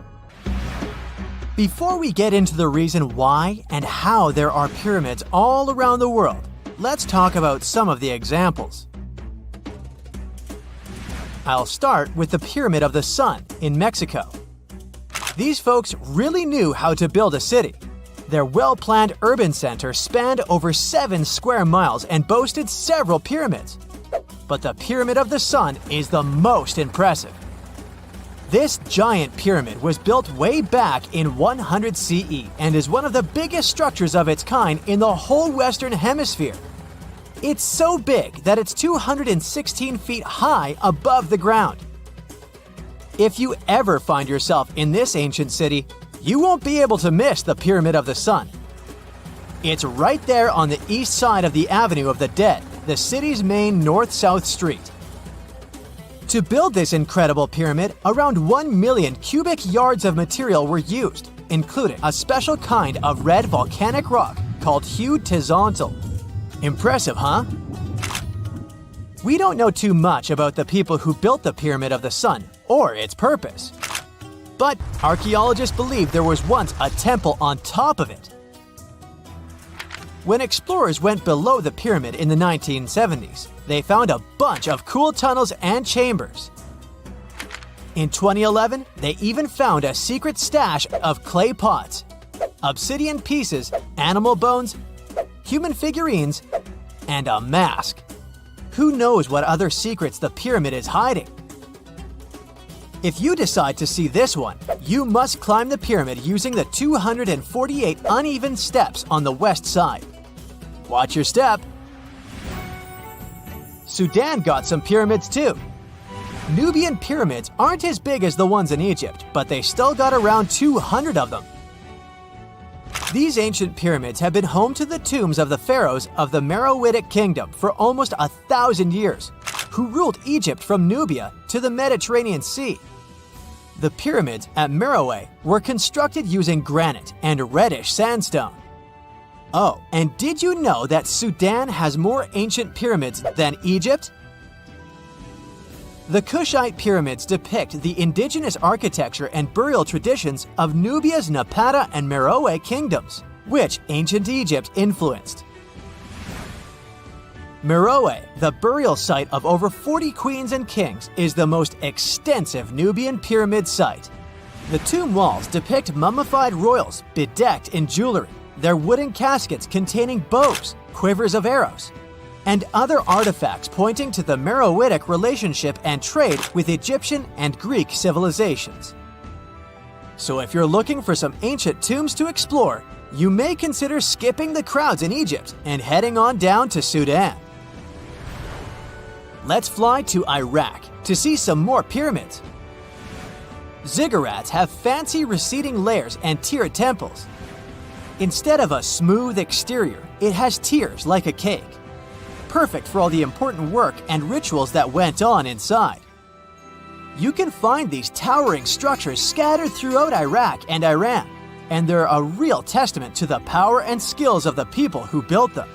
Before we get into the reason why and how there are pyramids all around the world, let's talk about some of the examples. I'll start with the Pyramid of the Sun in Mexico. These folks really knew how to build a city. Their well-planned urban center spanned over 7 square miles and boasted several pyramids. But the Pyramid of the Sun is the most impressive. This giant pyramid was built way back in 100 CE and is one of the biggest structures of its kind in the whole Western Hemisphere. It's so big that it's 216 feet high above the ground. If you ever find yourself in this ancient city, you won't be able to miss the Pyramid of the Sun. It's right there on the east side of the Avenue of the Dead, the city's main north-south street. To build this incredible pyramid, around 1 million cubic yards of material were used, including a special kind of red volcanic rock called hued tizontal. Impressive, huh? We don't know too much about the people who built the Pyramid of the Sun or its purpose. But archaeologists believe there was once a temple on top of it. When explorers went below the pyramid in the 1970s, they found a bunch of cool tunnels and chambers. In 2011, they even found a secret stash of clay pots, obsidian pieces, animal bones, human figurines, and a mask. Who knows what other secrets the pyramid is hiding? If you decide to see this one, you must climb the pyramid using the 248 uneven steps on the west side. Watch your step. Sudan got some pyramids too. Nubian pyramids aren't as big as the ones in Egypt, but they still got around 200 of them. These ancient pyramids have been home to the tombs of the pharaohs of the Meroitic Kingdom for almost 1,000 years, who ruled Egypt from Nubia to the Mediterranean Sea. The pyramids at Meroe were constructed using granite and reddish sandstone. Oh, and did you know that Sudan has more ancient pyramids than Egypt? The Kushite pyramids depict the indigenous architecture and burial traditions of Nubia's Napata and Meroe kingdoms, which ancient Egypt influenced. Meroe, the burial site of over 40 queens and kings, is the most extensive Nubian pyramid site. The tomb walls depict mummified royals bedecked in jewelry, their wooden caskets containing bows, quivers of arrows, and other artifacts pointing to the Meroitic relationship and trade with Egyptian and Greek civilizations. So if you're looking for some ancient tombs to explore, you may consider skipping the crowds in Egypt and heading on down to Sudan. Let's fly to Iraq to see some more pyramids. Ziggurats have fancy receding layers and tiered temples. Instead of a smooth exterior, it has tiers like a cake. Perfect for all the important work and rituals that went on inside. You can find these towering structures scattered throughout Iraq and Iran, and they're a real testament to the power and skills of the people who built them.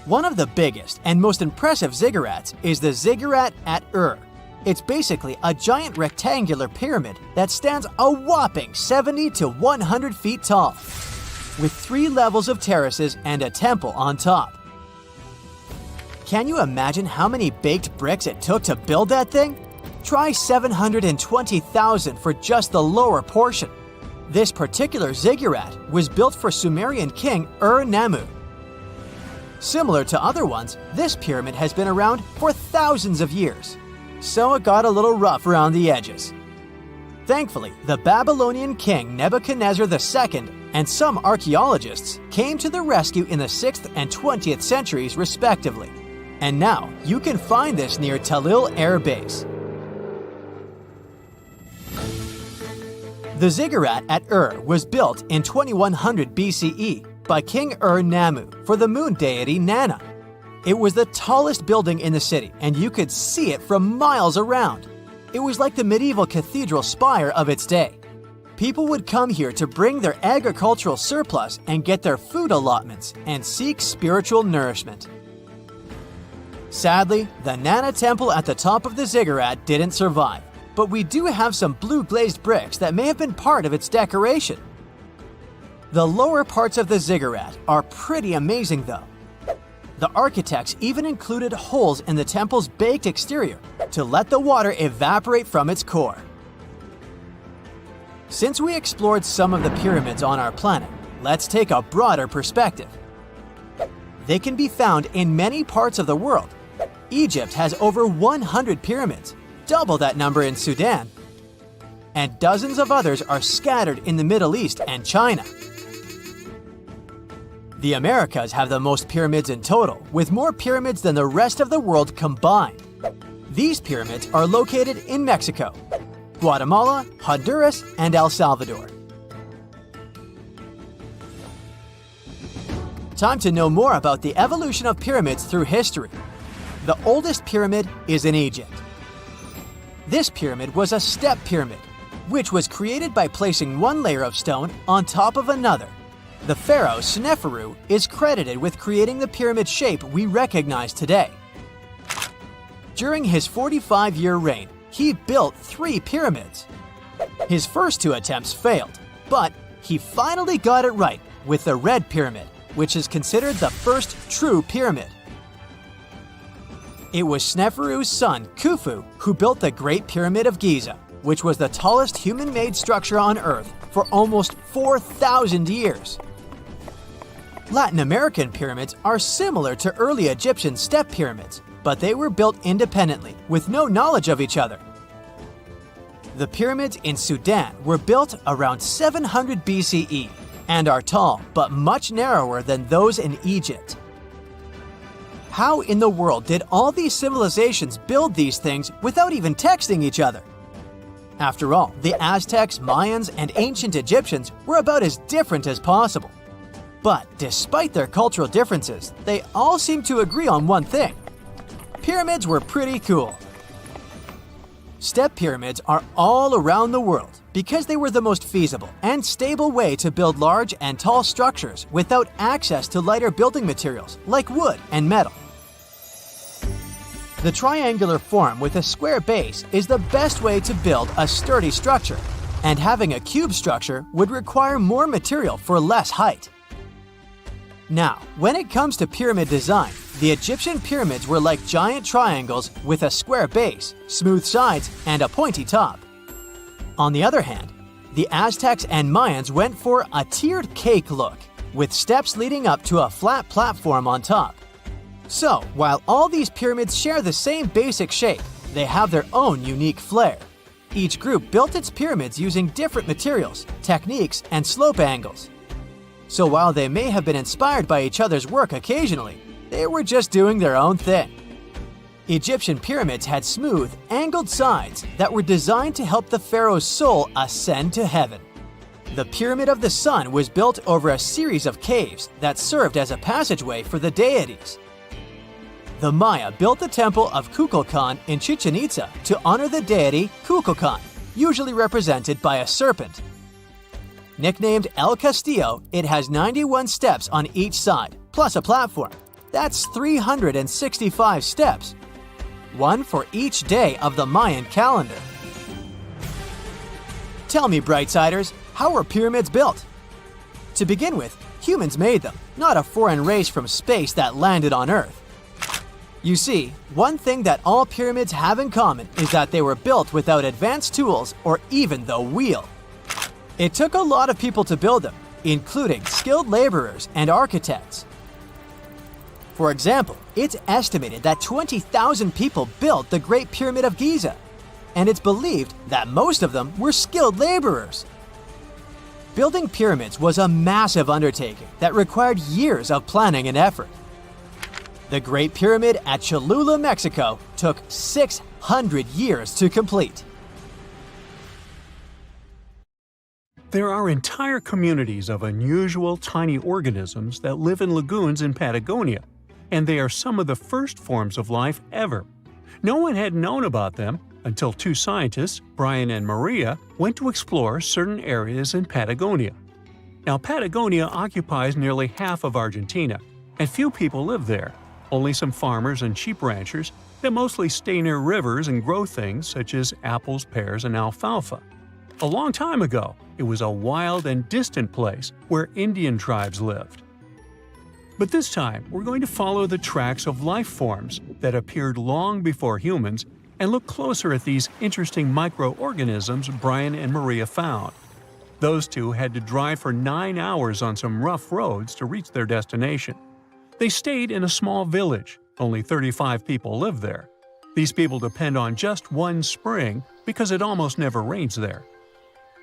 One of the biggest and most impressive ziggurats is the ziggurat at Ur. It's basically a giant rectangular pyramid that stands a whopping 70 to 100 feet tall, with 3 levels of terraces and a temple on top. Can you imagine how many baked bricks it took to build that thing? Try 720,000 for just the lower portion. This particular ziggurat was built for Sumerian king Ur-Nammu. Similar to other ones, this pyramid has been around for thousands of years, so it got a little rough around the edges. Thankfully, the Babylonian king Nebuchadnezzar II and some archaeologists came to the rescue in the 6th and 20th centuries respectively, and now you can find this near Talil Air Base. The ziggurat at Ur was built in 2100 BCE by King Ur-Nammu for the moon deity Nana. It was the tallest building in the city, and you could see it from miles around. It was like the medieval cathedral spire of its day. People would come here to bring their agricultural surplus and get their food allotments and seek spiritual nourishment. Sadly, the Nana Temple at the top of the ziggurat didn't survive, but we do have some blue glazed bricks that may have been part of its decoration. The lower parts of the ziggurat are pretty amazing though. The architects even included holes in the temple's baked exterior to let the water evaporate from its core. Since we explored some of the pyramids on our planet, let's take a broader perspective. They can be found in many parts of the world. Egypt has over 100 pyramids, double that number in Sudan, and dozens of others are scattered in the Middle East and China. The Americas have the most pyramids in total, with more pyramids than the rest of the world combined. These pyramids are located in Mexico, Guatemala, Honduras, and El Salvador. Time to know more about the evolution of pyramids through history. The oldest pyramid is in Egypt. This pyramid was a step pyramid, which was created by placing one layer of stone on top of another. The pharaoh Sneferu is credited with creating the pyramid shape we recognize today. During his 45-year reign, he built 3 pyramids. His first 2 attempts failed, but he finally got it right with the Red Pyramid, which is considered the first true pyramid. It was Sneferu's son, Khufu, who built the Great Pyramid of Giza, which was the tallest human-made structure on Earth for almost 4,000 years. Latin American pyramids are similar to early Egyptian step pyramids, but they were built independently, with no knowledge of each other. The pyramids in Sudan were built around 700 BCE and are tall but much narrower than those in Egypt. How in the world did all these civilizations build these things without even texting each other? After all, the Aztecs, Mayans, and ancient Egyptians were about as different as possible. But despite their cultural differences, they all seem to agree on one thing. Pyramids were pretty cool. Step pyramids are all around the world because they were the most feasible and stable way to build large and tall structures without access to lighter building materials like wood and metal. The triangular form with a square base is the best way to build a sturdy structure, and having a cube structure would require more material for less height. Now, when it comes to pyramid design, the Egyptian pyramids were like giant triangles with a square base, smooth sides, and a pointy top. On the other hand, the Aztecs and Mayans went for a tiered cake look, with steps leading up to a flat platform on top. So, while all these pyramids share the same basic shape, they have their own unique flair. Each group built its pyramids using different materials, techniques, and slope angles. So while they may have been inspired by each other's work occasionally, they were just doing their own thing. Egyptian pyramids had smooth, angled sides that were designed to help the pharaoh's soul ascend to heaven. The Pyramid of the Sun was built over a series of caves that served as a passageway for the deities. The Maya built the temple of Kukulkan in Chichen Itza to honor the deity Kukulkan, usually represented by a serpent. Nicknamed El Castillo, it has 91 steps on each side, plus a platform. That's 365 steps, one for each day of the Mayan calendar. Tell me, Brightsiders, how were pyramids built? To begin with, humans made them, not a foreign race from space that landed on Earth. You see, one thing that all pyramids have in common is that they were built without advanced tools or even the wheel. It took a lot of people to build them, including skilled laborers and architects. For example, it's estimated that 20,000 people built the Great Pyramid of Giza, and it's believed that most of them were skilled laborers. Building pyramids was a massive undertaking that required years of planning and effort. The Great Pyramid at Cholula, Mexico, took 600 years to complete. There are entire communities of unusual tiny organisms that live in lagoons in Patagonia, and they are some of the first forms of life ever. No one had known about them until two scientists, Brian and Maria, went to explore certain areas in Patagonia. Now, Patagonia occupies nearly half of Argentina, and few people live there, only some farmers and sheep ranchers that mostly stay near rivers and grow things such as apples, pears, and alfalfa. A long time ago, it was a wild and distant place where Indian tribes lived. But this time, we're going to follow the tracks of life forms that appeared long before humans and look closer at these interesting microorganisms Brian and Maria found. Those two had to drive for 9 hours on some rough roads to reach their destination. They stayed in a small village. Only 35 people live there. These people depend on just one spring because it almost never rains there.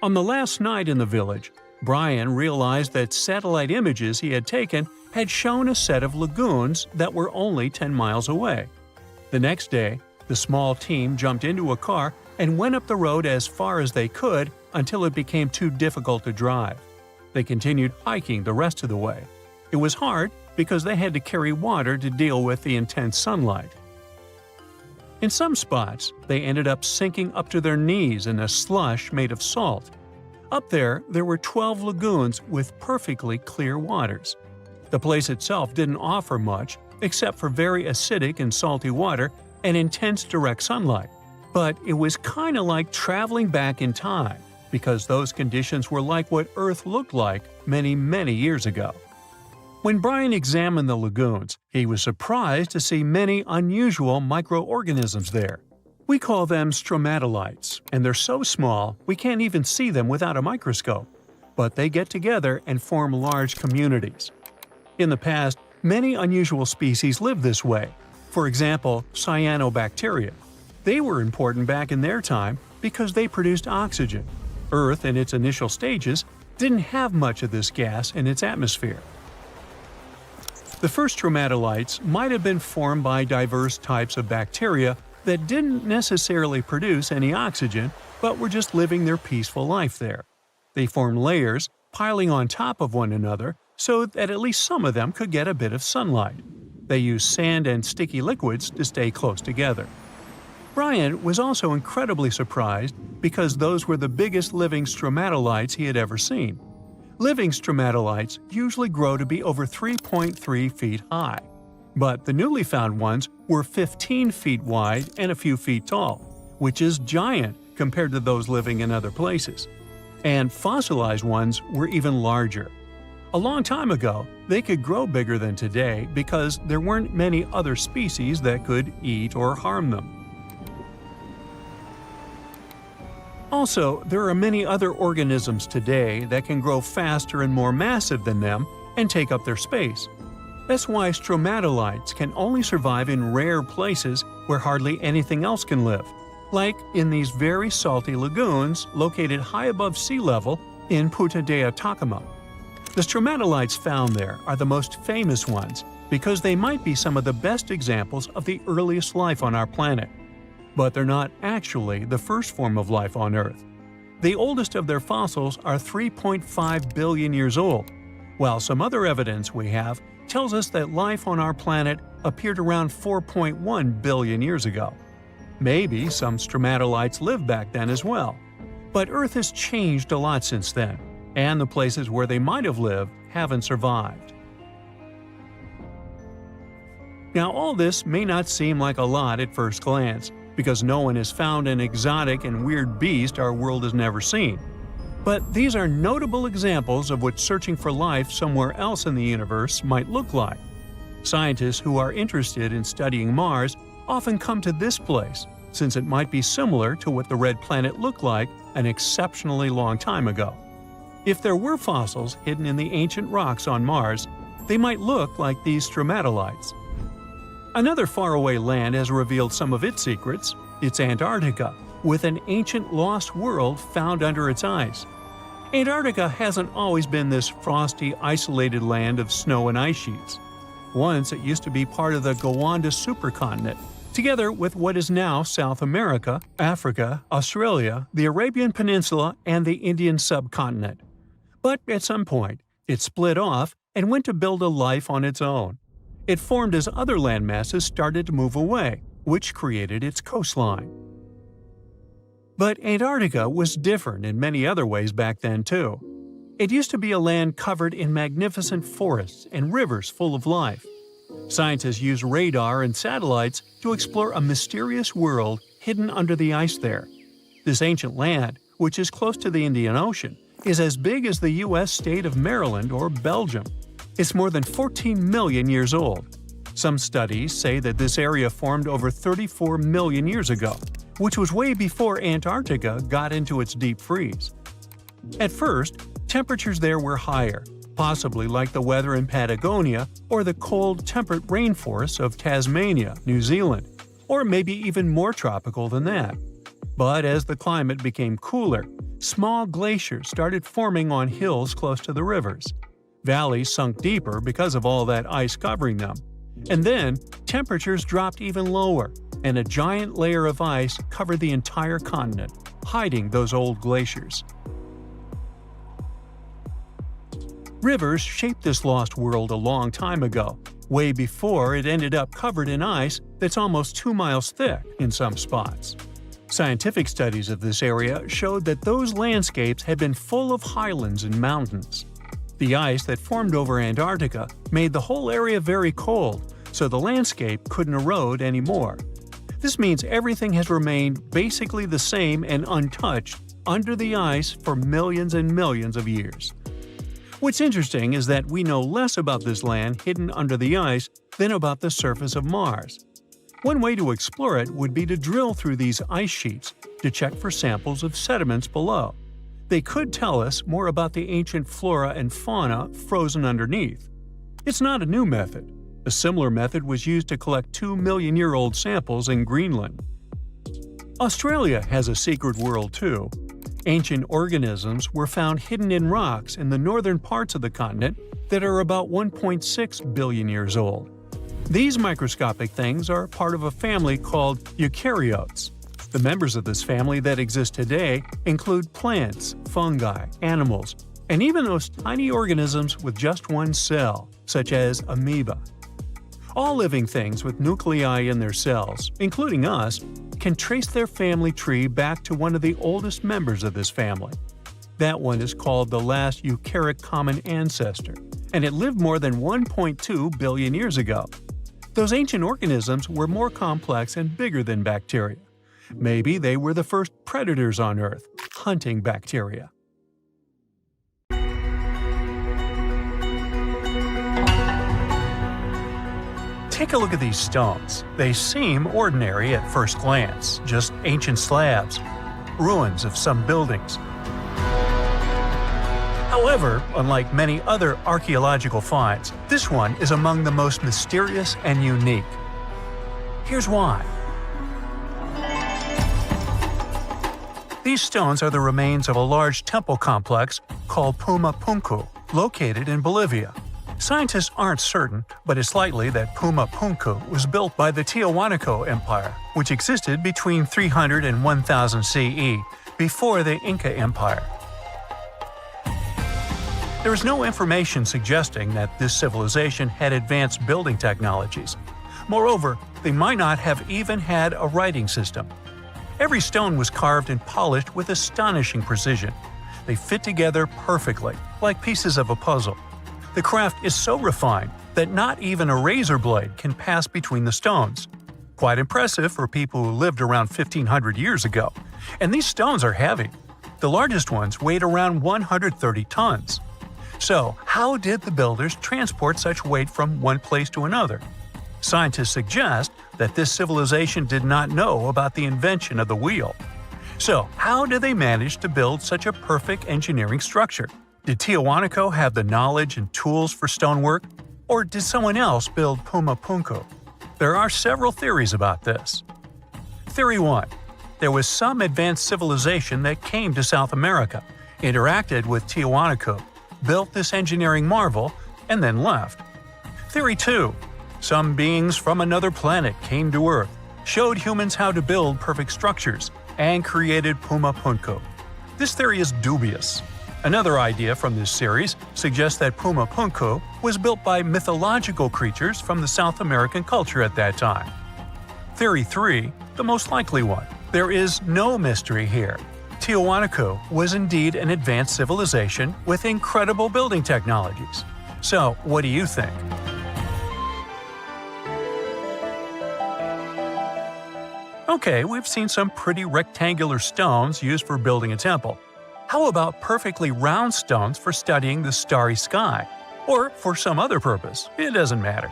On the last night in the village, Brian realized that satellite images he had taken had shown a set of lagoons that were only 10 miles away. The next day, the small team jumped into a car and went up the road as far as they could until it became too difficult to drive. They continued hiking the rest of the way. It was hard because they had to carry water to deal with the intense sunlight. In some spots, they ended up sinking up to their knees in a slush made of salt. Up there were 12 lagoons with perfectly clear waters. The place itself didn't offer much except for very acidic and salty water and intense direct sunlight. But it was kind of like traveling back in time, because those conditions were like what Earth looked like many, many years ago. When Brian examined the lagoons, he was surprised to see many unusual microorganisms there. We call them stromatolites, and they're so small we can't even see them without a microscope. But they get together and form large communities. In the past, many unusual species lived this way. For example, cyanobacteria. They were important back in their time because they produced oxygen. Earth, in its initial stages, didn't have much of this gas in its atmosphere. The first stromatolites might have been formed by diverse types of bacteria that didn't necessarily produce any oxygen, but were just living their peaceful life there. They formed layers, piling on top of one another, so that at least some of them could get a bit of sunlight. They used sand and sticky liquids to stay close together. Brian was also incredibly surprised because those were the biggest living stromatolites he had ever seen. Living stromatolites usually grow to be over 3.3 feet high, but the newly found ones were 15 feet wide and a few feet tall, which is giant compared to those living in other places. And fossilized ones were even larger. A long time ago, they could grow bigger than today because there weren't many other species that could eat or harm them. Also, there are many other organisms today that can grow faster and more massive than them and take up their space. That's why stromatolites can only survive in rare places where hardly anything else can live, like in these very salty lagoons located high above sea level in Punta de Atacama. The stromatolites found there are the most famous ones because they might be some of the best examples of the earliest life on our planet. But they're not actually the first form of life on Earth. The oldest of their fossils are 3.5 billion years old, while some other evidence we have tells us that life on our planet appeared around 4.1 billion years ago. Maybe some stromatolites lived back then as well. But Earth has changed a lot since then, and the places where they might have lived haven't survived. Now, all this may not seem like a lot at first glance, because no one has found an exotic and weird beast our world has never seen. But these are notable examples of what searching for life somewhere else in the universe might look like. Scientists who are interested in studying Mars often come to this place, since it might be similar to what the red planet looked like an exceptionally long time ago. If there were fossils hidden in the ancient rocks on Mars, they might look like these stromatolites. Another faraway land has revealed some of its secrets. It's Antarctica, with an ancient lost world found under its ice. Antarctica hasn't always been this frosty, isolated land of snow and ice sheets. Once it used to be part of the Gondwana supercontinent, together with what is now South America, Africa, Australia, the Arabian Peninsula, and the Indian subcontinent. But at some point, it split off and went to build a life on its own. It formed as other landmasses started to move away, which created its coastline. But Antarctica was different in many other ways back then too. It used to be a land covered in magnificent forests and rivers full of life. Scientists used radar and satellites to explore a mysterious world hidden under the ice there. This ancient land, which is close to the Indian Ocean, is as big as the U.S. state of Maryland or Belgium. It's more than 14 million years old. Some studies say that this area formed over 34 million years ago, which was way before Antarctica got into its deep freeze. At first, temperatures there were higher, possibly like the weather in Patagonia or the cold, temperate rainforests of Tasmania, New Zealand, or maybe even more tropical than that. But as the climate became cooler, small glaciers started forming on hills close to the rivers. Valleys sunk deeper because of all that ice covering them. And then, temperatures dropped even lower, and a giant layer of ice covered the entire continent, hiding those old glaciers. Rivers shaped this lost world a long time ago, way before it ended up covered in ice that's almost 2 miles thick in some spots. Scientific studies of this area showed that those landscapes had been full of highlands and mountains. The ice that formed over Antarctica made the whole area very cold, so the landscape couldn't erode anymore. This means everything has remained basically the same and untouched under the ice for millions and millions of years. What's interesting is that we know less about this land hidden under the ice than about the surface of Mars. One way to explore it would be to drill through these ice sheets to check for samples of sediments below. They could tell us more about the ancient flora and fauna frozen underneath. It's not a new method. A similar method was used to collect 2-million-year-old samples in Greenland. Australia has a secret world too. Ancient organisms were found hidden in rocks in the northern parts of the continent that are about 1.6 billion years old. These microscopic things are part of a family called eukaryotes. The members of this family that exist today include plants, fungi, animals, and even those tiny organisms with just one cell, such as amoeba. All living things with nuclei in their cells, including us, can trace their family tree back to one of the oldest members of this family. That one is called the last eukaryotic common ancestor, and it lived more than 1.2 billion years ago. Those ancient organisms were more complex and bigger than bacteria. Maybe they were the first predators on Earth, hunting bacteria. Take a look at these stones. They seem ordinary at first glance, just ancient slabs, ruins of some buildings. However, unlike many other archaeological finds, this one is among the most mysterious and unique. Here's why. These stones are the remains of a large temple complex called Puma Punku, located in Bolivia. Scientists aren't certain, but it's likely that Puma Punku was built by the Tiahuanaco Empire, which existed between 300 and 1000 CE, before the Inca Empire. There is no information suggesting that this civilization had advanced building technologies. Moreover, they might not have even had a writing system. Every stone was carved and polished with astonishing precision. They fit together perfectly, like pieces of a puzzle. The craft is so refined that not even a razor blade can pass between the stones. Quite impressive for people who lived around 1500 years ago. And these stones are heavy. The largest ones weighed around 130 tons. So, how did the builders transport such weight from one place to another? Scientists suggest that this civilization did not know about the invention of the wheel. So, how did they manage to build such a perfect engineering structure? Did Tiahuanaco have the knowledge and tools for stonework? Or did someone else build Puma Punku? There are several theories about this. Theory 1. There was some advanced civilization that came to South America, interacted with Tiahuanaco, built this engineering marvel, and then left. Theory 2. Some beings from another planet came to Earth, showed humans how to build perfect structures, and created Puma Punku. This theory is dubious. Another idea from this series suggests that Puma Punku was built by mythological creatures from the South American culture at that time. Theory 3, the most likely one, There is no mystery here. Tiwanaku was indeed an advanced civilization with incredible building technologies. So, what do you think? Okay, we've seen some pretty rectangular stones used for building a temple. How about perfectly round stones for studying the starry sky? Or for some other purpose, it doesn't matter.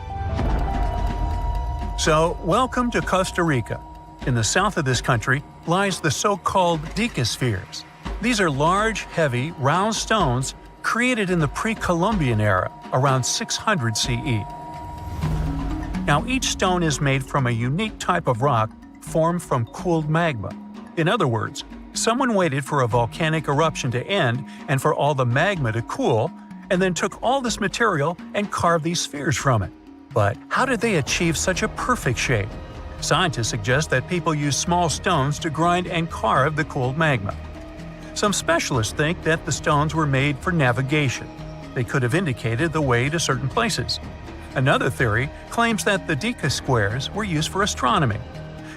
So, welcome to Costa Rica. In the south of this country lies the so-called decaspheres. These are large, heavy, round stones created in the pre-Columbian era, around 600 CE. Now, each stone is made from a unique type of rock formed from cooled magma. In other words, someone waited for a volcanic eruption to end and for all the magma to cool, and then took all this material and carved these spheres from it. But how did they achieve such a perfect shape? Scientists suggest that people use small stones to grind and carve the cooled magma. Some specialists think that the stones were made for navigation. They could have indicated the way to certain places. Another theory claims that the deca squares were used for astronomy.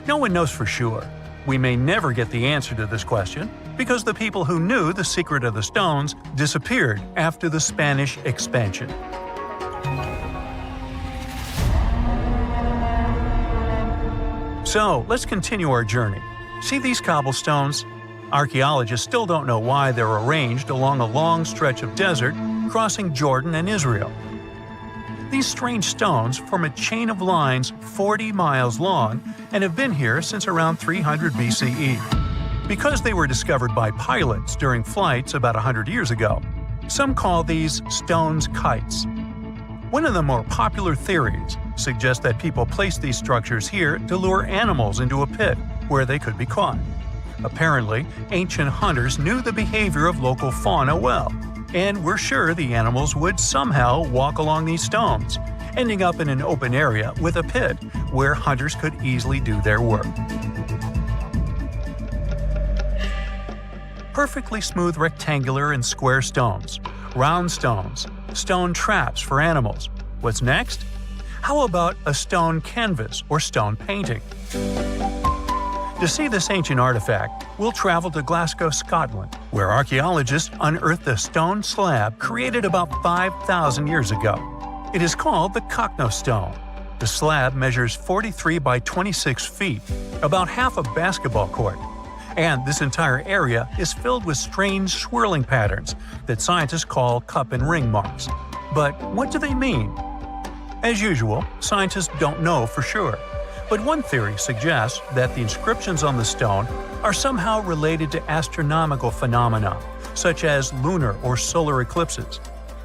No one knows for sure. We may never get the answer to this question because the people who knew the secret of the stones disappeared after the Spanish expansion. So, let's continue our journey. See these cobblestones? Archaeologists still don't know why they're arranged along a long stretch of desert crossing Jordan and Israel. These strange stones form a chain of lines 40 miles long and have been here since around 300 BCE. Because they were discovered by pilots during flights about 100 years ago, some call these stones kites. One of the more popular theories suggests that people placed these structures here to lure animals into a pit where they could be caught. Apparently, ancient hunters knew the behavior of local fauna well, and were sure the animals would somehow walk along these stones, ending up in an open area with a pit where hunters could easily do their work. Perfectly smooth rectangular and square stones, round stones, stone traps for animals. What's next? How about a stone canvas or stone painting? To see this ancient artifact, we'll travel to Glasgow, Scotland, where archaeologists unearthed a stone slab created about 5,000 years ago. It is called the Cockno Stone. The slab measures 43 by 26 feet, about half a basketball court. And this entire area is filled with strange swirling patterns that scientists call cup and ring marks. But what do they mean? As usual, scientists don't know for sure. But one theory suggests that the inscriptions on the stone are somehow related to astronomical phenomena, such as lunar or solar eclipses.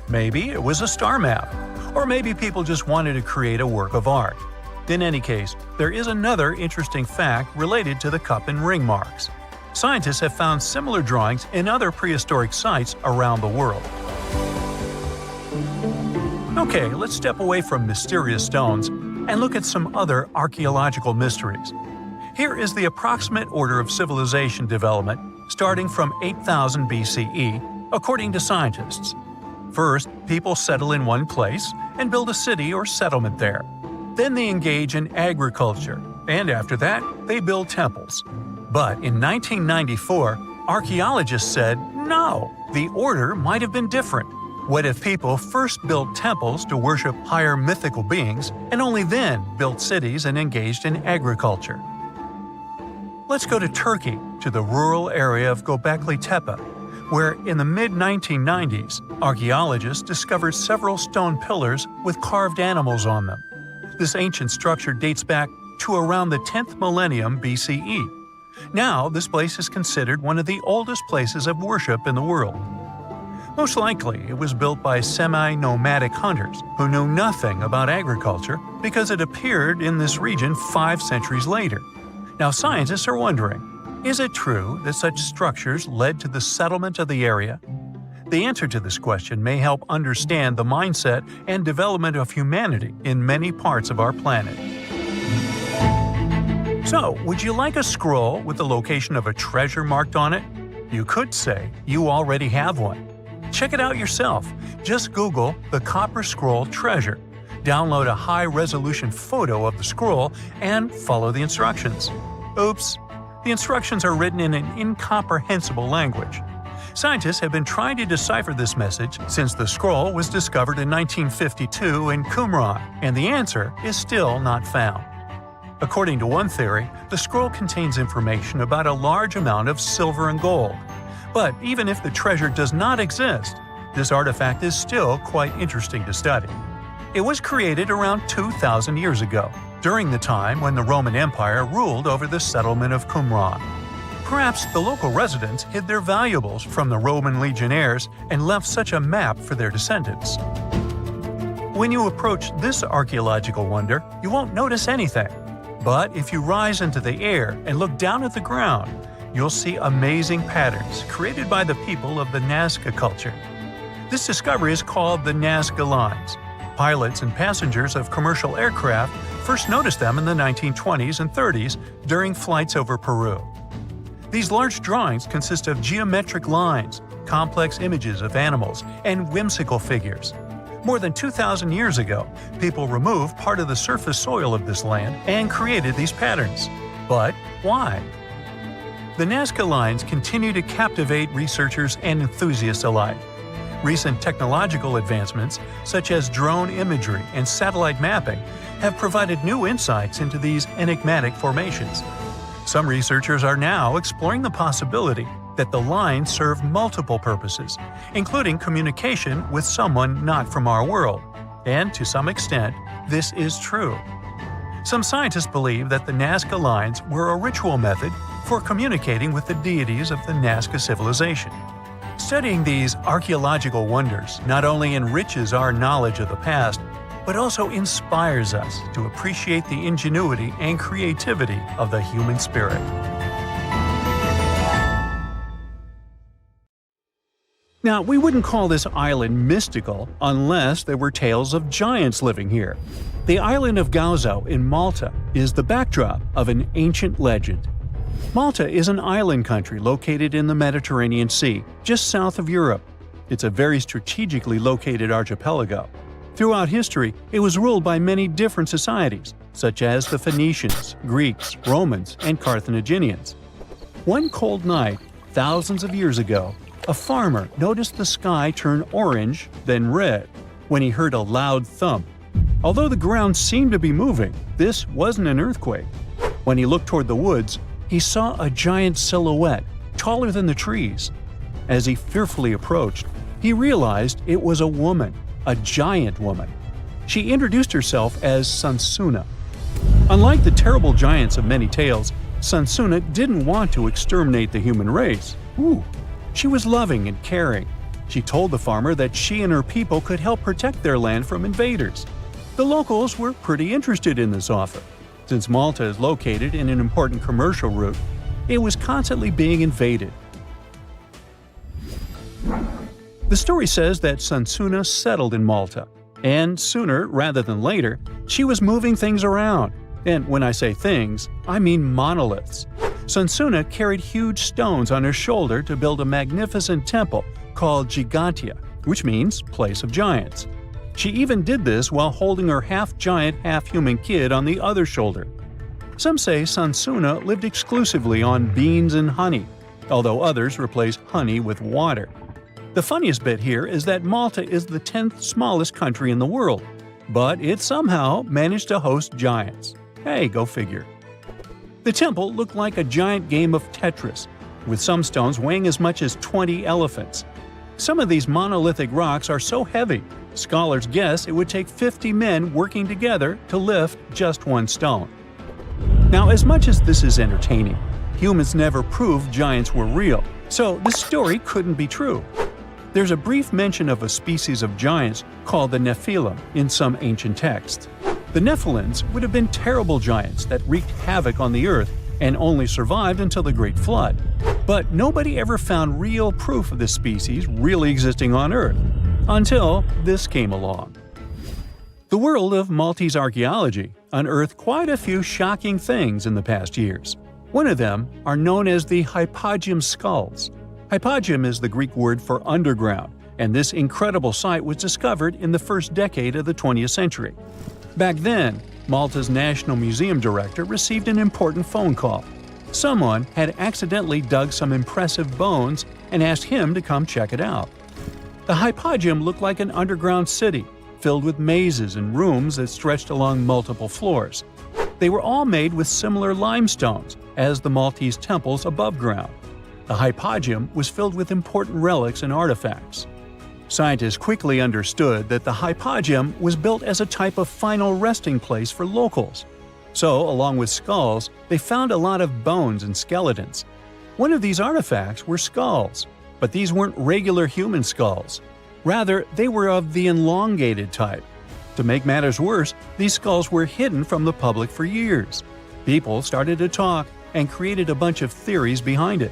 Maybe it was a star map, or maybe people just wanted to create a work of art. In any case, there is another interesting fact related to the cup and ring marks. Scientists have found similar drawings in other prehistoric sites around the world. Okay, let's step away from mysterious stones and look at some other archaeological mysteries. Here is the approximate order of civilization development starting from 8000 BCE, according to scientists. First, people settle in one place and build a city or settlement there. Then they engage in agriculture, and after that, they build temples. But in 1994, archaeologists said, no, the order might have been different. What if people first built temples to worship higher mythical beings and only then built cities and engaged in agriculture? Let's go to Turkey, to the rural area of Göbekli Tepe, where in the mid-1990s, archaeologists discovered several stone pillars with carved animals on them. This ancient structure dates back to around the 10th millennium BCE. Now, this place is considered one of the oldest places of worship in the world. Most likely, it was built by semi-nomadic hunters who knew nothing about agriculture because it appeared in this region 5 centuries later. Now, scientists are wondering, is it true that such structures led to the settlement of the area? The answer to this question may help understand the mindset and development of humanity in many parts of our planet. So, would you like a scroll with the location of a treasure marked on it? You could say you already have one. Check it out yourself. Just Google the Copper Scroll Treasure. Download a high-resolution photo of the scroll and follow the instructions. Oops! The instructions are written in an incomprehensible language. Scientists have been trying to decipher this message since the scroll was discovered in 1952 in Qumran, and the answer is still not found. According to one theory, the scroll contains information about a large amount of silver and gold. But even if the treasure does not exist, this artifact is still quite interesting to study. It was created around 2,000 years ago, during the time when the Roman Empire ruled over the settlement of Qumran. Perhaps the local residents hid their valuables from the Roman legionnaires and left such a map for their descendants. When you approach this archaeological wonder, you won't notice anything. But if you rise into the air and look down at the ground, you'll see amazing patterns created by the people of the Nazca culture. This discovery is called the Nazca Lines. Pilots and passengers of commercial aircraft first noticed them in the 1920s and 30s during flights over Peru. These large drawings consist of geometric lines, complex images of animals, and whimsical figures. More than 2,000 years ago, people removed part of the surface soil of this land and created these patterns. But why? The Nazca Lines continue to captivate researchers and enthusiasts alike. Recent technological advancements, such as drone imagery and satellite mapping, have provided new insights into these enigmatic formations. Some researchers are now exploring the possibility that the lines serve multiple purposes, including communication with someone not from our world. And to some extent, this is true. Some scientists believe that the Nazca Lines were a ritual method for communicating with the deities of the Nazca civilization. Studying these archaeological wonders not only enriches our knowledge of the past, but also inspires us to appreciate the ingenuity and creativity of the human spirit. Now, we wouldn't call this island mystical unless there were tales of giants living here. The island of Gozo in Malta is the backdrop of an ancient legend. Malta is an island country located in the Mediterranean Sea, just south of Europe. It's a very strategically located archipelago. Throughout history, it was ruled by many different societies, such as the Phoenicians, Greeks, Romans, and Carthaginians. One cold night, thousands of years ago, a farmer noticed the sky turn orange, then red, when he heard a loud thump. Although the ground seemed to be moving, this wasn't an earthquake. When he looked toward the woods, he saw a giant silhouette, taller than the trees. As he fearfully approached, he realized it was a woman, a giant woman. She introduced herself as Sansuna. Unlike the terrible giants of many tales, Sansuna didn't want to exterminate the human race. She was loving and caring. She told the farmer that she and her people could help protect their land from invaders. The locals were pretty interested in this offer. Since Malta is located in an important commercial route, it was constantly being invaded. The story says that Sansuna settled in Malta, and sooner rather than later, she was moving things around. And when I say things, I mean monoliths. Sansuna carried huge stones on her shoulder to build a magnificent temple called Gigantia, which means place of giants. She even did this while holding her half-giant, half-human kid on the other shoulder. Some say Sansuna lived exclusively on beans and honey, although others replace honey with water. The funniest bit here is that Malta is the 10th smallest country in the world, but it somehow managed to host giants. Hey, go figure. The temple looked like a giant game of Tetris, with some stones weighing as much as 20 elephants. Some of these monolithic rocks are so heavy, scholars guess it would take 50 men working together to lift just one stone. Now, as much as this is entertaining, humans never proved giants were real, so this story couldn't be true. There's a brief mention of a species of giants called the Nephilim in some ancient texts. The Nephilims would have been terrible giants that wreaked havoc on the earth and only survived until the Great Flood. But nobody ever found real proof of this species really existing on Earth, until this came along. The world of Maltese archaeology unearthed quite a few shocking things in the past years. One of them are known as the hypogeum skulls. Hypogeum is the Greek word for underground, and this incredible site was discovered in the first decade of the 20th century. Back then, Malta's National Museum director received an important phone call. Someone had accidentally dug some impressive bones and asked him to come check it out. The hypogeum looked like an underground city, filled with mazes and rooms that stretched along multiple floors. They were all made with similar limestones as the Maltese temples above ground. The hypogeum was filled with important relics and artifacts. Scientists quickly understood that the hypogeum was built as a type of final resting place for locals. So, along with skulls, they found a lot of bones and skeletons. One of these artifacts were skulls, but these weren't regular human skulls. Rather, they were of the elongated type. To make matters worse, these skulls were hidden from the public for years. People started to talk and created a bunch of theories behind it.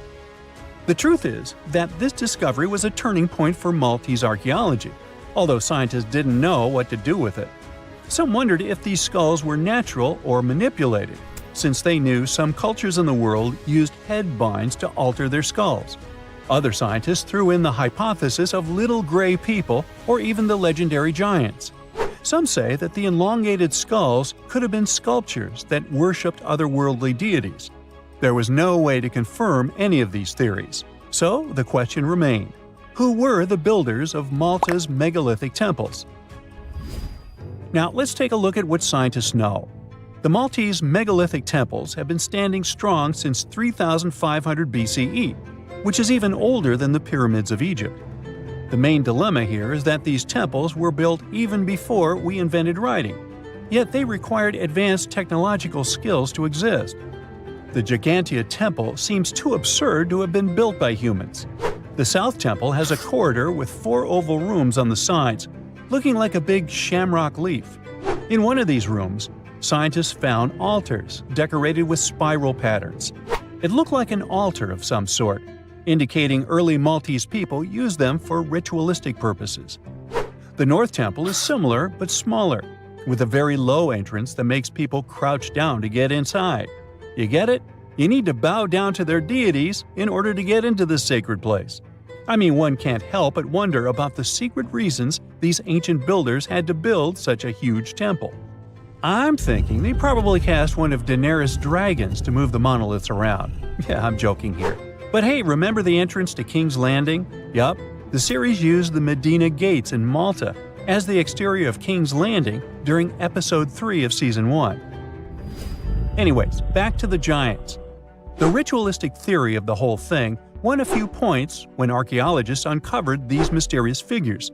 The truth is that this discovery was a turning point for Maltese archaeology, although scientists didn't know what to do with it. Some wondered if these skulls were natural or manipulated, since they knew some cultures in the world used head binds to alter their skulls. Other scientists threw in the hypothesis of little gray people or even the legendary giants. Some say that the elongated skulls could have been sculptures that worshipped otherworldly deities. There was no way to confirm any of these theories, so the question remained: who were the builders of Malta's megalithic temples? Now let's take a look at what scientists know. The Maltese megalithic temples have been standing strong since 3500 BCE, which is even older than the pyramids of Egypt. The main dilemma here is that these temples were built even before we invented writing, yet they required advanced technological skills to exist. The Gigantea Temple seems too absurd to have been built by humans. The South Temple has a corridor with 4 oval rooms on the sides, looking like a big shamrock leaf. In one of these rooms, scientists found altars decorated with spiral patterns. It looked like an altar of some sort, indicating early Maltese people used them for ritualistic purposes. The North Temple is similar but smaller, with a very low entrance that makes people crouch down to get inside. You get it? You need to bow down to their deities in order to get into this sacred place. I mean, one can't help but wonder about the secret reasons these ancient builders had to build such a huge temple. I'm thinking they probably cast one of Daenerys' dragons to move the monoliths around. Yeah, I'm joking here. But hey, remember the entrance to King's Landing? Yup, the series used the Medina Gates in Malta as the exterior of King's Landing during Episode 3 of Season 1. Anyways, back to the giants. The ritualistic theory of the whole thing won a few points when archaeologists uncovered these mysterious figures.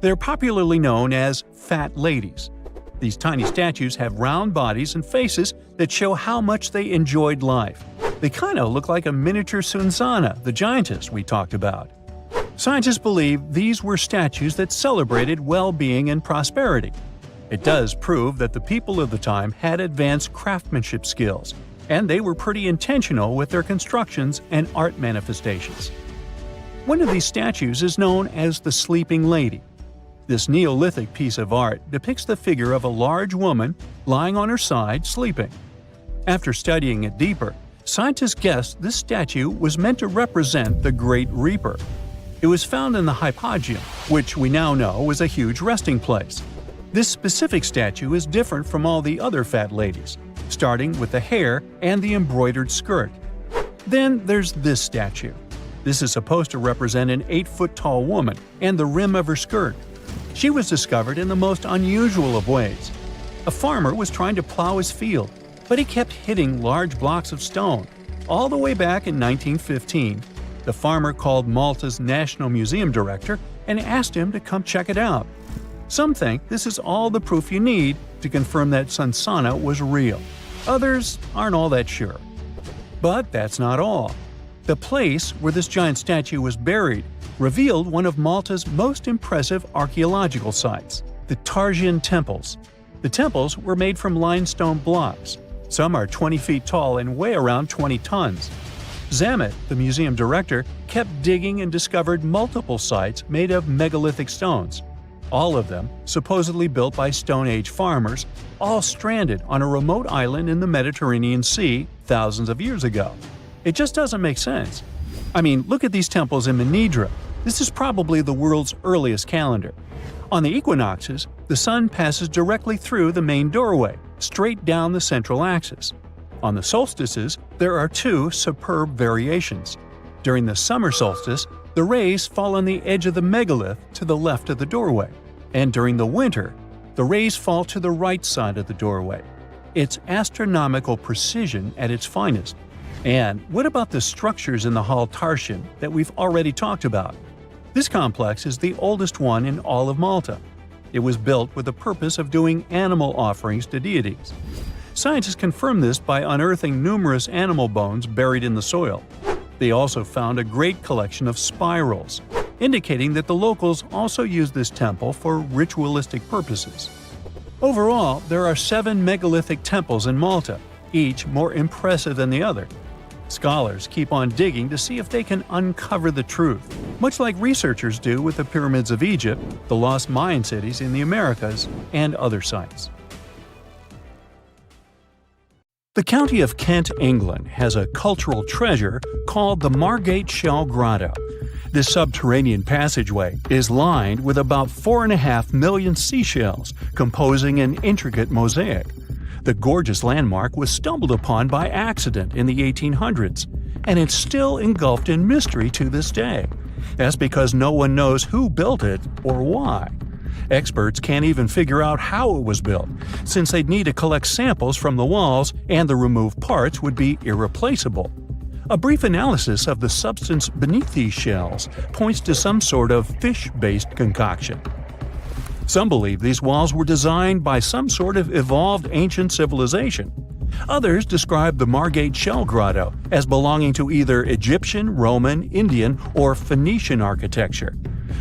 They're popularly known as fat ladies. These tiny statues have round bodies and faces that show how much they enjoyed life. They kind of look like a miniature Sunsana, the giantess we talked about. Scientists believe these were statues that celebrated well-being and prosperity. It does prove that the people of the time had advanced craftsmanship skills, and they were pretty intentional with their constructions and art manifestations. One of these statues is known as the Sleeping Lady. This Neolithic piece of art depicts the figure of a large woman lying on her side sleeping. After studying it deeper, scientists guessed this statue was meant to represent the Great Reaper. It was found in the hypogeum, which we now know was a huge resting place. This specific statue is different from all the other fat ladies, starting with the hair and the embroidered skirt. Then there's this statue. This is supposed to represent an 8-foot-tall woman and the rim of her skirt. She was discovered in the most unusual of ways. A farmer was trying to plow his field, but he kept hitting large blocks of stone. All the way back in 1915, the farmer called Malta's National Museum director and asked him to come check it out. Some think this is all the proof you need to confirm that Sunsana was real. Others aren't all that sure. But that's not all. The place where this giant statue was buried revealed one of Malta's most impressive archaeological sites, the Tarsian temples. The temples were made from limestone blocks. Some are 20 feet tall and weigh around 20 tons. Zamet, the museum director, kept digging and discovered multiple sites made of megalithic stones. All of them supposedly built by Stone Age farmers, all stranded on a remote island in the Mediterranean Sea thousands of years ago. It just doesn't make sense. I mean, look at these temples in Manidra. This is probably the world's earliest calendar. On the equinoxes, the sun passes directly through the main doorway, straight down the central axis. On the solstices, there are two superb variations. During the summer solstice, the rays fall on the edge of the megalith to the left of the doorway, and during the winter, the rays fall to the right side of the doorway. It's astronomical precision at its finest. And what about the structures in the Hall Tarshan that we've already talked about? This complex is the oldest one in all of Malta. It was built with the purpose of doing animal offerings to deities. Scientists confirmed this by unearthing numerous animal bones buried in the soil. They also found a great collection of spirals, indicating that the locals also used this temple for ritualistic purposes. Overall, there are 7 megalithic temples in Malta, each more impressive than the other. Scholars keep on digging to see if they can uncover the truth, much like researchers do with the pyramids of Egypt, the lost Mayan cities in the Americas, and other sites. The county of Kent, England, has a cultural treasure called the Margate Shell Grotto. This subterranean passageway is lined with about 4.5 million seashells, composing an intricate mosaic. The gorgeous landmark was stumbled upon by accident in the 1800s, and it's still engulfed in mystery to this day. That's because no one knows who built it or why. Experts can't even figure out how it was built, since they'd need to collect samples from the walls and the removed parts would be irreplaceable. A brief analysis of the substance beneath these shells points to some sort of fish-based concoction. Some believe these walls were designed by some sort of evolved ancient civilization. Others describe the Margate Shell Grotto as belonging to either Egyptian, Roman, Indian, or Phoenician architecture.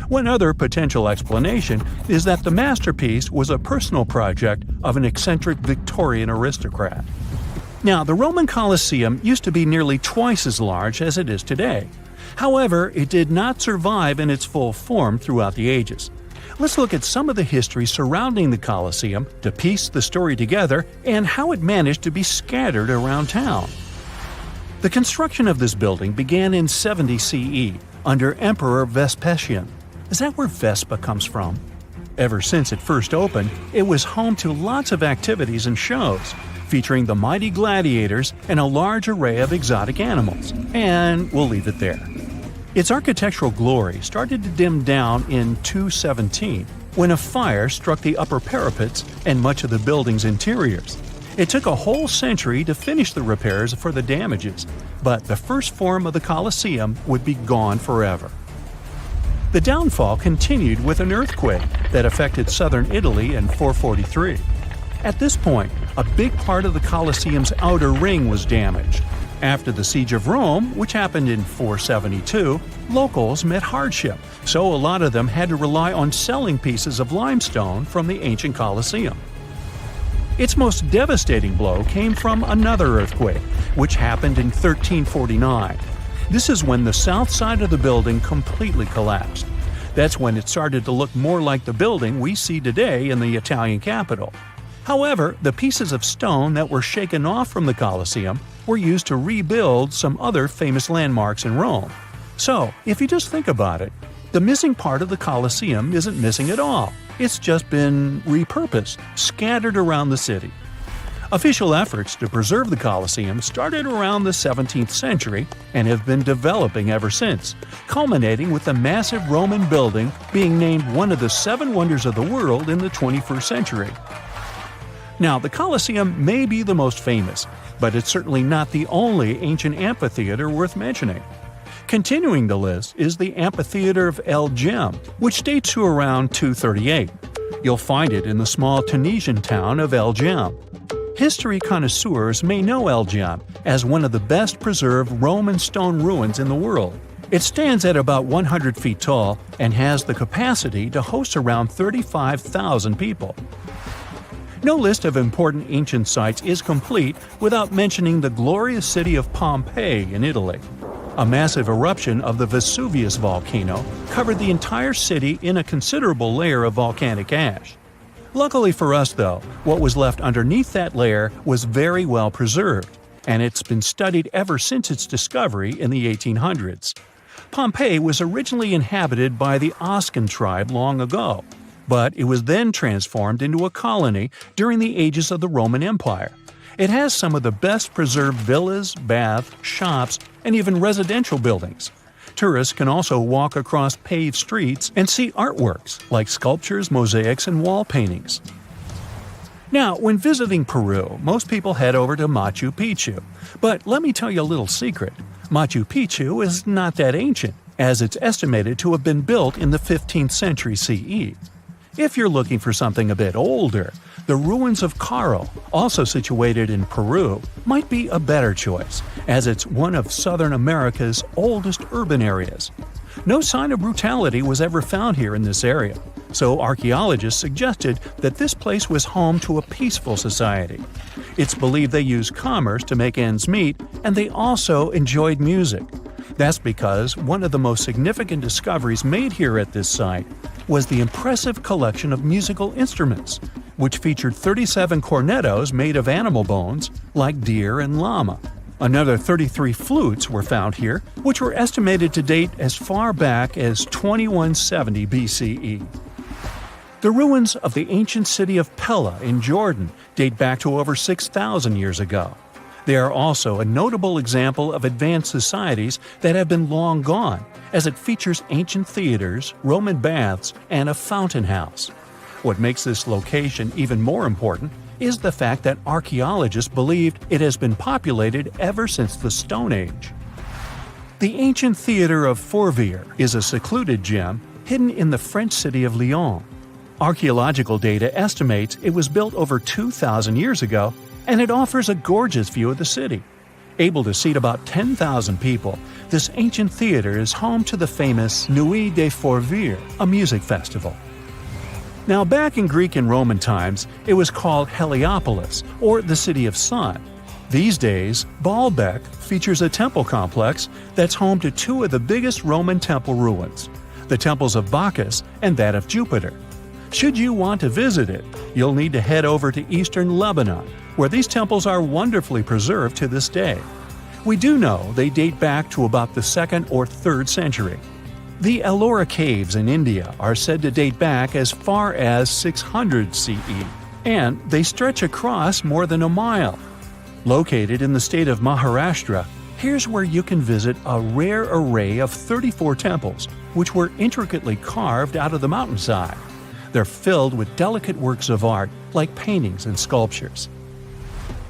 One other potential explanation is that the masterpiece was a personal project of an eccentric Victorian aristocrat. Now, the Roman Colosseum used to be nearly twice as large as it is today. However, it did not survive in its full form throughout the ages. Let's look at some of the history surrounding the Colosseum to piece the story together and how it managed to be scattered around town. The construction of this building began in 70 CE under Emperor Vespasian. Is that where Vespa comes from? Ever since it first opened, it was home to lots of activities and shows, featuring the mighty gladiators and a large array of exotic animals. And we'll leave it there. Its architectural glory started to dim down in 217 when a fire struck the upper parapets and much of the building's interiors. It took a whole century to finish the repairs for the damages, but the first form of the Colosseum would be gone forever. The downfall continued with an earthquake that affected southern Italy in 443. At this point, a big part of the Colosseum's outer ring was damaged. After the Siege of Rome, which happened in 472, locals met hardship, so a lot of them had to rely on selling pieces of limestone from the ancient Colosseum. Its most devastating blow came from another earthquake, which happened in 1349. This is when the south side of the building completely collapsed. That's when it started to look more like the building we see today in the Italian capital. However, the pieces of stone that were shaken off from the Colosseum were used to rebuild some other famous landmarks in Rome. So, if you just think about it, the missing part of the Colosseum isn't missing at all. It's just been repurposed, scattered around the city. Official efforts to preserve the Colosseum started around the 17th century and have been developing ever since, culminating with the massive Roman building being named one of the 7 wonders of the world in the 21st century. Now, the Colosseum may be the most famous, but it's certainly not the only ancient amphitheater worth mentioning. Continuing the list is the Amphitheater of El Jem, which dates to around 238. You'll find it in the small Tunisian town of El Jem. History connoisseurs may know El Jem as one of the best preserved Roman stone ruins in the world. It stands at about 100 feet tall and has the capacity to host around 35,000 people. No list of important ancient sites is complete without mentioning the glorious city of Pompeii in Italy. A massive eruption of the Vesuvius volcano covered the entire city in a considerable layer of volcanic ash. Luckily for us, though, what was left underneath that layer was very well preserved, and it's been studied ever since its discovery in the 1800s. Pompeii was originally inhabited by the Oscan tribe long ago, but it was then transformed into a colony during the ages of the Roman Empire. It has some of the best preserved villas, baths, shops, and even residential buildings. Tourists can also walk across paved streets and see artworks like sculptures, mosaics, and wall paintings. Now, when visiting Peru, most people head over to Machu Picchu. But let me tell you a little secret. Machu Picchu is not that ancient, as it's estimated to have been built in the 15th century CE. If you're looking for something a bit older, the ruins of Caro, also situated in Peru, might be a better choice, as it's one of Southern America's oldest urban areas. No sign of brutality was ever found here in this area, so archaeologists suggested that this place was home to a peaceful society. It's believed they used commerce to make ends meet, and they also enjoyed music. That's because one of the most significant discoveries made here at this site was the impressive collection of musical instruments, which featured 37 cornetos made of animal bones, like deer and llama. Another 33 flutes were found here, which were estimated to date as far back as 2170 BCE. The ruins of the ancient city of Pella in Jordan date back to over 6,000 years ago. They are also a notable example of advanced societies that have been long gone, as it features ancient theaters, Roman baths, and a fountain house. What makes this location even more important is the fact that archaeologists believed it has been populated ever since the Stone Age. The ancient theater of Fourvière is a secluded gem hidden in the French city of Lyon. Archaeological data estimates it was built over 2,000 years ago, and it offers a gorgeous view of the city. Able to seat about 10,000 people, this ancient theater is home to the famous Nuit des Fourvières, a music festival. Now, back in Greek and Roman times, it was called Heliopolis, or the City of Sun. These days, Baalbek features a temple complex that's home to two of the biggest Roman temple ruins, the temples of Bacchus and that of Jupiter. Should you want to visit it, you'll need to head over to eastern Lebanon, where these temples are wonderfully preserved to this day. We do know they date back to about the 2nd or 3rd century. The Ellora Caves in India are said to date back as far as 600 CE, and they stretch across more than a mile. Located in the state of Maharashtra, here's where you can visit a rare array of 34 temples, which were intricately carved out of the mountainside. They're filled with delicate works of art like paintings and sculptures.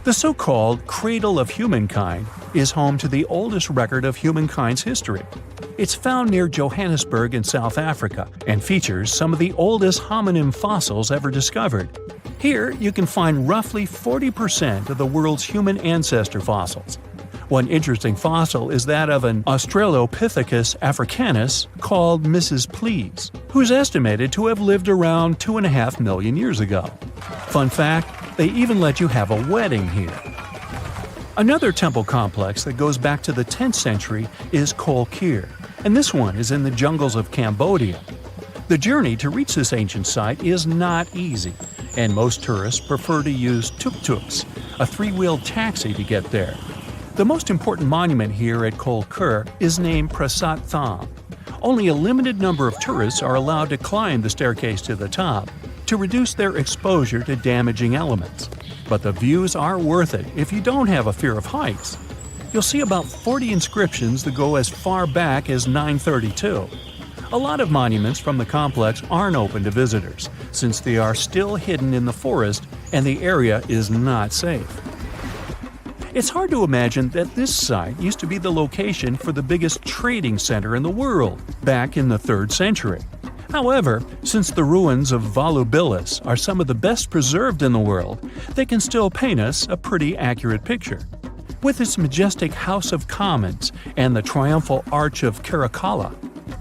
The so-called Cradle of Humankind is home to the oldest record of humankind's history. It's found near Johannesburg in South Africa and features some of the oldest hominin fossils ever discovered. Here you can find roughly 40% of the world's human ancestor fossils. One interesting fossil is that of an Australopithecus africanus called Mrs. Please, who's estimated to have lived around 2.5 million years ago. Fun fact, they even let you have a wedding here. Another temple complex that goes back to the 10th century is Kol Kir, and this one is in the jungles of Cambodia. The journey to reach this ancient site is not easy, and most tourists prefer to use tuk-tuks, a three-wheeled taxi, to get there. The most important monument here at Kol Kir is named Prasat Tham. Only a limited number of tourists are allowed to climb the staircase to the top to reduce their exposure to damaging elements. But the views are worth it if you don't have a fear of heights. You'll see about 40 inscriptions that go as far back as 932. A lot of monuments from the complex aren't open to visitors, since they are still hidden in the forest and the area is not safe. It's hard to imagine that this site used to be the location for the biggest trading center in the world back in the 3rd century. However, since the ruins of Volubilis are some of the best preserved in the world, they can still paint us a pretty accurate picture. With its majestic House of Commons and the triumphal Arch of Caracalla,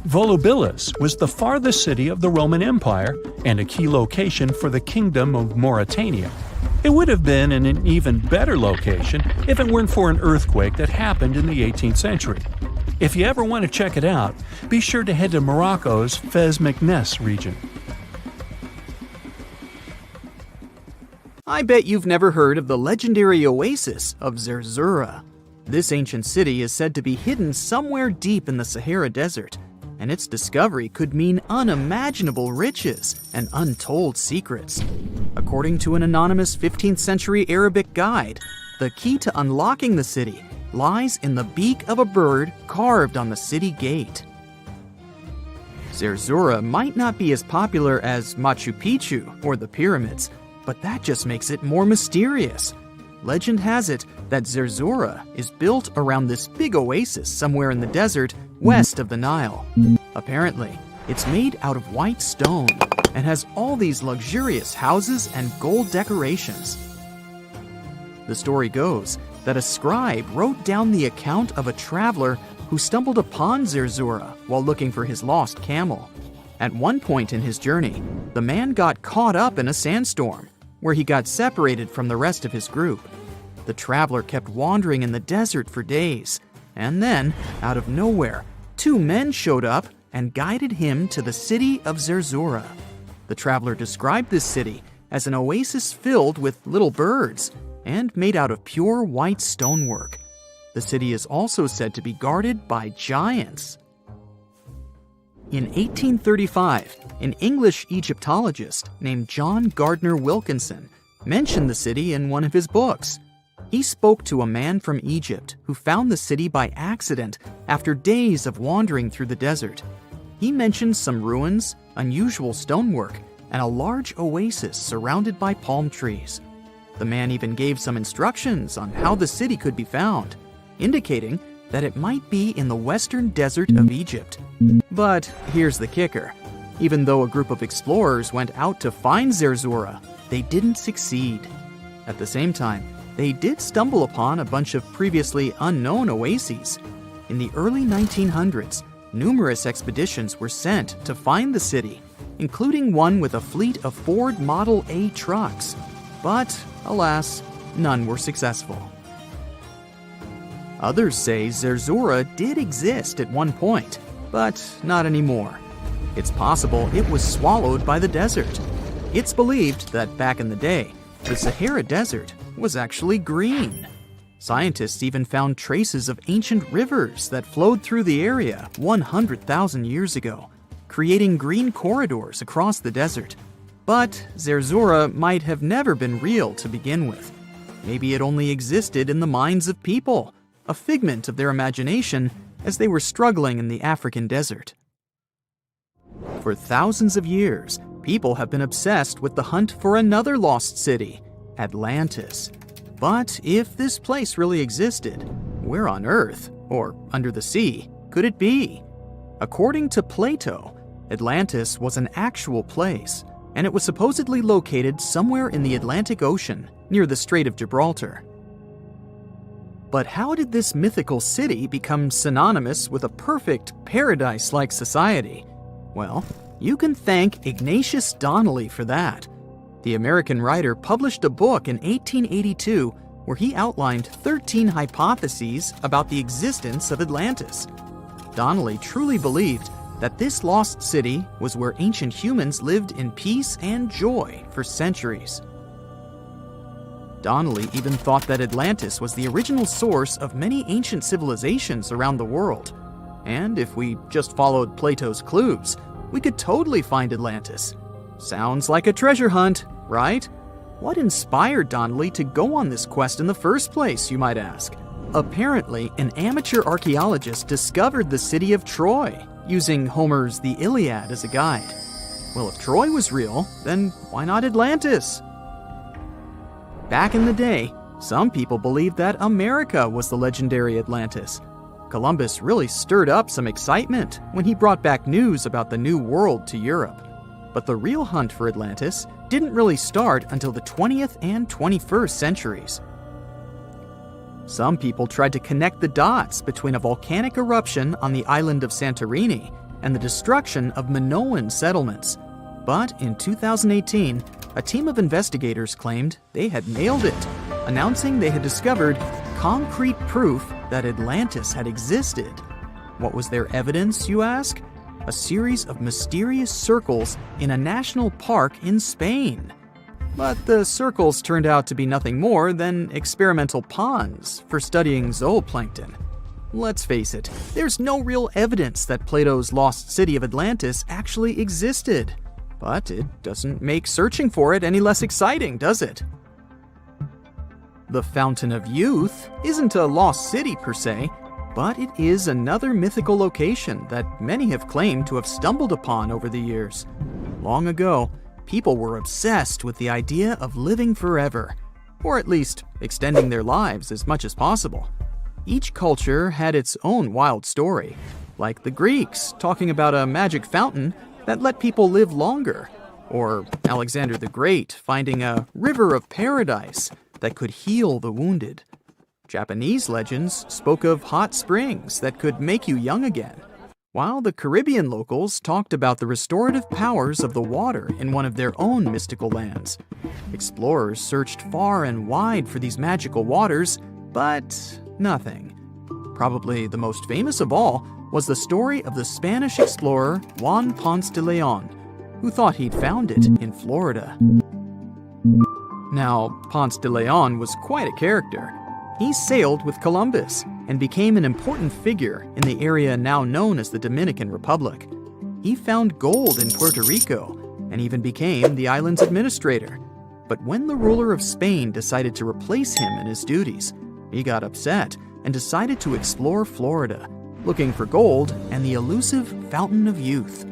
Volubilis was the farthest city of the Roman Empire and a key location for the Kingdom of Mauritania. It would have been in an even better location if it weren't for an earthquake that happened in the 18th century. If you ever want to check it out, be sure to head to Morocco's Fez Meknes region. I bet you've never heard of the legendary oasis of Zerzura. This ancient city is said to be hidden somewhere deep in the Sahara Desert, and its discovery could mean unimaginable riches and untold secrets. According to an anonymous 15th century Arabic guide, the key to unlocking the city lies in the beak of a bird carved on the city gate. Zerzura might not be as popular as Machu Picchu or the pyramids, but that just makes it more mysterious. Legend has it that Zerzura is built around this big oasis somewhere in the desert west of the Nile. Apparently, it's made out of white stone and has all these luxurious houses and gold decorations. The story goes that a scribe wrote down the account of a traveler who stumbled upon Zerzura while looking for his lost camel. At one point in his journey, the man got caught up in a sandstorm, where he got separated from the rest of his group. The traveler kept wandering in the desert for days, and then, out of nowhere, two men showed up and guided him to the city of Zerzura. The traveler described this city as an oasis filled with little birds and made out of pure white stonework. The city is also said to be guarded by giants. In 1835, an English Egyptologist named John Gardner Wilkinson mentioned the city in one of his books. He spoke to a man from Egypt who found the city by accident after days of wandering through the desert. He mentioned some ruins, unusual stonework, and a large oasis surrounded by palm trees. The man even gave some instructions on how the city could be found, indicating that it might be in the western desert of Egypt. But here's the kicker. Even though a group of explorers went out to find Zerzura, they didn't succeed. At the same time, they did stumble upon a bunch of previously unknown oases. In the early 1900s, numerous expeditions were sent to find the city, including one with a fleet of Ford Model A trucks. But, alas, none were successful. Others say Zerzura did exist at one point, but not anymore. It's possible it was swallowed by the desert. It's believed that back in the day, the Sahara Desert was actually green. Scientists even found traces of ancient rivers that flowed through the area 100,000 years ago, creating green corridors across the desert. But Zerzura might have never been real to begin with. Maybe it only existed in the minds of people, a figment of their imagination as they were struggling in the African desert. For thousands of years, people have been obsessed with the hunt for another lost city, Atlantis. But if this place really existed, where on Earth, or under the sea, could it be? According to Plato, Atlantis was an actual place, and it was supposedly located somewhere in the Atlantic Ocean, near the Strait of Gibraltar. But how did this mythical city become synonymous with a perfect, paradise-like society? Well, you can thank Ignatius Donnelly for that. The American writer published a book in 1882 where he outlined 13 hypotheses about the existence of Atlantis. Donnelly truly believed that this lost city was where ancient humans lived in peace and joy for centuries. Donnelly even thought that Atlantis was the original source of many ancient civilizations around the world. And if we just followed Plato's clues, we could totally find Atlantis. Sounds like a treasure hunt, right? What inspired Donnelly to go on this quest in the first place, you might ask? Apparently, an amateur archaeologist discovered the city of Troy, using Homer's The Iliad as a guide. Well, if Troy was real, then why not Atlantis? Back in the day, some people believed that America was the legendary Atlantis. Columbus really stirred up some excitement when he brought back news about the New World to Europe. But the real hunt for Atlantis didn't really start until the 20th and 21st centuries. Some people tried to connect the dots between a volcanic eruption on the island of Santorini and the destruction of Minoan settlements. But in 2018, a team of investigators claimed they had nailed it, announcing they had discovered concrete proof that Atlantis had existed. What was their evidence, you ask? A series of mysterious circles in a national park in Spain. But the circles turned out to be nothing more than experimental ponds for studying zooplankton. Let's face it, there's no real evidence that Plato's lost city of Atlantis actually existed. But it doesn't make searching for it any less exciting, does it? The Fountain of Youth isn't a lost city per se, but it is another mythical location that many have claimed to have stumbled upon over the years. Long ago, people were obsessed with the idea of living forever, or at least extending their lives as much as possible. Each culture had its own wild story, like the Greeks talking about a magic fountain that let people live longer, or Alexander the Great finding a river of paradise that could heal the wounded. Japanese legends spoke of hot springs that could make you young again, while the Caribbean locals talked about the restorative powers of the water in one of their own mystical lands. Explorers searched far and wide for these magical waters, but nothing. Probably the most famous of all was the story of the Spanish explorer Juan Ponce de Leon, who thought he'd found it in Florida. Now, Ponce de Leon was quite a character. He sailed with Columbus and became an important figure in the area now known as the Dominican Republic. He found gold in Puerto Rico and even became the island's administrator. But when the ruler of Spain decided to replace him in his duties, he got upset and decided to explore Florida, looking for gold and the elusive Fountain of Youth.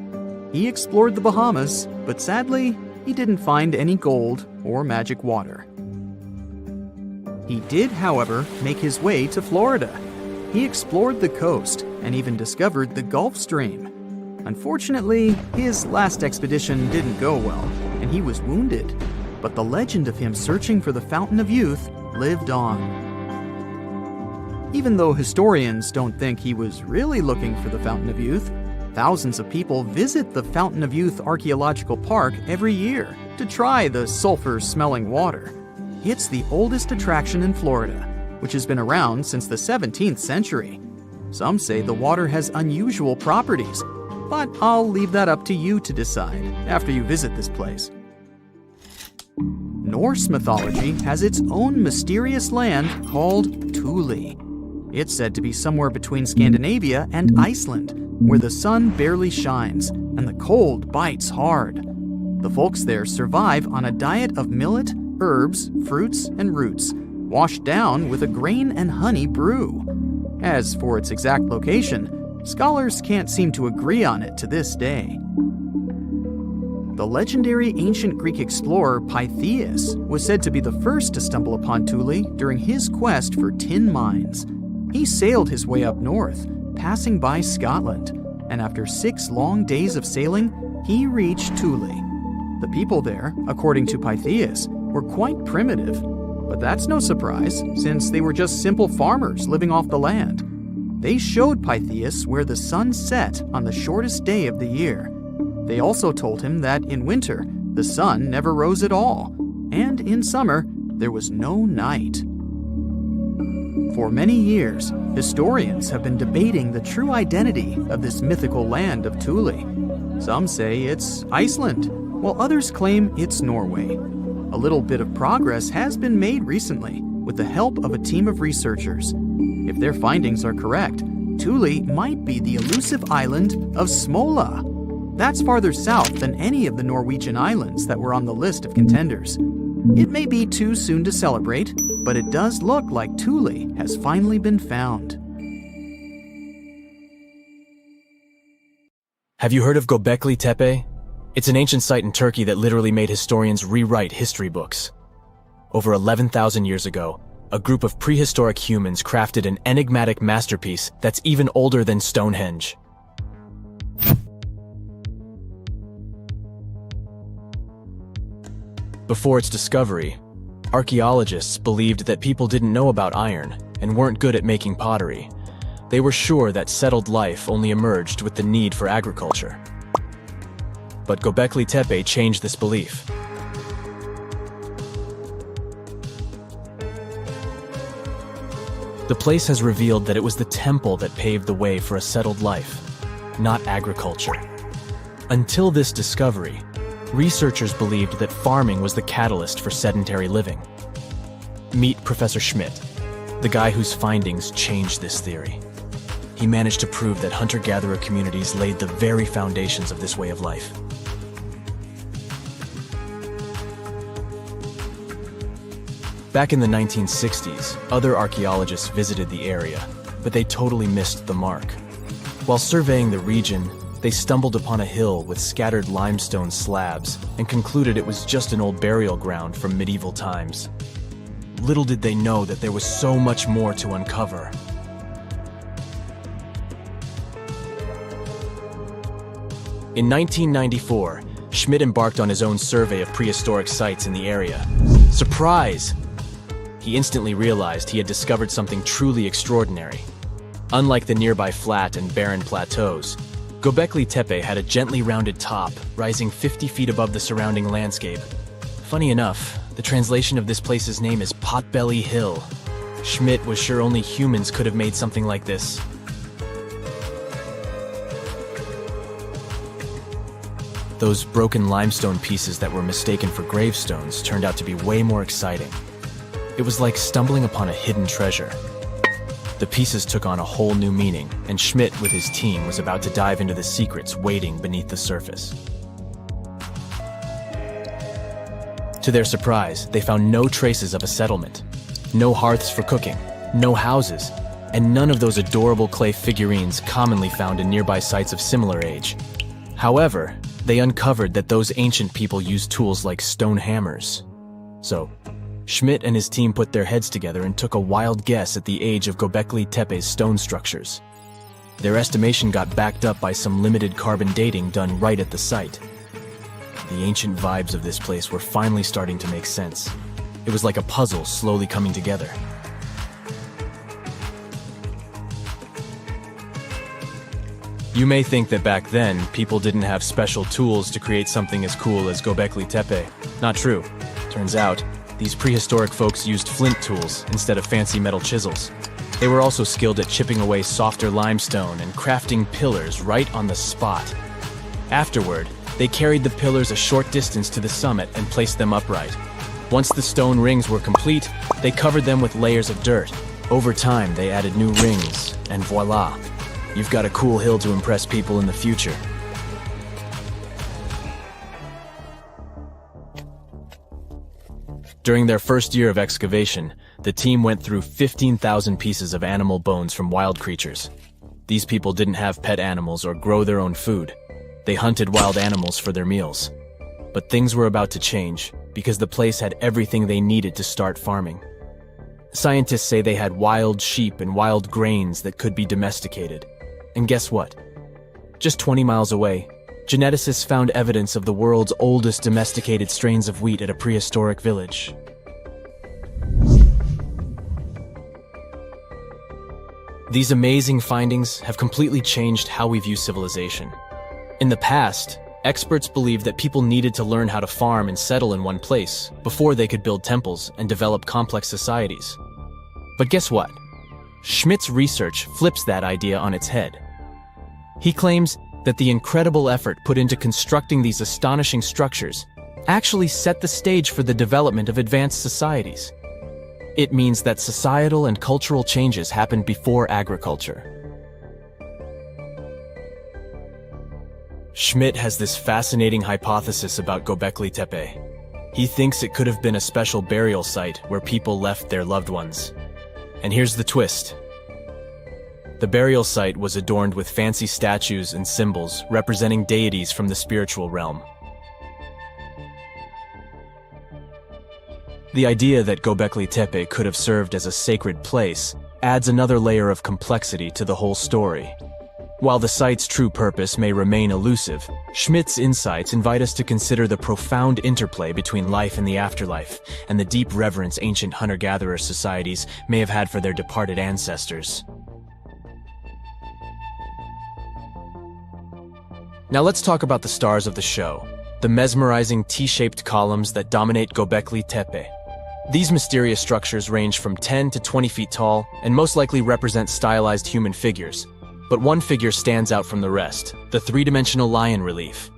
He explored the Bahamas, but sadly, he didn't find any gold or magic water. He did, however, make his way to Florida. He explored the coast and even discovered the Gulf Stream. Unfortunately, his last expedition didn't go well, and he was wounded. But the legend of him searching for the Fountain of Youth lived on. Even though historians don't think he was really looking for the Fountain of Youth, thousands of people visit the Fountain of Youth Archaeological Park every year to try the sulfur-smelling water. It's the oldest attraction in Florida, which has been around since the 17th century. Some say the water has unusual properties, but I'll leave that up to you to decide after you visit this place. Norse mythology has its own mysterious land called Thule. It's said to be somewhere between Scandinavia and Iceland, where the sun barely shines and the cold bites hard. The folks there survive on a diet of millet, herbs, fruits, and roots, washed down with a grain and honey brew. As for its exact location, scholars can't seem to agree on it to this day. The legendary ancient Greek explorer Pytheas was said to be the first to stumble upon Thule during his quest for tin mines. He sailed his way up north, passing by Scotland, and after 6 long days of sailing, he reached Thule. The people there, according to Pytheas, were quite primitive, but that's no surprise since they were just simple farmers living off the land. They showed Pytheas where the sun set on the shortest day of the year. They also told him that in winter, the sun never rose at all, and in summer, there was no night. For many years, historians have been debating the true identity of this mythical land of Thule. Some say it's Iceland, while others claim it's Norway. A little bit of progress has been made recently with the help of a team of researchers. If their findings are correct, Thule might be the elusive island of Smola. That's farther south than any of the Norwegian islands that were on the list of contenders. It may be too soon to celebrate, but it does look like Thule has finally been found. Have you heard of Göbekli Tepe? It's an ancient site in Turkey that literally made historians rewrite history books. Over 11,000 years ago, a group of prehistoric humans crafted an enigmatic masterpiece that's even older than Stonehenge. Before its discovery, archaeologists believed that people didn't know about iron and weren't good at making pottery. They were sure that settled life only emerged with the need for agriculture. But Göbekli Tepe changed this belief. The place has revealed that it was the temple that paved the way for a settled life, not agriculture. Until this discovery, researchers believed that farming was the catalyst for sedentary living. Meet Professor Schmidt, the guy whose findings changed this theory. He managed to prove that hunter-gatherer communities laid the very foundations of this way of life. Back in the 1960s, other archaeologists visited the area, but they totally missed the mark. While surveying the region, they stumbled upon a hill with scattered limestone slabs and concluded it was just an old burial ground from medieval times. Little did they know that there was so much more to uncover. In 1994, Schmidt embarked on his own survey of prehistoric sites in the area. Surprise! He instantly realized he had discovered something truly extraordinary. Unlike the nearby flat and barren plateaus, Göbekli Tepe had a gently rounded top, rising 50 feet above the surrounding landscape. Funny enough, the translation of this place's name is Potbelly Hill. Schmidt was sure only humans could have made something like this. Those broken limestone pieces that were mistaken for gravestones turned out to be way more exciting. It was like stumbling upon a hidden treasure. The pieces took on a whole new meaning, and Schmidt with his team was about to dive into the secrets waiting beneath the surface. To their surprise, they found no traces of a settlement. No hearths for cooking, no houses, and none of those adorable clay figurines commonly found in nearby sites of similar age. However, they uncovered that those ancient people used tools like stone hammers. So, Schmidt and his team put their heads together and took a wild guess at the age of Göbekli Tepe's stone structures. Their estimation got backed up by some limited carbon dating done right at the site. The ancient vibes of this place were finally starting to make sense. It was like a puzzle slowly coming together. You may think that back then, people didn't have special tools to create something as cool as Göbekli Tepe. Not true. Turns out, these prehistoric folks used flint tools instead of fancy metal chisels. They were also skilled at chipping away softer limestone and crafting pillars right on the spot. Afterward, they carried the pillars a short distance to the summit and placed them upright. Once the stone rings were complete, they covered them with layers of dirt. Over time, they added new rings, and voila! You've got a cool hill to impress people in the future. During their first year of excavation, the team went through 15,000 pieces of animal bones from wild creatures. These people didn't have pet animals or grow their own food. They hunted wild animals for their meals. But things were about to change, because the place had everything they needed to start farming. Scientists say they had wild sheep and wild grains that could be domesticated. And guess what? Just 20 miles away, geneticists found evidence of the world's oldest domesticated strains of wheat at a prehistoric village. These amazing findings have completely changed how we view civilization. In the past, experts believed that people needed to learn how to farm and settle in one place before they could build temples and develop complex societies. But guess what? Schmidt's research flips that idea on its head. He claims that the incredible effort put into constructing these astonishing structures actually set the stage for the development of advanced societies. It means that societal and cultural changes happened before agriculture. Schmidt has this fascinating hypothesis about Göbekli Tepe. He thinks it could have been a special burial site where people left their loved ones. And here's the twist. The burial site was adorned with fancy statues and symbols representing deities from the spiritual realm. The idea that Göbekli Tepe could have served as a sacred place adds another layer of complexity to the whole story. While the site's true purpose may remain elusive, Schmidt's insights invite us to consider the profound interplay between life and the afterlife, and the deep reverence ancient hunter-gatherer societies may have had for their departed ancestors. Now let's talk about the stars of the show, the mesmerizing T-shaped columns that dominate Göbekli Tepe. These mysterious structures range from 10 to 20 feet tall and most likely represent stylized human figures. But one figure stands out from the rest, the three-dimensional lion relief.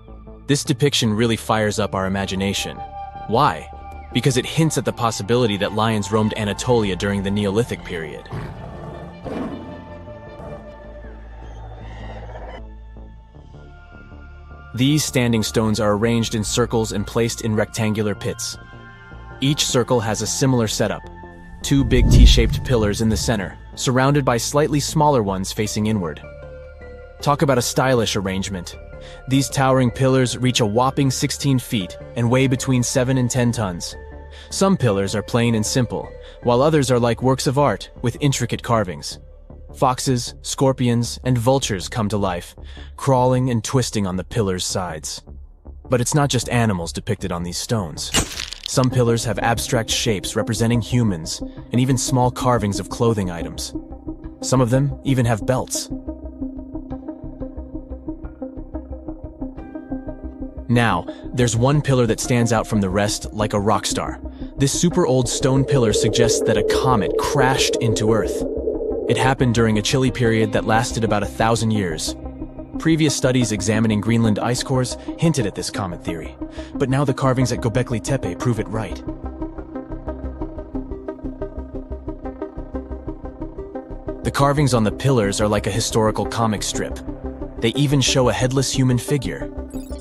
This depiction really fires up our imagination. Why? Because it hints at the possibility that lions roamed Anatolia during the Neolithic period. These standing stones are arranged in circles and placed in rectangular pits. Each circle has a similar setup. Two big T-shaped pillars in the center, surrounded by slightly smaller ones facing inward. Talk about a stylish arrangement. These towering pillars reach a whopping 16 feet and weigh between 7 and 10 tons. Some pillars are plain and simple, while others are like works of art with intricate carvings. Foxes, scorpions, and vultures come to life, crawling and twisting on the pillars' sides. But it's not just animals depicted on these stones. Some pillars have abstract shapes representing humans, and even small carvings of clothing items. Some of them even have belts. Now, there's one pillar that stands out from the rest like a rock star. This super old stone pillar suggests that a comet crashed into Earth. It happened during a chilly period that lasted about 1,000 years. Previous studies examining Greenland ice cores hinted at this comet theory, but now the carvings at Göbekli Tepe prove it right. The carvings on the pillars are like a historical comic strip. They even show a headless human figure.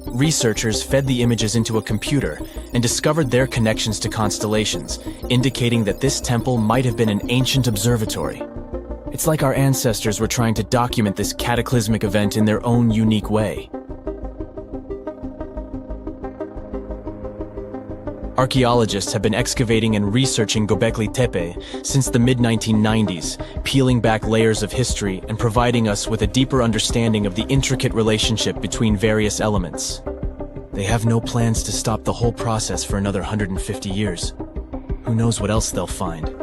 Researchers fed the images into a computer and discovered their connections to constellations, indicating that this temple might have been an ancient observatory. It's like our ancestors were trying to document this cataclysmic event in their own unique way. Archaeologists have been excavating and researching Göbekli Tepe since the mid-1990s, peeling back layers of history and providing us with a deeper understanding of the intricate relationship between various elements. They have no plans to stop the whole process for another 150 years. Who knows what else they'll find?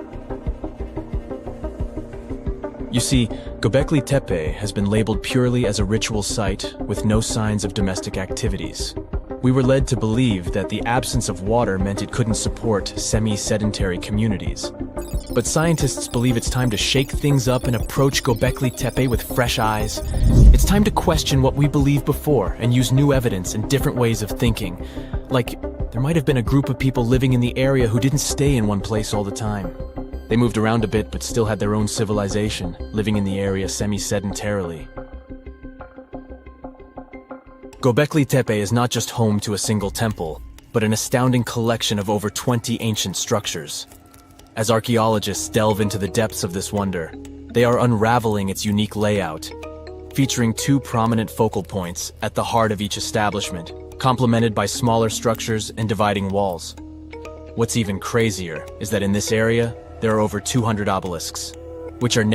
You see, Göbekli Tepe has been labeled purely as a ritual site with no signs of domestic activities. We were led to believe that the absence of water meant it couldn't support semi-sedentary communities. But scientists believe it's time to shake things up and approach Göbekli Tepe with fresh eyes. It's time to question what we believed before and use new evidence and different ways of thinking. Like, there might have been a group of people living in the area who didn't stay in one place all the time. They moved around a bit but still had their own civilization, living in the area semi-sedentarily. Göbekli Tepe is not just home to a single temple, but an astounding collection of over 20 ancient structures. As archaeologists delve into the depths of this wonder, they are unraveling its unique layout, featuring two prominent focal points at the heart of each establishment, complemented by smaller structures and dividing walls. What's even crazier is that in this area, there are over 200 obelisks, which are